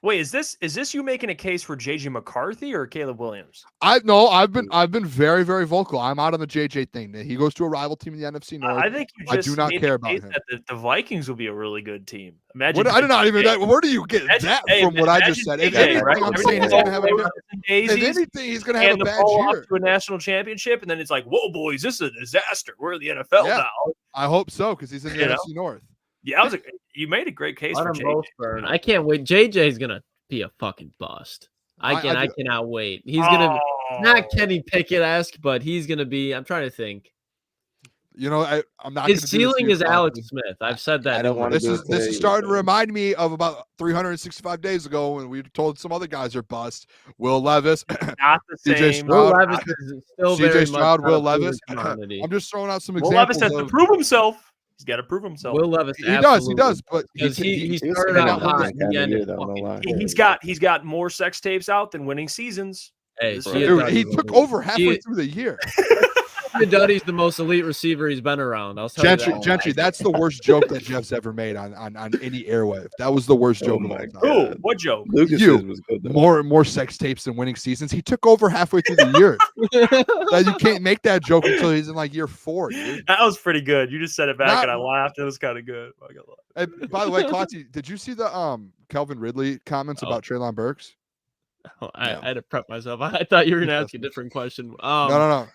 Wait, is this you making a case for JJ McCarthy or Caleb Williams? I've been very, very vocal. I'm out on the JJ thing. He goes to a rival team in the NFC North. I think you just I do not care about him. That the Vikings will be a really good team. Imagine. I did not even. Where do you get that from? What I just said? If anything, right? I'm saying he's going to have a bad year. To a national championship, and then it's like, whoa, boys, this is a disaster. We're in the NFL now. I hope so, because he's in the NFC North. Yeah, you made a great case for JJ. I can't wait. JJ's gonna be a fucking bust. I cannot wait. He's gonna be not Kenny Pickett-esque, but he's gonna be. I'm trying to think. You know, I'm not. His ceiling is Alex Smith. I've said that. I don't want This is starting to remind me of about 365 days ago when we told some other guys are bust. Will Levis, not the same. CJ Stroud, Will Levis is still CJ Stroud, very Will much Levis. I'm just throwing out some examples. Will Levis has to prove himself. He's got to prove himself. Will Levis, he does, but he started out hot. He's got more sex tapes out than winning seasons. Hey, dude, he took over halfway through the year. Duddy's the most elite receiver he's been around. I'll tell you that. Gentry, that's the worst joke that Jeff's ever made on any airwave. That was the worst joke of all time. Oh, what joke? Lucas was good, though. More sex tapes than winning seasons. He took over halfway through the year. You can't make that joke until he's in like year 4. Dude. That was pretty good. You just said it back and I laughed. It was kind of good. Hey, by the way, Klotz, did you see the Calvin Ridley comments about Treylon Burks? Oh, I had to prep myself. I thought you were going to ask a different question. No.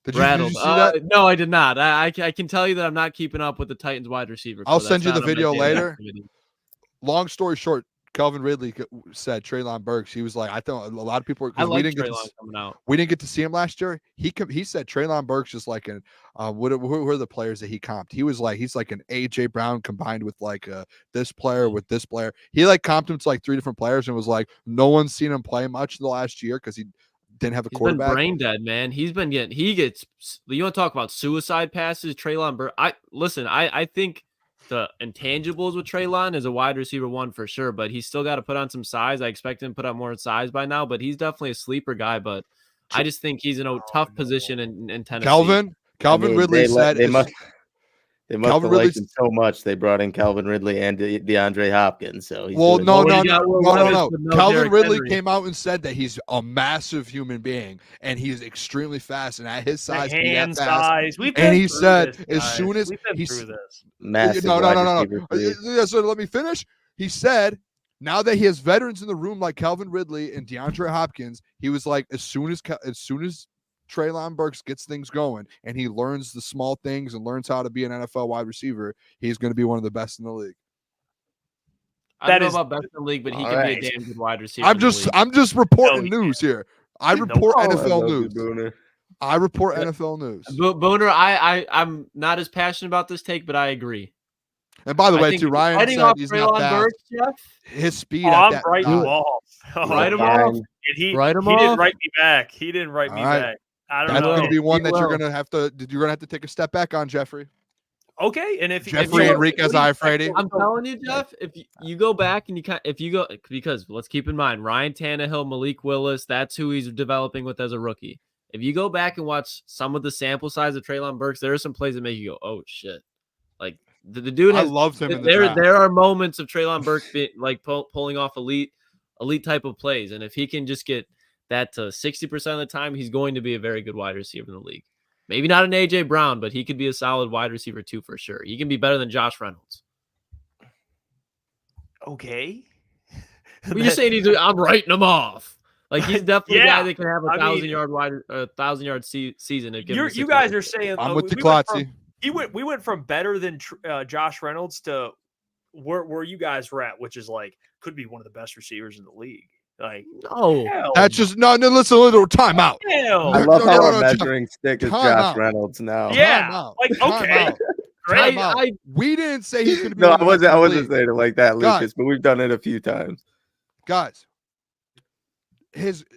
Did you see that? No, I did not. I can tell you that I'm not keeping up with the Titans wide receiver. I'll send you the video later. Long story short, Calvin Ridley said Treylon Burks. He was like, I thought a lot of people we didn't get to see him last year. He said Treylon Burks is like an who are the players that he comped? He was like he's like an AJ Brown combined with like this player with this player. He like comped him to like 3 different players and was like no one's seen him play much in the last year because he didn't have a quarterback. He's been brain dead, man. You want to talk about suicide passes, Treylon Burks. I think the intangibles with Treylon is a wide receiver 1 for sure, but he's still got to put on some size. I expect him to put on more size by now, but he's definitely a sleeper guy, but I just think he's in a tough position in Tennessee. Calvin Ridley said they must have liked him so much they brought in Calvin Ridley and DeAndre Hopkins. So no. Calvin Ridley came out and said that he's a massive human being and he's extremely fast and at his size, hand size. And he said as soon as he's massive. No. So let me finish. He said now that he has veterans in the room like Calvin Ridley and DeAndre Hopkins, he was like as soon as Treylon Burks gets things going and he learns the small things and learns how to be an NFL wide receiver, he's going to be one of the best in the league. I don't know about best in the league, but he can be a damn good wide receiver. I'm just reporting news here. I report NFL news. I report NFL news. Booner, I'm not as passionate about this take, but I agree. And by the way, too, Ryan said he's not fast. His speed. I'm writing him off. Write him off. He didn't write me back. He didn't write me back. I don't know. That's going to be one that you're going to have to take a step back on, Jeffrey. Okay, and if Jeffrey Enriquez Iafrate. I'm telling you, Jeff, if you go back and because let's keep in mind Ryan Tannehill, Malik Willis, that's who he's developing with as a rookie. If you go back and watch some of the sample size of Treylon Burks, there are some plays that make you go, "Oh shit!" Like the dude has. I loved him. There are moments of Treylon Burks like pulling off elite type of plays, and if he can just get that to 60% of the time, he's going to be a very good wide receiver in the league. Maybe not an AJ Brown, but he could be a solid wide receiver 2 for sure. He can be better than Josh Reynolds. Okay. Well, you're saying I'm writing him off. Like he's definitely a guy that can have a 1,000-yard season. You guys are saying I'm with the Klotzy. We went from better than Josh Reynolds to where you guys were at, which is like could be one of the best receivers in the league. Like, that's just no. Listen, a little time out. I love how our measuring stick is Josh Reynolds now. Yeah, like okay, great. We didn't say he's going to be. No, I wasn't saying it like that, Lucas. But we've done it a few times, guys.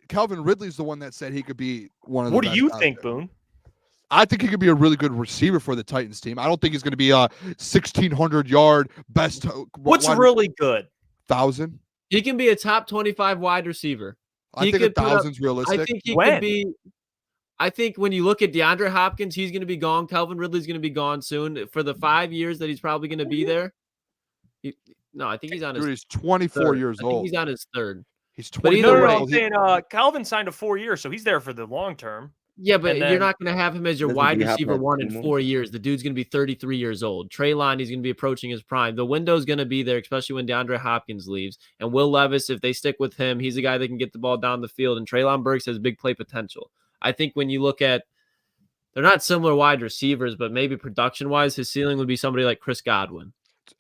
Calvin Ridley's the one that said he could be one of the. What do you think, Boone? I think he could be a really good receiver for the Titans team. I don't think he's going to be a 1,600-yard best. What's really good? 1,000. He can be a top 25 wide receiver. I think 1,000's realistic. I think he could be. I think when you look at DeAndre Hopkins, he's going to be gone. Calvin Ridley's going to be gone soon. For the 5 years that he's probably going to be there. I think he's on his. He's 24 third. years I think old. he's on his third. He's 24 years old. I'm saying Calvin signed a 4 year, so he's there for the long term. Yeah, but you're not going to have him as your wide receiver one in 4 years. The dude's going to be 33 years old. Treylon, he's going to be approaching his prime. The window's going to be there, especially when DeAndre Hopkins leaves. And Will Levis, if they stick with him, he's a guy that can get the ball down the field. And Treylon Burks has big play potential. I think when you look at, they're not similar wide receivers, but maybe production-wise, his ceiling would be somebody like Chris Godwin.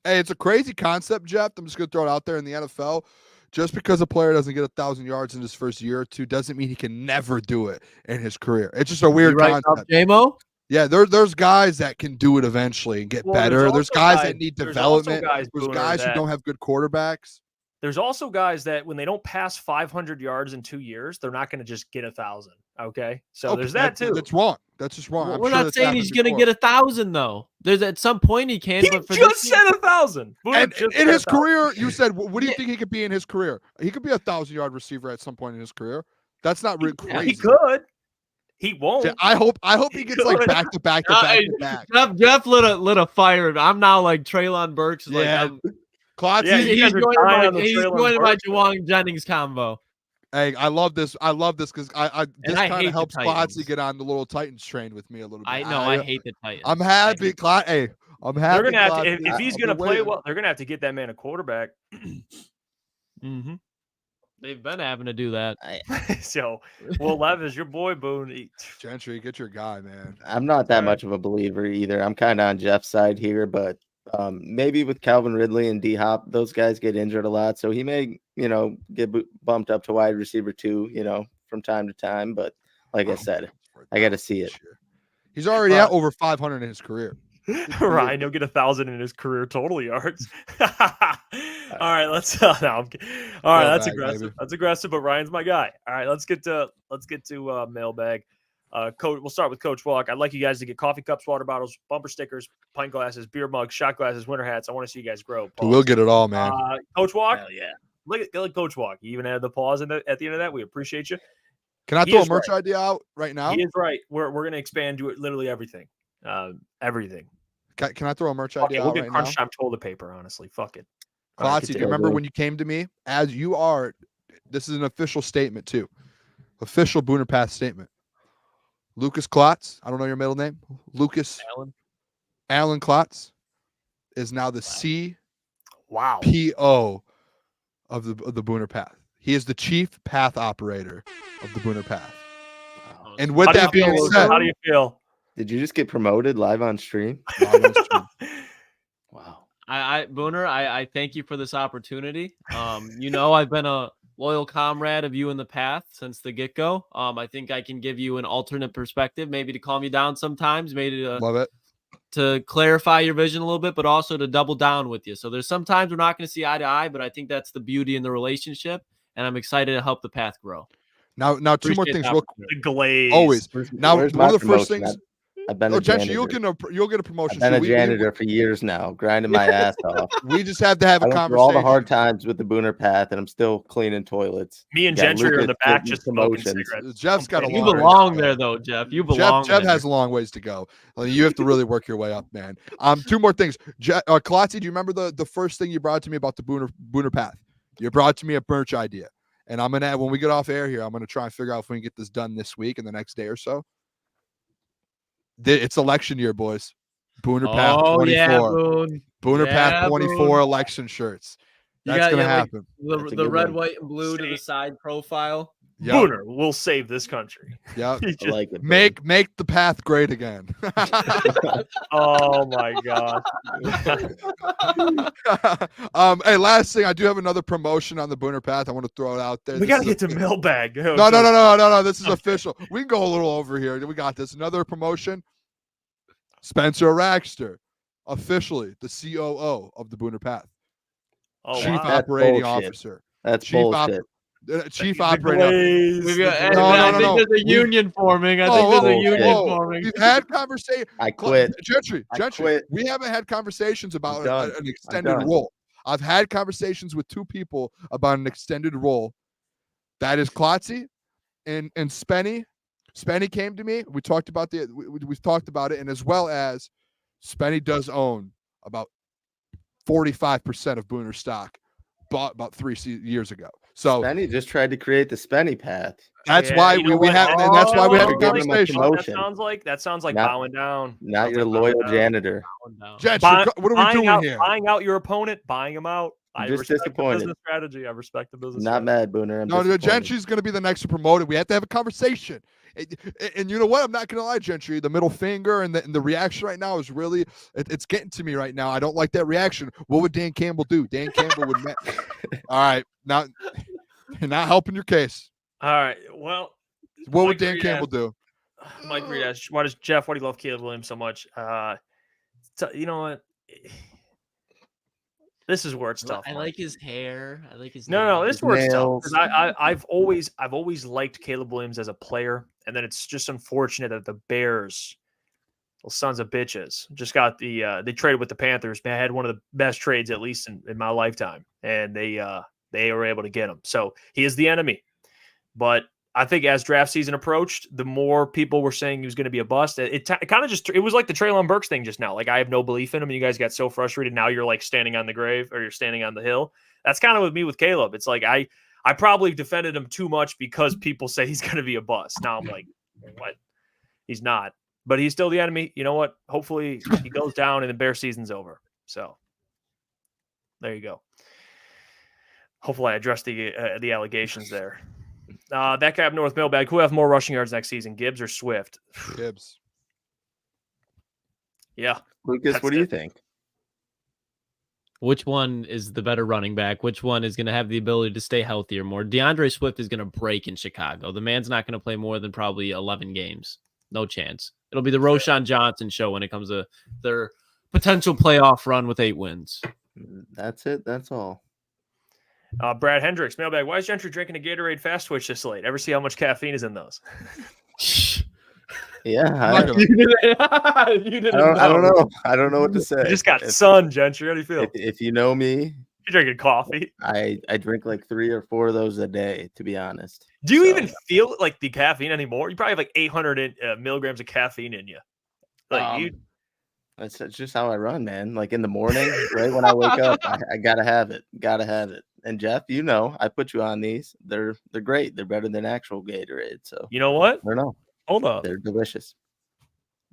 Hey, it's a crazy concept, Jeff. I'm just going to throw it out there in the NFL. Just because a player doesn't get 1,000 yards in his first year or two doesn't mean he can never do it in his career. It's just a weird concept. J-Mo? Yeah, there's guys that can do it eventually and get better. There's guys that need development. There's guys who don't have good quarterbacks. There's also guys that when they don't pass 500 yards in 2 years, they're not going to just get 1,000. Okay, so there's that too. That's wrong. That's just wrong. We're not saying he's going to get 1,000 though. There's at some point he can. He but for just said 1,000. And in his career, you said, what do you think he could be in his career? He could be a 1,000-yard receiver at some point in his career. That's not really crazy. He could. He won't. Yeah, I hope he gets like back to back. Jeff lit a fire. I'm now like Treylon Burks. Yeah. Klotz, he's going to my Jawang Jennings combo. Hey, I love this. I love this because this kind of helps Klotzy get on the little Titans train with me a little bit. I know. I hate the Titans. I'm happy. Hey, I'm happy. They're gonna have to, if he's gonna play well, they're gonna have to get that man a quarterback. Mm-hmm. They've been having to do that. So, Will Levis, your boy Boone. Gentry, get your guy, man. I'm not that much of a believer either. I'm kind of on Jeff's side here, but maybe with Calvin Ridley and D Hop, those guys get injured a lot, so he may, get bumped up to wide receiver 2, from time to time. But like I said, I got to see it. He's already at over 500 in his career. Ryan, he'll get 1,000 in his career total yards. All right, let's. All right, that's aggressive. Baby. That's aggressive, but Ryan's my guy. All right, let's get to mailbag. Coach, we'll start with Coach Walk. I'd like you guys to get coffee cups, water bottles, bumper stickers, pint glasses, beer mugs, shot glasses, winter hats. I want to see you guys grow. We'll get it all, man. Coach Walk. Hell yeah. Look at Coach Walk. You even added the pause at the end of that. We appreciate you. Can I throw a merch idea out right now? He is right. We're going to expand to literally everything. Everything. Can I throw a merch idea out we'll get right crunch now? time toilet paper, honestly. Fuck it. Klotzy, do you remember when you came to me as you are? This is an official statement too. Official Booner Path statement. Lukas Klotz, I don't know your middle name. Lukas Allen Klotz is now the CPO of the Booner Path. He is the chief path operator of the Booner Path. Wow. And with that being said, how do you feel? Did you just get promoted live on stream? Wow. Booner, I thank you for this opportunity. I've been a loyal comrade of you in the path since the get-go. I think I can give you an alternate perspective, maybe to calm you down sometimes, maybe love it, to clarify your vision a little bit, but also to double down with you. So there's sometimes we're not going to see eye to eye, but I think that's the beauty in the relationship, and I'm excited to help the path grow. Now, two more things real quick. The glaze. Always. Now, one of the first things. I've been a janitor. You'll get a promotion. I've been a janitor for years now, grinding my ass off. We just have to have a conversation. All the hard times with the Booner Path, and I'm still cleaning toilets. Me and Gentry are in the back just smoking cigarettes. Jeff's got a long. You belong there, though, Jeff. You belong. Jeff has a long ways to go. You have to really work your way up, man. Two more things. Klotzy, do you remember the first thing you brought to me about the Booner Path? You brought to me a merch idea, and I'm gonna when we get off air here, I'm gonna try and figure out if we can get this done this week in the next day or so. It's election year, boys. Booner Path 24. Yeah, Boone. Booner Path 24 election shirts. That's gonna happen. The red, white, and blue to the side profile. Yep. Booner will save this country. Yeah, like it. make the path great again. Oh my god. Hey, last thing, I do have another promotion on the Booner path. I want to throw it out there. We got to get to Mailbag. No. This is official. We can go a little over here. We got this. Another promotion. Spencer Raxter, officially the COO of the Booner path. Oh, Chief wow. Operating Officer. That's bullshit. Chief Operating Officer. I think there's a union forming. I think there's a union forming. We've had conversations. I quit. Gentry, quit. we haven't had conversations about I'm an extended role. I've had conversations with two people about an extended role. That is Klotz and Spenny. Spenny came to me. We talked about we've talked about it, and as well as Spenny does own about 45% of Booner stock, bought about 3 years ago. So Spenny just tried to create the Spenny path. That's why we have, and that's why we have a conversation. That sounds like bowing down. Not your loyal janitor. Jets, what are we doing here? Buying out your opponent, buying him out. I just respect disappointed. the business strategy. I respect the business. Not mad, Booner. No, Gentry's going to be the next to promote it. We have to have a conversation. And you know what? I'm not going to lie, Gentry. The middle finger and the reaction right now is really, it's getting to me right now. I don't like that reaction. What would Dan Campbell do? Dan Campbell would. All right. Now, you're not helping your case. All right. Well, what would Dan Campbell do? Mike Reed asked, why do you love Caleb Williams so much? You know what? This is where it's tough. I like his hair. I like his no. This is where it's tough. nails. I've always liked Caleb Williams as a player, and then it's just unfortunate that the Bears, well, sons of bitches, just got they traded with the Panthers. They had one of the best trades, at least in my lifetime, and they were able to get him. So he is the enemy. But I think as draft season approached, the more people were saying he was going to be a bust. It kind of it was like the Treylon Burks thing just now. Like, I have no belief in him, and you guys got so frustrated. Now you're like standing on the grave, or you're standing on the hill. That's kind of with me with Caleb. It's like I probably defended him too much because people say he's going to be a bust. Now I'm like, what? He's not, but he's still the enemy. You know what? Hopefully he goes down and the Bear season's over. So there you go. Hopefully I addressed the allegations there. That guy up north, Mailbag, who have more rushing yards next season, Gibbs or Swift? Gibbs. Yeah. Lucas, what do you think? Which one is the better running back? Which one is going to have the ability to stay healthier more? DeAndre Swift is going to break in Chicago. The man's not going to play more than probably 11 games. No chance. It'll be the Roshan Johnson show when it comes to their potential playoff run with 8 wins. That's it. That's all. Brad Hendricks, Mailbag. Why is Gentry drinking a Gatorade Fast Twitch this late? Ever see how much caffeine is in those? Yeah, I don't know. I don't know what to say. You just got sun, Gentry. How do you feel? If you know me, you're drinking coffee. I drink like 3 or 4 of those a day, to be honest. Do you even feel like the caffeine anymore? You probably have like 800 milligrams of caffeine in you. Like That's just how I run, man. Like in the morning, right when I wake up, I gotta have it. Gotta have it. And Jeff, you know, I put you on these. They're great. They're better than actual Gatorade. So you know what? I don't know. Hold up. They're delicious.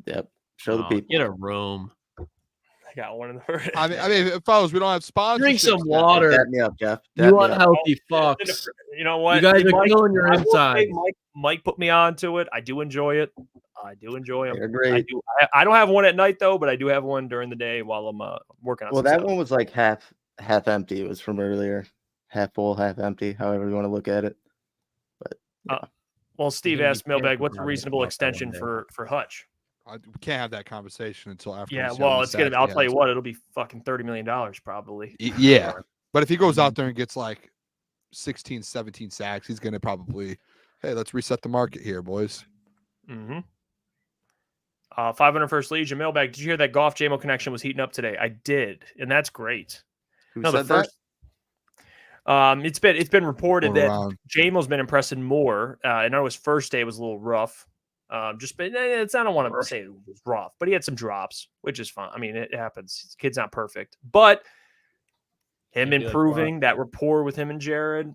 Yep. Show the people. Get a room. I got one in the first. I mean, fellas, we don't have sponsors. Drink some water. Dap me up, Jeff. You unhealthy fucks. You know what? You guys are killing your inside. Mike put me on to it. I do enjoy it. I do enjoy them. They're great. I don't have one at night though, but I do have one during the day while I'm working on. Well, that one was like half empty. It was from earlier, half full, half empty. However you want to look at it. But well, Steve asked Mailbag, what's a reasonable extension for Hutch? We can't have that conversation until after. Yeah, well, it's gonna. I'll tell you what, it'll be fucking $30 million probably. Yeah, but if he goes out there and gets like 16, 17 sacks, he's gonna probably, hey, let's reset the market here, boys. Mm-hmm. 501st Legion, Mailbag. Did you hear that Goff JMO connection was heating up today? I did, and that's great. Who said that? It's been reported that JMO's been impressing more. I know his first day was a little rough. I don't want to say it was rough, but he had some drops, which is fine. I mean, it happens. His kid's not perfect, but him improving that rapport with him and Jared,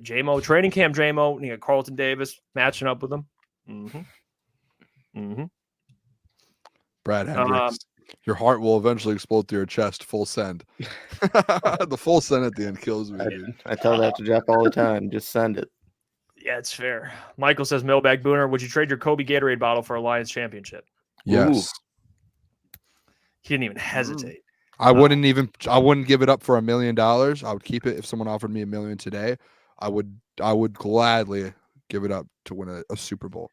JMO training camp, JMO, you got Carlton Davis matching up with him. Mm-hmm. Mm-hmm. Brad Hendricks. Your heart will eventually explode through your chest. Full send. The full send at the end kills me. Dude. I tell that to Jeff all the time. Just send it. Yeah, it's fair. Michael says, Mailbag Booner, would you trade your Kobe Gatorade bottle for a Lions championship? Yes. He didn't even hesitate. I wouldn't give it up for $1 million. I would keep it if someone offered me $1 million today. I would gladly give it up to win a Super Bowl.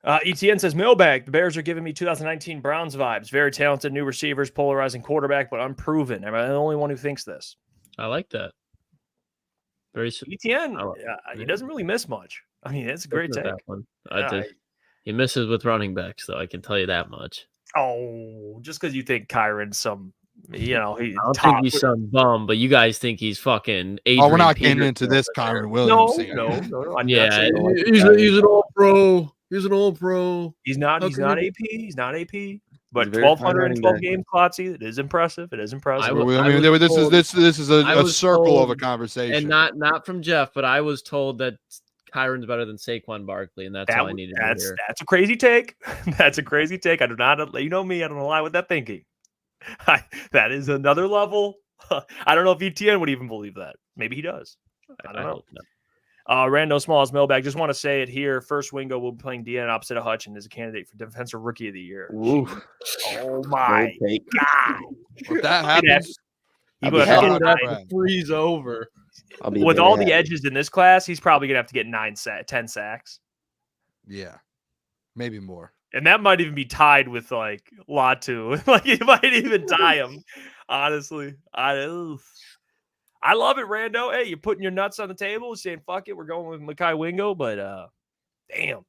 ETN says, Mailbag, the Bears are giving me 2019 Browns vibes. Very talented new receivers, polarizing quarterback, but unproven. Am I the only one who thinks this? I like that. Very ETN, he doesn't really miss much. I mean, it's a great take. He misses with running backs, though. I can tell you that much. Oh, just because you think Kyron's some, he. I don't think he's some bum, but you guys think he's fucking. Adrian we're not getting into this, Kyron Williams. No. Yeah, he's an all pro. He's an all pro. He's not AP. He's not AP. But 1,212 games, Klotzy. It is impressive. This is a circle of a conversation, and not from Jeff, but I was told that Kyron's better than Saquon Barkley, and that's all I needed to hear. That's a crazy take. That's a crazy take. I do not. You know me. I don't lie with that thinking. That is another level. I don't know if ETN would even believe that. Maybe he does. I don't know. Rando Smalls Mailbag. Just want to say it here. First Wingo will be playing DN opposite of Hutchinson as a candidate for Defensive Rookie of the Year. Ooh. Oh my God! If that happens, he would have to freeze over. With all the edges in this class, he's probably gonna have to get 10 sacks. Yeah, maybe more. And that might even be tied with like Latu. Like it might even tie him. Honestly, I love it, Rando. Hey, you're putting your nuts on the table, saying "fuck it," we're going with Mekhi Wingo. But damn,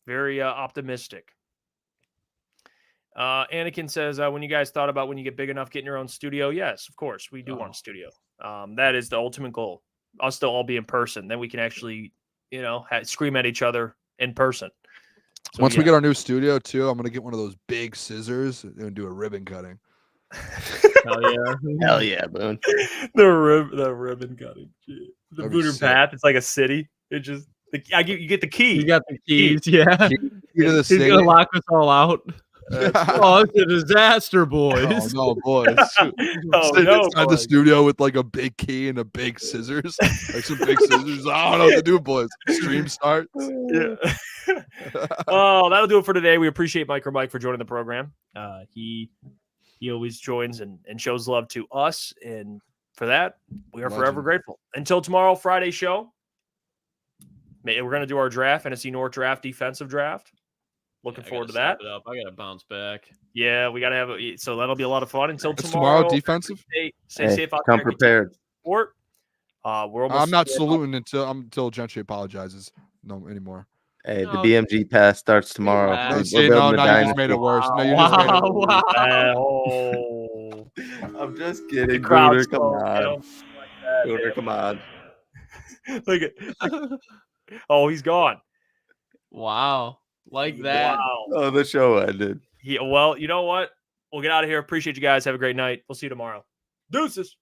very optimistic. Anakin says, "When you guys thought about when you get big enough getting your own studio?" Yes, of course, we do want a studio. That is the ultimate goal. Us to all be in person, then we can actually, scream at each other in person. So, once we get our new studio too, I'm gonna get one of those big scissors and do a ribbon cutting. Hell yeah, Boone. The ribbon cutting. The Booner path. It's like a city. It just you get the key. You got the keys. Yeah. He's gonna lock us all out. It's a disaster, boys. Oh, no, boys. Inside the studio with like a big key and a big scissors. Like some big scissors. I don't know what to do, boys. Stream starts. Yeah. Oh, that'll do it for today. We appreciate MicroMike for joining the program. He always joins and shows love to us. And for that, we are forever grateful. Until tomorrow, Friday show. We're going to do our draft, NFC North draft, defensive draft. Looking forward to that. I got to bounce back. Yeah, we got to have so that'll be a lot of fun. Until tomorrow, defensive. Stay safe out there. Come prepared. I'm not saluting until Gentry apologizes. No anymore. Hey, the BMG pass starts tomorrow. No, you just made it worse. No, you just made it worse. I'm just kidding. Booner, come on. Booner, come on. Look at. Oh, he's gone. Wow. Like that. Wow. Oh, the show ended. Well, you know what? We'll get out of here. Appreciate you guys. Have a great night. We'll see you tomorrow. Deuces.